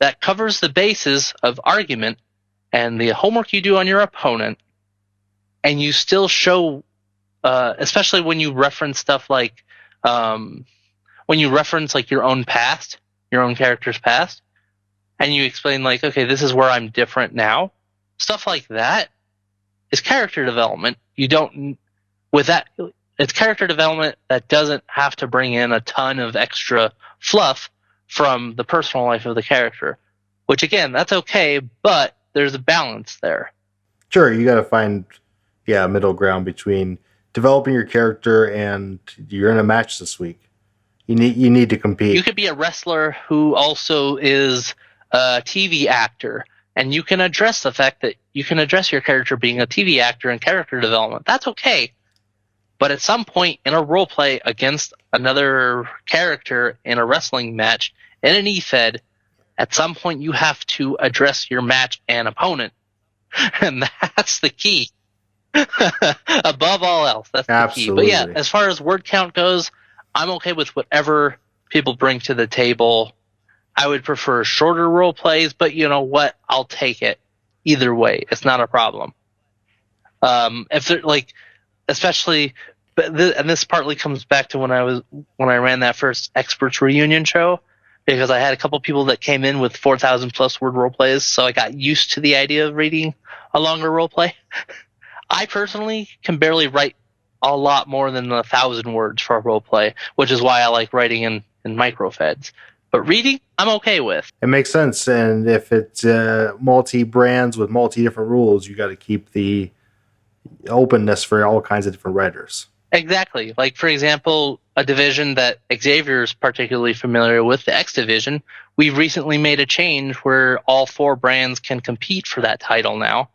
that covers the bases of argument and the homework you do on your opponent, and you still show, especially when you reference stuff like, when you reference like your own past, your own character's past, and you explain like, okay, this is where I'm different now. Stuff like that is character development. You don't, with that, it's character development that doesn't have to bring in a ton of extra fluff from the personal life of the character, which again, that's okay, but there's a balance there. Sure, you got to find, a middle ground between developing your character and you're in a match this week. You need to compete. You could be a wrestler who also is a TV actor, and you can address the fact that you can address your character being a TV actor and character development. That's okay. But at some point in a role play against another character in a wrestling match in an EFED, at some point you have to address your match and opponent. And that's the key. Above all else, that's Absolutely. The key. But yeah, as far as word count goes, I'm okay with whatever people bring to the table. I would prefer shorter role plays, but you know what? I'll take it. Either way, it's not a problem. If they're like, especially, and this partly comes back to when I ran that first experts reunion show, because I had a couple people that came in with 4,000 plus word role plays, so I got used to the idea of reading a longer role play. I personally can barely write a lot more than 1,000 words for a role play, which is why I like writing in microfeds. But reading, I'm okay with. It makes sense, and if it's multi-brands with multi-different rules, you got to keep the openness for all kinds of different writers. Exactly. Like, for example, a division that Xavier is particularly familiar with, the X Division, we've recently made a change where all 4 brands can compete for that title now.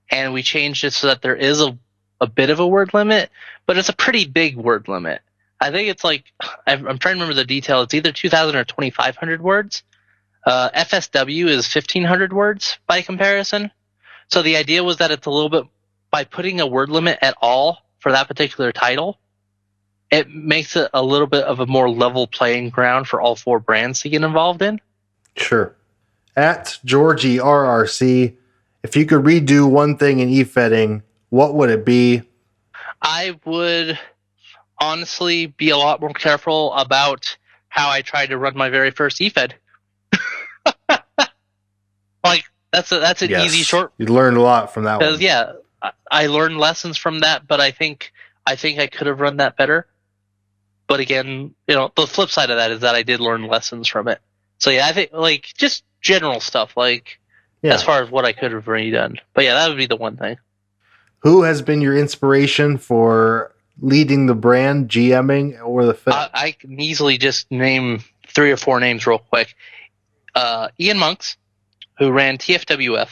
And we changed it so that there is a bit of a word limit, but it's a pretty big word limit. I think it's like, I'm trying to remember the detail. It's either 2,000 or 2,500 words. FSW is 1,500 words by comparison. So the idea was that it's a little bit, by putting a word limit at all for that particular title, it makes it a little bit of a more level playing ground for all 4 brands to get involved in. Sure. At Georgie RRC, if you could redo one thing in e-fedding, what would it be? I would honestly be a lot more careful about how I tried to run my very first EFED. Like, that's an easy short. You learned a lot from that one. Yeah, I learned lessons from that, but I think I could have run that better. But again, the flip side of that is that I did learn lessons from it. So yeah, I think like just general stuff, like as far as what I could have redone. But yeah, that would be the one thing. Who has been your inspiration for leading the brand, GMing, or the film? I can easily just name 3 or 4 names real quick. Ian Monks, who ran TFWF.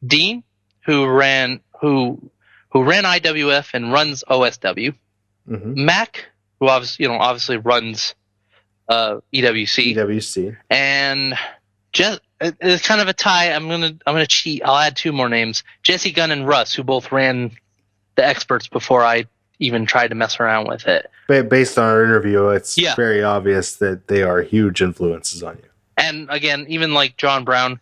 Dean, who ran IWF and runs OSW. Mm-hmm. Mac, who obviously runs EWC. And just it's kind of a tie. I'm gonna cheat. I'll add 2 more names: Jesse Gunn and Russ, who both ran the experts before I even tried to mess around with it. Based on our interview, it's very obvious that they are huge influences on you. And again, even like John Brown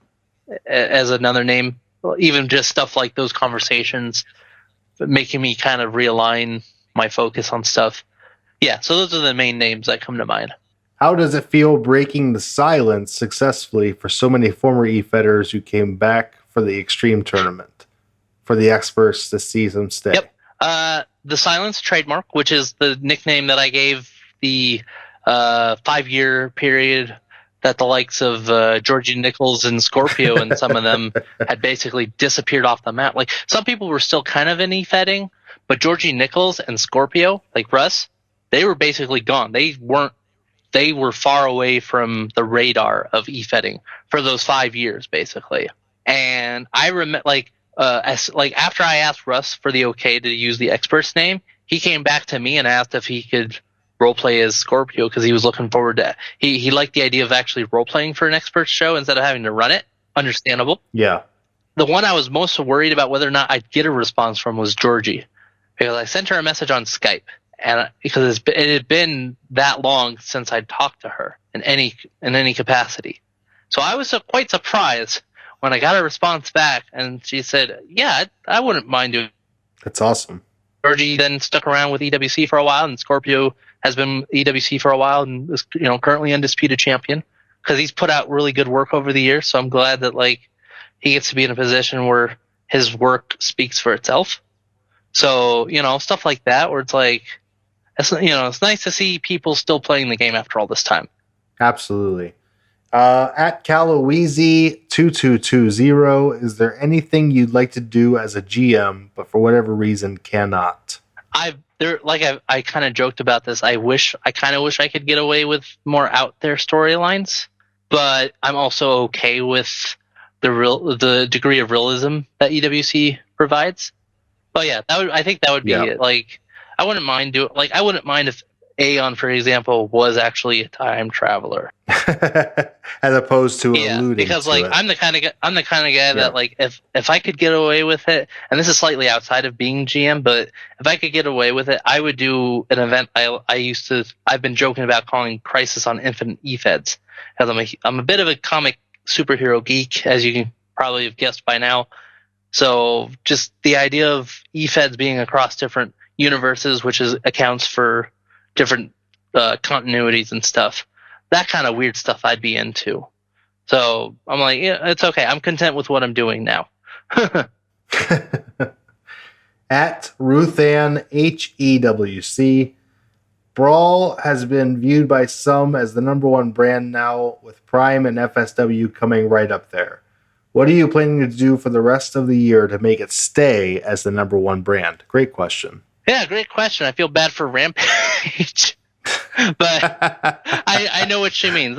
as another name, even just stuff like those conversations, making me kind of realign my focus on stuff. Yeah, so those are the main names that come to mind. How does it feel breaking the silence successfully for so many former e-fedders who came back for the Extreme Tournament, for the experts to see them stay? Yep. The Silence trademark, which is the nickname that I gave the 5-year period that the likes of Georgie Nichols and Scorpio and some of them had basically disappeared off the map. Like, some people were still kind of in e-fedding, but Georgie Nichols and Scorpio, like Russ, they were basically gone. They were far away from the radar of e-fedding for those 5 years, basically. And I remember, after I asked Russ for the okay to use the expert's name, he came back to me and asked if he could roleplay as Scorpio because he was looking forward to. He liked the idea of actually roleplaying for an expert's show instead of having to run it. Understandable. Yeah. The one I was most worried about whether or not I'd get a response from was Georgie, because I sent her a message on Skype. And because it had been that long since I'd talked to her in any capacity, so I was quite surprised when I got a response back, and she said, "Yeah, I wouldn't mind doing." That's awesome. Georgie then stuck around with EWC for a while, and Scorpio has been EWC for a while, and is currently undisputed champion because he's put out really good work over the years. So I'm glad that he gets to be in a position where his work speaks for itself. So stuff like that, where it's like. It's nice to see people still playing the game after all this time. Absolutely. At Caloeasy2220, is there anything you'd like to do as a GM, but for whatever reason cannot? I kind of joked about this. I kind of wish I could get away with more out there storylines, but I'm also okay with the degree of realism that EWC provides. But yeah, I think that would be it. I wouldn't mind I wouldn't mind if Aeon, for example, was actually a time traveler, as opposed to alluding because to it. I'm the kind of guy that if I could get away with it, and this is slightly outside of being GM, but if I could get away with it, I would do an event I've been joking about calling Crisis on Infinite eFeds, because I'm a bit of a comic superhero geek, as you can probably have guessed by now. So just the idea of eFeds being across different universes, which accounts for different continuities and stuff, that kind of weird stuff I'd be into. So I'm like, yeah, it's okay. I'm content with what I'm doing now. at Ruthann HEWC. Brawl has been viewed by some as the number one brand now, with Prime and FSW coming right up there. What are you planning to do for the rest of the year to make it stay as the number one brand? Great question. Yeah, great question. I feel bad for Rampage. But I know what she means.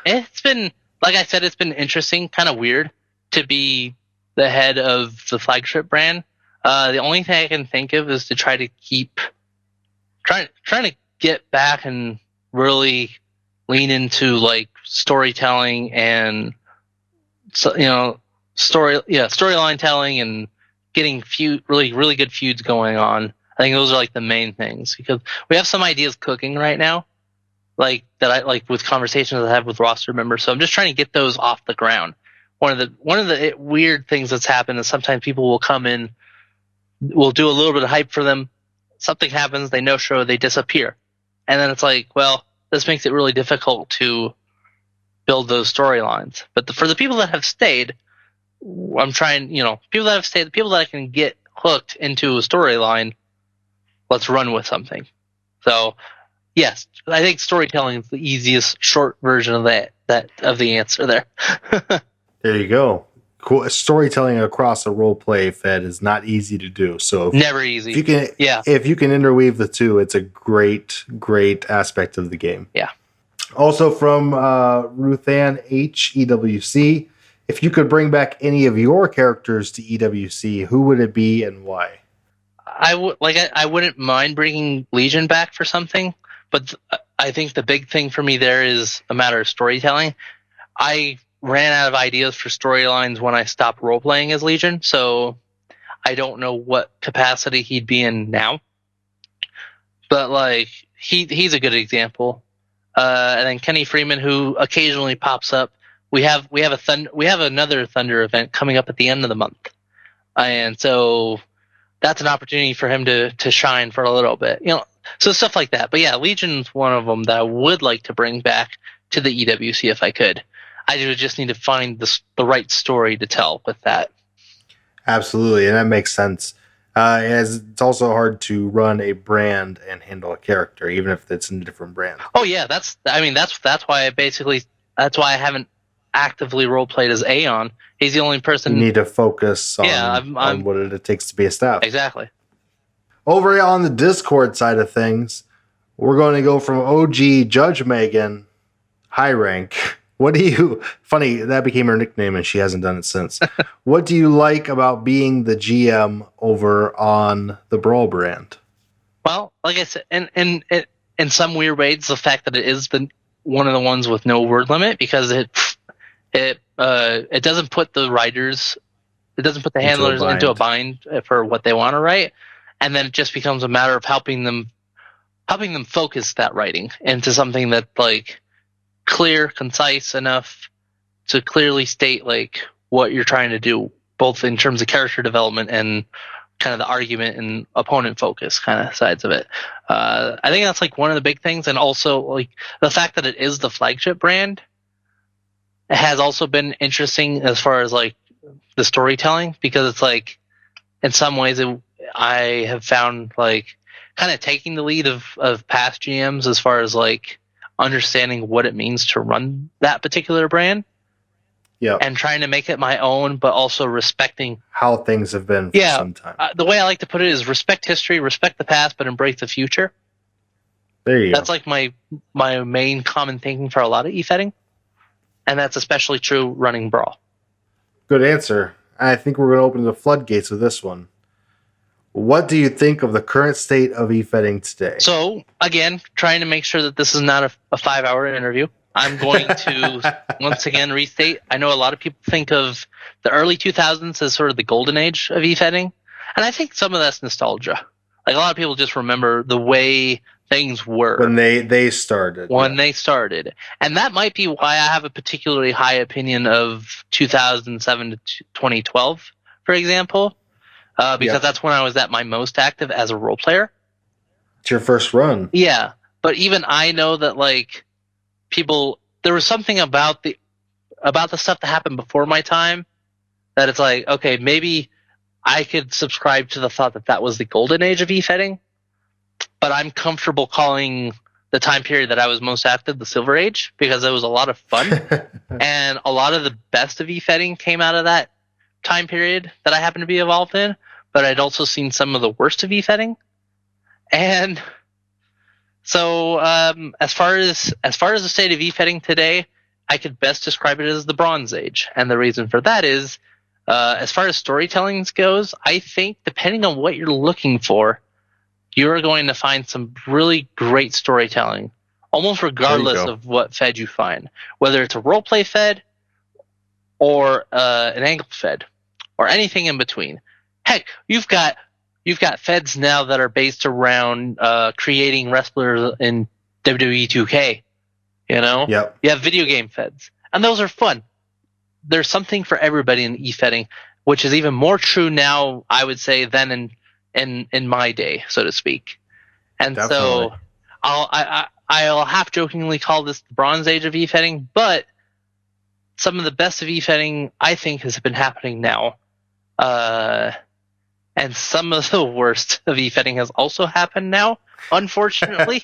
It's been, like I said, it's been interesting, kind of weird to be the head of the flagship brand. The only thing I can think of is to try to keep trying to get back and really lean into like storytelling and storyline telling and getting really good feuds going on. I think those are like the main things, because we have some ideas cooking right now, like that I like with conversations I have with roster members. So I'm just trying to get those off the ground. One of the weird things that's happened is sometimes people will come in, we'll do a little bit of hype for them. Something happens, they no show, they disappear. And then it's like, well, this makes it really difficult to build those storylines. But for the people that have stayed, I'm trying, people that have stayed, the people that I can get hooked into a storyline, let's run with something. So, yes, I think storytelling is the easiest short version of that of the answer there. There you go. Cool. Storytelling across a role play fed is not easy to do. So never easy. If you can interweave the two, it's a great aspect of the game. Yeah. Also from Ruthann HEWC, if you could bring back any of your characters to EWC, who would it be and why? I wouldn't mind bringing Legion back for something, but I think the big thing for me there is a matter of storytelling. I ran out of ideas for storylines when I stopped role playing as Legion, so I don't know what capacity he'd be in now. But like he's a good example. And then Kenny Freeman, who occasionally pops up. We have another Thunder event coming up at the end of the month, and so that's an opportunity for him to shine for a little bit, so stuff like that. But yeah, Legion's one of them that I would like to bring back to the EWC if I could. I would just need to find the right story to tell with that. Absolutely, and that makes sense. As it's also hard to run a brand and handle a character, even if it's in a different brand. Oh yeah, that's why I haven't actively role played as Aeon. He's the only person. You need to focus on what it takes to be a staff. Exactly. Over on the Discord side of things, we're going to go from OG Judge Megan, high rank. Funny, that became her nickname and she hasn't done it since. What do you like about being the GM over on the Brawl brand? Well, like I said, in some weird ways, the fact that it is one of the ones with no word limit, because it doesn't put the writers, it doesn't put the handlers into a bind for what they want to write, and then it just becomes a matter of helping them focus that writing into something that like clear, concise enough to clearly state like what you're trying to do, both in terms of character development and kind of the argument and opponent focus kind of sides of it. I think that's like one of the big things, and also like the fact that it is the flagship brand has also been interesting as far as like the storytelling, because it's like in some ways I have found like kind of taking the lead of past GMs as far as like understanding what it means to run that particular brand. Yeah. And trying to make it my own, but also respecting how things have been for some time. The way I like to put it is respect history, respect the past, but embrace the future. There you go. That's like my main common thinking for a lot of e-fetting. And that's especially true running Brawl. Good answer. I think we're going to open the floodgates with this one. What do you think of the current state of e-fetting today? So, again, trying to make sure that this is not a 5-hour interview. I'm going to once again restate. I know a lot of people think of the early 2000s as sort of the golden age of e-fetting, and I think some of that's nostalgia. Like a lot of people just remember the way things were when they started. They started, and that might be why I have a particularly high opinion of 2007 to 2012, for example, because that's when I was at my most active as a role player. It's your first run. Yeah, but even I know that like people, there was something about the stuff that happened before my time that it's like, okay, maybe I could subscribe to the thought that that was the golden age of e-fetting, but I'm comfortable calling the time period that I was most active the Silver Age because it was a lot of fun. And a lot of the best of e-fetting came out of that time period that I happened to be involved in, but I'd also seen some of the worst of e-fetting. And so as far as the state of e-fetting today, I could best describe it as the Bronze Age. And the reason for that is, as far as storytelling goes, I think depending on what you're looking for, you're going to find some really great storytelling, almost regardless of what fed you find, whether it's a roleplay fed or an angle fed or anything in between. Heck, you've got feds now that are based around creating wrestlers in WWE 2K. You know, You have video game feds, and those are fun. There's something for everybody in e-fetting, which is even more true now, I would say, than in my day, so to speak. And Definitely. so I'll half jokingly call this the Bronze Age of e-fetting, but some of the best of e-fetting I think has been happening now. And some of the worst of e-fetting has also happened now, unfortunately.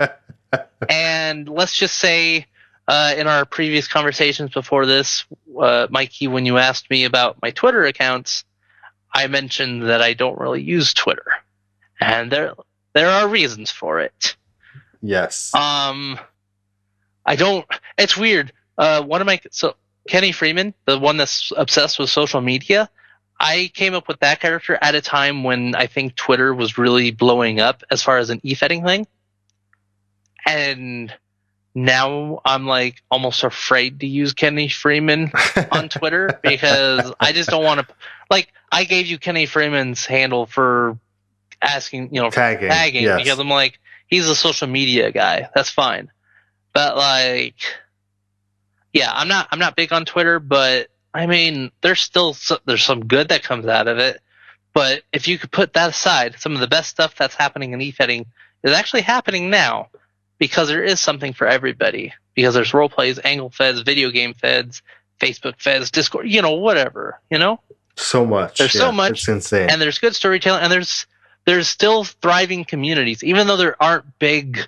And let's just say in our previous conversations before this, Mikey, when you asked me about my Twitter accounts, I mentioned that I don't really use Twitter. And there are reasons for it. Yes. I don't. It's weird. Kenny Freeman, the one that's obsessed with social media, I came up with that character at a time when I think Twitter was really blowing up as far as an e-fetting thing. And now I'm like almost afraid to use Kenny Freeman on Twitter because I just don't want to. Like, I gave you Kenny Freeman's handle for asking, tagging yes. because I'm like, he's a social media guy. That's fine. But like, yeah, I'm not big on Twitter, but I mean, there's some good that comes out of it. But if you could put that aside, some of the best stuff that's happening in e-fetting is actually happening now because there is something for everybody. Because there's role plays, angle feds, video game feds, Facebook feds, Discord, whatever, So much. There's so much. It's insane. And there's good storytelling, and there's still thriving communities, even though there aren't big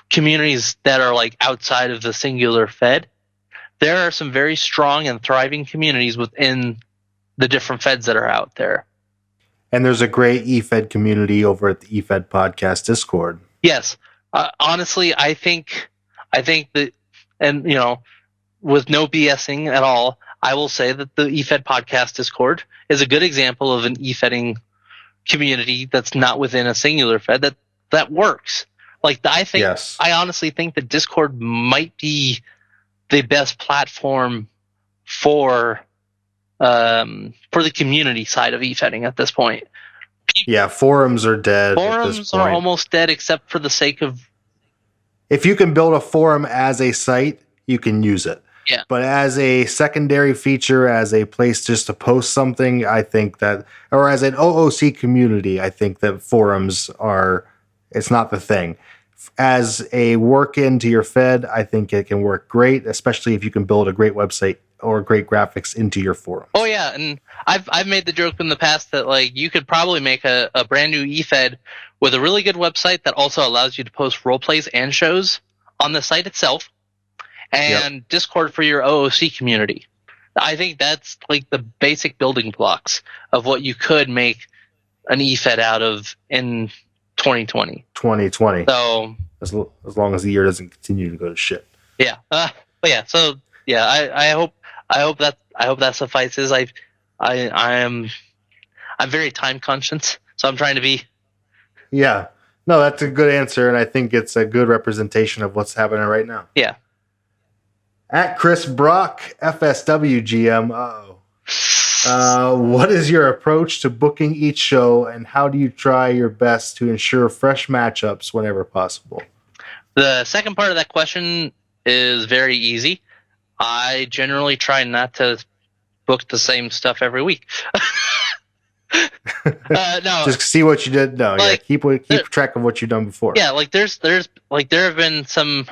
communities that are like outside of the singular fed. There are some very strong and thriving communities within the different feds that are out there. And there's a great eFed community over at the eFed Podcast Discord. Yes. Honestly, I think that, and with no BSing at all, I will say that the eFed Podcast Discord is a good example of an e-fetting community that's not within a singular fed that works. Like, I honestly think that Discord might be the best platform for the community side of e-fetting at this point. Yeah, forums are dead. Forums are almost dead, except for the sake of. If you can build a forum as a site, you can use it. Yeah. But as a secondary feature, as a place just to post something, I think that, or as an OOC community, I think that forums it's not the thing. As a work into your fed, I think it can work great, especially if you can build a great website or great graphics into your forum. Oh yeah, and I've made the joke in the past that like you could probably make a brand new eFed with a really good website that also allows you to post role plays and shows on the site itself, and Discord for your OOC community. I think that's like the basic building blocks of what you could make an eFed out of in 2020. So as long as the year doesn't continue to go to shit. Yeah. But yeah. So yeah, I hope that suffices. I'm very time conscious, so I'm trying to be. Yeah. No, that's a good answer, and I think it's a good representation of what's happening right now. Yeah. At Chris Brock, FSW GM. What is your approach to booking each show, and how do you try your best to ensure fresh matchups whenever possible? The second part of that question is very easy. I generally try not to book the same stuff every week. No, just see what you did. No, keep track of what you've done before. Yeah, like there have been some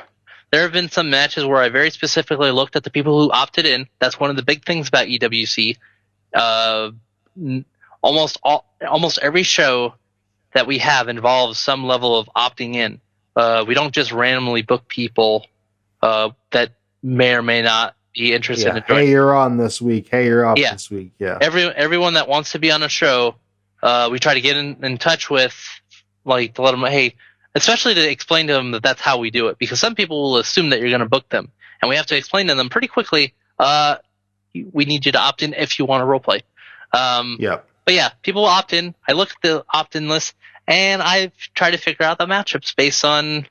matches where I very specifically looked at the people who opted in. That's one of the big things about EWC. almost every show that we have involves some level of opting in. We don't just randomly book people that may or may not be interested in joining. Hey, you're on this week. Hey, you're off Yeah. this week. Yeah. Everyone that wants to be on a show, we try to get in touch with, like, to let them, hey, especially to explain to them that that's how we do it, because some people will assume that you're going to book them, and we have to explain to them pretty quickly. We need you to opt in if you want to roleplay. Yep. But yeah, people will opt in. I look at the opt-in list, and I try to figure out the matchups based on.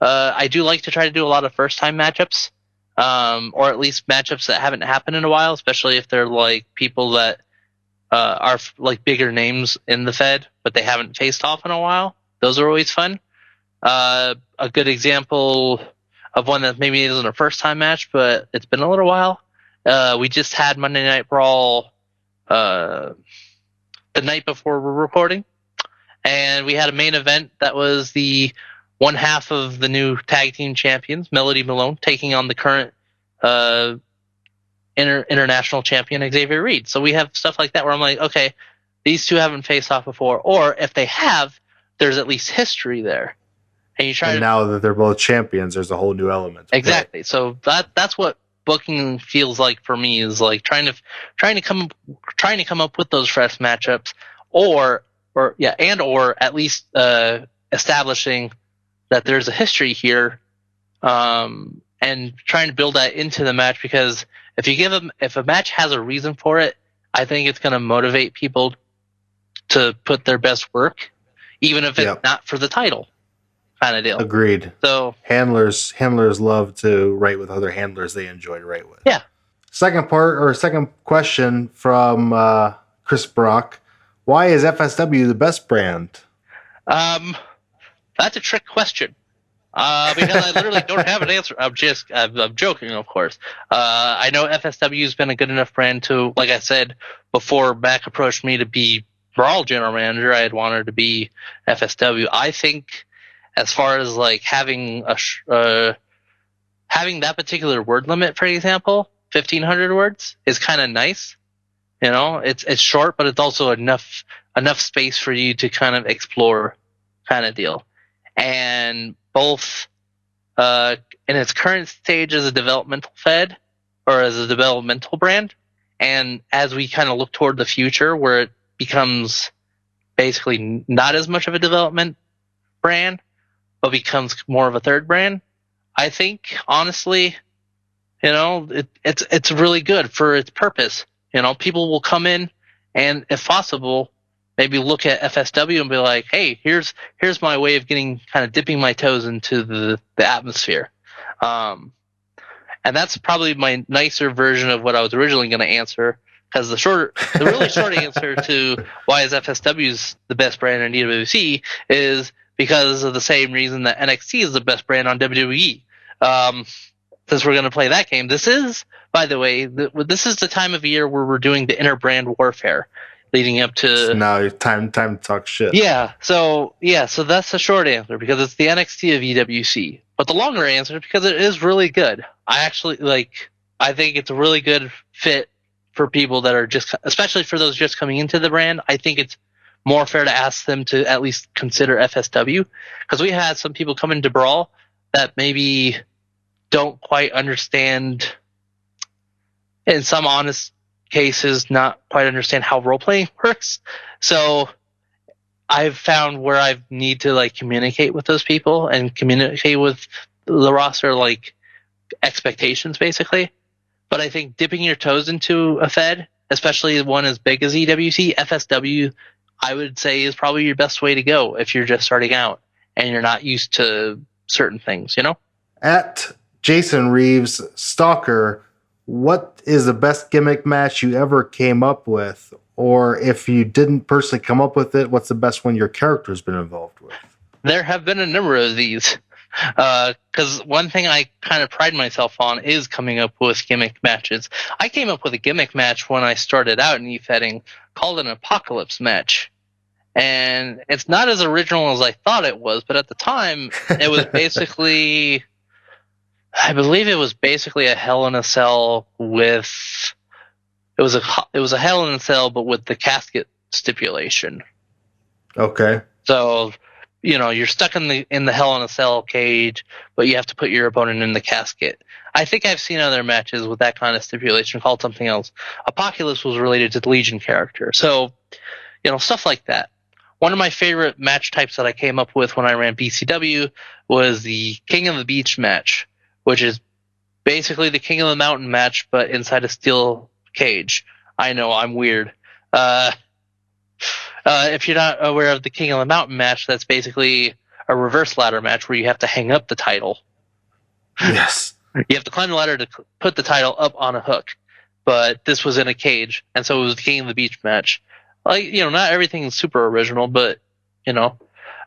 I do like to try to do a lot of first-time matchups, or at least matchups that haven't happened in a while, especially if they're like people that are like bigger names in the Fed, but they haven't faced off in a while. Those are always fun. A good example of one that maybe isn't a first-time match, but it's been a little while. We just had Monday Night Brawl the night before we're recording, and we had a main event that was the one half of the new tag team champions, Melody Malone, taking on the current international champion, Xavier Reed. So we have stuff like that where I'm like, okay, these two haven't faced off before, or if they have, there's at least history there. And you try. And now that they're both champions, there's a whole new element. Exactly. So that's what booking feels like for me, is like trying to come up with those fresh matchups, or at least establishing that there's a history here, and trying to build that into the match, because if a match has a reason for it, I think it's going to motivate people to put their best work, even if it's not for the title, kind of deal. Agreed. So handlers love to write with other handlers they enjoy to write with. Yeah. Second question from Chris Brock: why is FSW the best brand? That's a trick question. Because I literally don't have an answer. I'm joking, of course. I know FSW has been a good enough brand to, like I said before, Mac approached me to be Brawl general manager. I had wanted to be FSW. I think, as far as like having that particular word limit, for example, 1,500 words is kind of nice. You know, it's short, but it's also enough space for you to kind of explore, kind of deal. And both in its current stage as a developmental Fed, or as a developmental brand, and as we kind of look toward the future where it becomes basically not as much of a development brand, but becomes more of a third brand, I think, honestly, you know, it's really good for its purpose. You know, people will come in and, if possible, maybe look at FSW and be like, hey, here's my way of dipping my toes into the atmosphere. And that's probably my nicer version of what I was originally going to answer, because the really short answer to why is FSW the best brand in EWC is because of the same reason that NXT is the best brand on WWE. Since we're going to play that game, this is, by the way, this is the time of year where we're doing the inter-brand warfare, leading up to. So now time to talk shit. Yeah. So that's the short answer, because it's the NXT of EWC. But the longer answer, because it is really good. I think it's a really good fit for people that are especially for those just coming into the brand. I think it's more fair to ask them to at least consider FSW, because we had some people come into Brawl that maybe don't quite understand, in some honest cases, not quite understand how role-playing works. So I've found where I need to communicate with those people and communicate with the roster, expectations, basically. But I think dipping your toes into a Fed, especially one as big as EWC, FSW, I would say, is probably your best way to go if you're just starting out and you're not used to certain things, you know? At Jason Reeves Stalker, what is the best gimmick match you ever came up with? Or if you didn't personally come up with it, what's the best one your character's been involved with? There have been a number of these. Because one thing I kind of pride myself on is coming up with gimmick matches. I came up with a gimmick match when I started out in e-fedding called an Apocalypse match. And it's not as original as I thought it was, but at the time, it was basically... I believe it was basically a Hell in a Cell with... It was a Hell in a Cell, but with the casket stipulation. Okay. So, you're stuck in the Hell in a Cell cage, but you have to put your opponent in the casket. I think I've seen other matches with that kind of stipulation called something else. Apocalypse was related to the Legion character. So, stuff like that. One of my favorite match types that I came up with when I ran BCW was the King of the Beach match, which is basically the King of the Mountain match, but inside a steel cage. I know, I'm weird. If you're not aware of the King of the Mountain match, that's basically a reverse ladder match where you have to hang up the title. Yes. You have to climb the ladder to put the title up on a hook. But this was in a cage, and so it was the King of the Beach match. Like, not everything is super original, but, And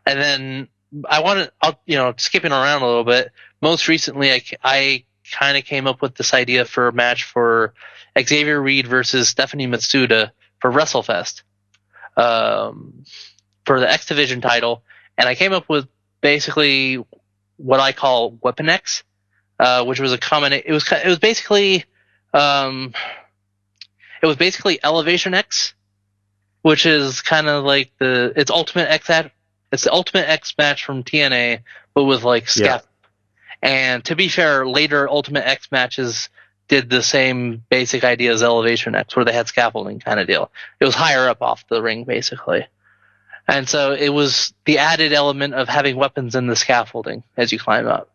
then skipping around a little bit, most recently I kind of came up with this idea for a match for Xavier Reed versus Stephanie Matsuda for WrestleFest. For the X Division title, and I came up with basically what I call Weapon X, which was a common. It was basically Elevation X, which is kind of like it's Ultimate X. It's the Ultimate X match from TNA, but with like scaffolding. Yeah. And to be fair, later Ultimate X matches did the same basic idea as Elevation X, where they had scaffolding kind of deal. It was higher up off the ring, basically. And so it was the added element of having weapons in the scaffolding as you climb up.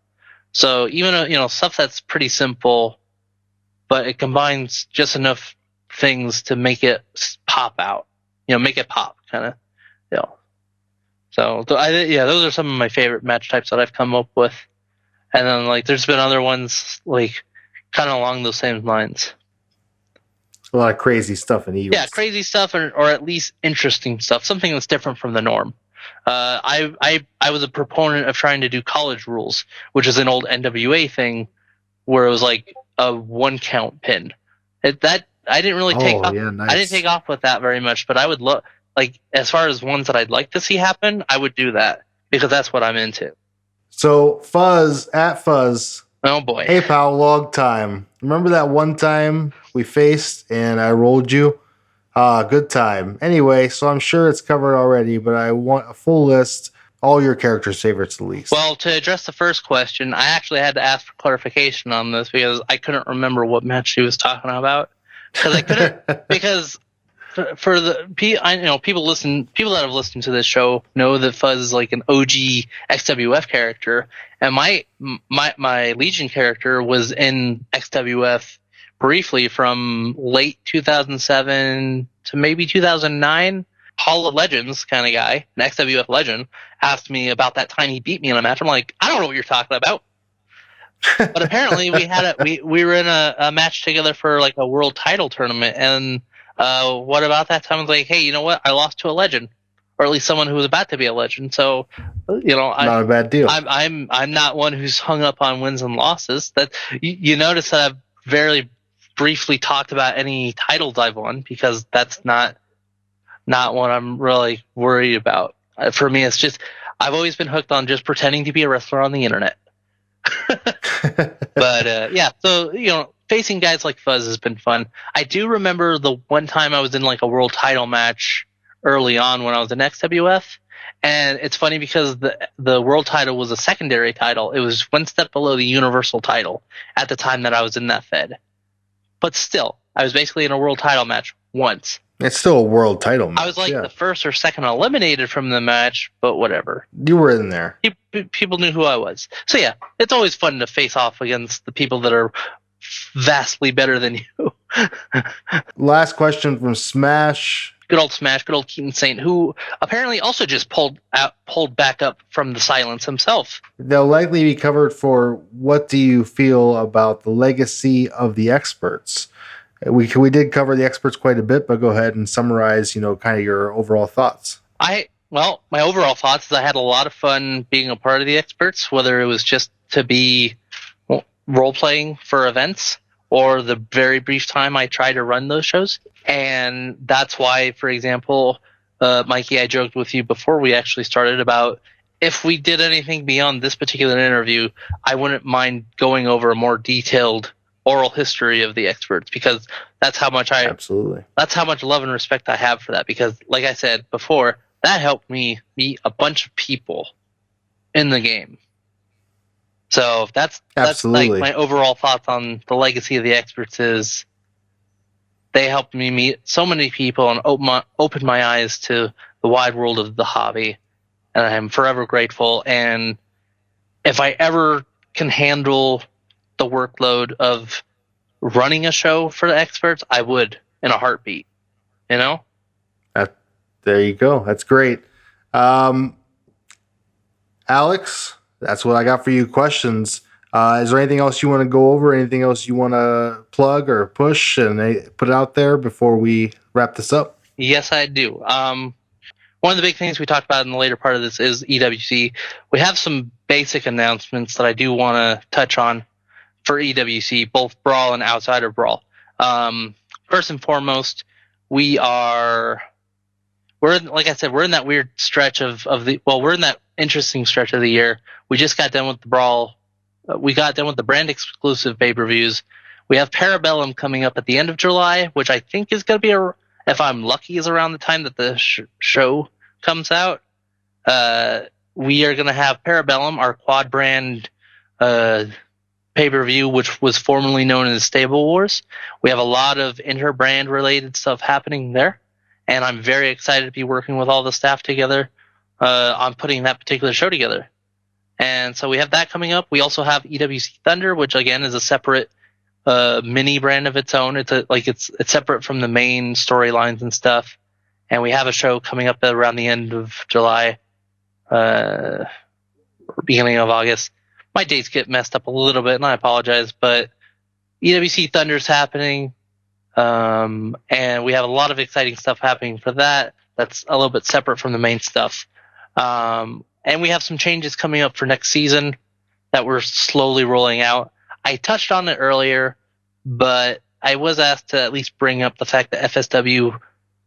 So even, stuff that's pretty simple, but it combines just enough things to make it pop out, make it pop, kind of, So those are some of my favorite match types that I've come up with. And then, there's been other ones, kind of along those same lines. A lot of crazy stuff in Eagles. Yeah, crazy stuff, or at least interesting stuff. Something that's different from the norm. I was a proponent of trying to do college rules, which is an old NWA thing, where it was like a 1 count pin. I didn't really take off. Yeah, nice. I didn't take off with that very much, but I would look as far as ones that I'd like to see happen, I would do that because that's what I'm into. So Fuzz. Oh boy. Hey pal, log time. Remember that one time we faced and I rolled you? Good time. Anyway, so I'm sure it's covered already, but I want a full list, all your characters' favorites at least. Well, to address the first question, I actually had to ask for clarification on this because I couldn't remember what match she was talking about. Because I couldn't because for the people that have listened to this show know that Fuzz is like an OG XWF character, and my Legion character was in XWF briefly from late 2007 to maybe 2009. Hall of Legends kind of guy, an XWF legend, asked me about that time he beat me in a match. I'm like, I don't know what you're talking about. But apparently we were in a match together for like a world title tournament, and what about that time? I was like, hey, you know what? I lost to a legend, or at least someone who was about to be a legend. So, not a bad deal. I'm not one who's hung up on wins and losses. That you notice that I've very briefly talked about any titles I've won because that's not what I'm really worried about. For me, it's just I've always been hooked on just pretending to be a wrestler on the internet. But yeah, so facing guys like Fuzz has been fun. I do remember the one time I was in like a world title match early on when I was in XWF, and it's funny because the world title was a secondary title. It was one step below the universal title at the time that I was in that Fed. But still, I was basically in a world title match once. It's still a world title match. I was like the first or second eliminated from the match, but whatever. You were in there. People knew who I was. So yeah, it's always fun to face off against the people that are vastly better than you. Last question from Smash. Good old Smash, good old Keaton Saint, who apparently also just pulled back up from the silence himself. They'll likely be covered for what do you feel about the legacy of the experts? We did cover the experts quite a bit, but go ahead and summarize, kind of your overall thoughts. My overall thoughts is I had a lot of fun being a part of the experts, whether it was just to be role-playing for events or the very brief time I tried to run those shows. And that's why, for example, Mikey, I joked with you before we actually started about if we did anything beyond this particular interview, I wouldn't mind going over a more detailed oral history of the experts, because that's how much Absolutely. that's how much love and respect I have for that. Because, like I said before, that helped me meet a bunch of people in the game. So that's Absolutely. like my overall thoughts on the legacy of the experts is they helped me meet so many people and open my eyes to the wide world of the hobby, and I'm forever grateful. And if I ever can handle the workload of running a show for the experts, I would in a heartbeat. You know? There you go. That's great. Alex, that's what I got for you. Questions. Is there anything else you want to go over? Anything else you want to plug or push and put out there before we wrap this up? Yes, I do. One of the big things we talked about in the later part of this is EWC. We have some basic announcements that I do want to touch on for EWC, both Brawl and outside of Brawl. First and foremost, we're in that weird stretch we're in that interesting stretch of the year. We just got done with the Brawl. We got done with the brand exclusive pay-per-views. We have Parabellum coming up at the end of July, which I think is going to be, if I'm lucky, is around the time that the show comes out. We are going to have Parabellum, our quad brand pay-per-view, which was formerly known as Stable Wars. We have a lot of inter-brand related stuff happening there, and I'm very excited to be working with all the staff together on putting that particular show together. And so we have that coming up. We also have EWC Thunder, which again is a separate mini brand of its own. It's separate from the main storylines and stuff. And we have a show coming up around the end of July, or beginning of August. My dates get messed up a little bit, and I apologize, but EWC Thunder's happening. And we have a lot of exciting stuff happening for that. That's a little bit separate from the main stuff. And we have some changes coming up for next season that we're slowly rolling out. I touched on it earlier, but I was asked to at least bring up the fact that FSW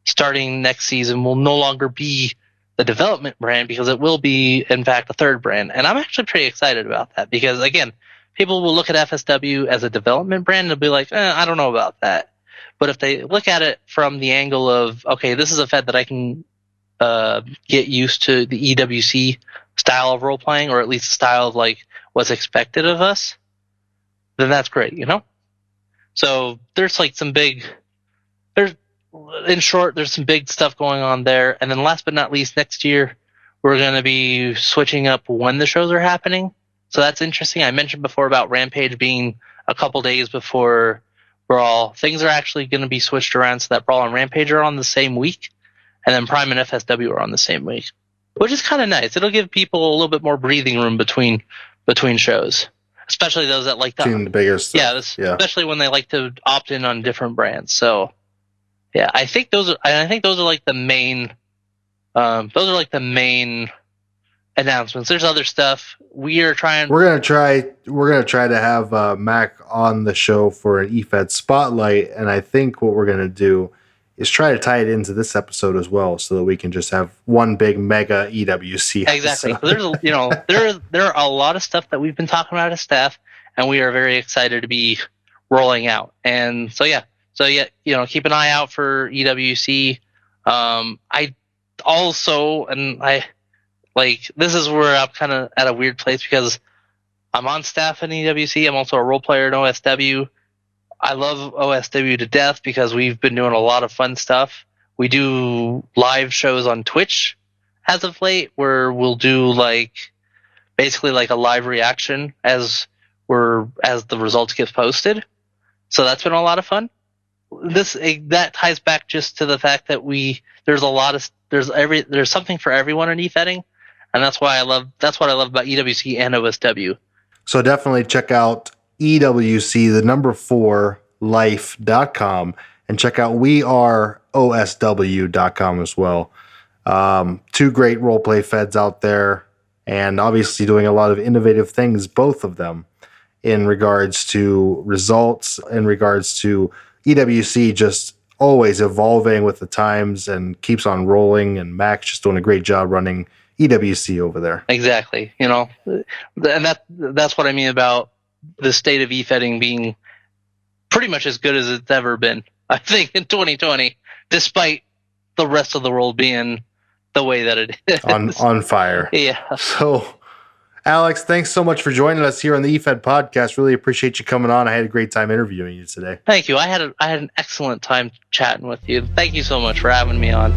starting next season will no longer be the development brand, because it will be, in fact, a third brand. And I'm actually pretty excited about that because, again, people will look at FSW as a development brand and they'll be like, I don't know about that. But if they look at it from the angle of, okay, this is a Fed that I can get used to the EWC style of role playing, or at least the style of like what's expected of us, then that's great, you know? So there's like some big stuff going on there. And then last but not least, next year we're going to be switching up when the shows are happening. So that's interesting. I mentioned before about Rampage being a couple days before Brawl. Things are actually going to be switched around so that Brawl and Rampage are on the same week, and then Prime and FSW are on the same week, which is kind of nice. It'll give people a little bit more breathing room between shows, especially those that like the bigger stuff. Yeah, especially when they like to opt in on different brands. So, yeah, I think those are like the main. Those are like the main announcements. There's other stuff we're gonna try to have Mac on the show for an Efed Spotlight, and I think what we're gonna do is try to tie it into this episode as well, so that we can just have one big mega EWC exactly. episode. There are a lot of stuff that we've been talking about as staff, and we are very excited to be rolling out. And so keep an eye out for EWC. I also, and I like, this is where I'm kind of at a weird place because I'm on staff in EWC. I'm also a role player in OSW. I love OSW to death because we've been doing a lot of fun stuff. We do live shows on Twitch as of late, where we'll do basically a live reaction as the results get posted. So that's been a lot of fun. That ties back just to the fact that there's something for everyone in eFetting, and that's what I love about EWC and OSW. So definitely check out EWC, the number 4 life.com, and check out weareosw.com as well. 2 great roleplay feds out there, and obviously doing a lot of innovative things, both of them, in regards to results, in regards to EWC just always evolving with the times and keeps on rolling, and Mac's just doing a great job running EWC over there. Exactly. And that's what I mean about the state of eFetting being pretty much as good as it's ever been, I think, in 2020, despite the rest of the world being the way that it is. On fire. Yeah. So, Alex, thanks so much for joining us here on the EFED podcast. Really appreciate you coming on. I had a great time interviewing you today. Thank you. I had an excellent time chatting with you. Thank you so much for having me on.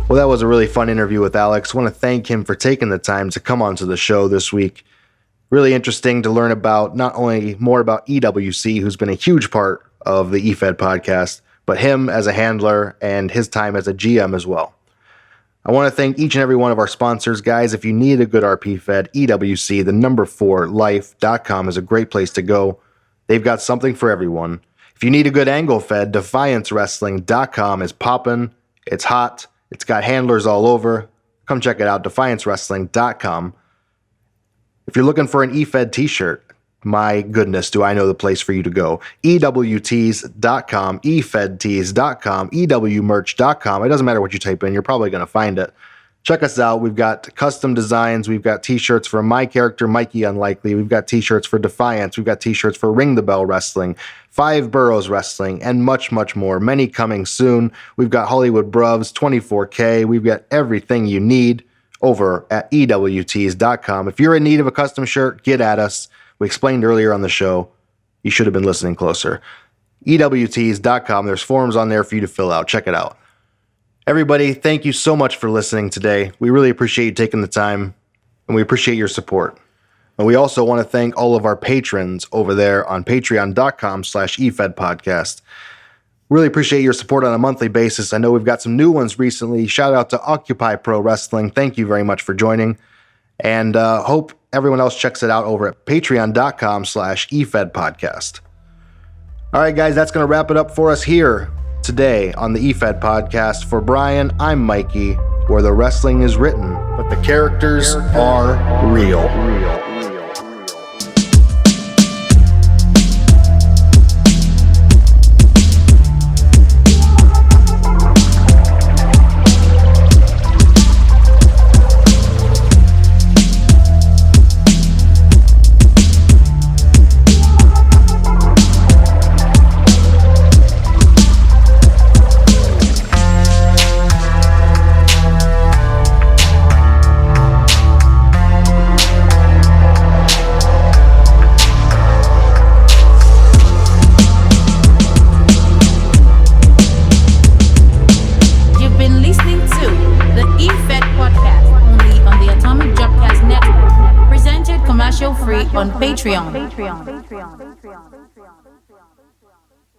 Well, that was a really fun interview with Alex. I want to thank him for taking the time to come onto the show this week. Really interesting to learn about not only more about EWC, who's been a huge part of the EFED podcast, but him as a handler and his time as a GM as well. I want to thank each and every one of our sponsors, guys. If you need a good RP Fed, EWC, the number 4 life.com is a great place to go. They've got something for everyone. If you need a good angle Fed, DefianceWrestling.com is popping. It's hot. It's got handlers all over. Come check it out, DefianceWrestling.com. If you're looking for an EFED t-shirt, my goodness, do I know the place for you to go. EWTees.com, EFEDtees.com, EWmerch.com. It doesn't matter what you type in, you're probably going to find it. Check us out. We've got custom designs. We've got t-shirts for my character, Mikey Unlikely. We've got t-shirts for Defiance. We've got t-shirts for Ring the Bell Wrestling, 5 Boroughs Wrestling, and much, much more. Many coming soon. We've got Hollywood Bruvs, 24K. We've got everything you need over at EWTees.com. If you're in need of a custom shirt, get at us. We explained earlier on the show. You should have been listening closer. EWTees.com. There's forms on there for you to fill out. Check it out. Everybody, thank you so much for listening today. We really appreciate you taking the time, and we appreciate your support. And we also want to thank all of our patrons over there on patreon.com/EFED podcast. Really appreciate your support on a monthly basis. I know we've got some new ones recently. Shout out to Occupy Pro Wrestling. Thank you very much for joining. And hope everyone else checks it out over at patreon.com/EFED podcast. All right, guys, that's going to wrap it up for us here today on the EFED podcast. For Brian, I'm Mikey, where the wrestling is written, but the characters are real. Free on Patreon.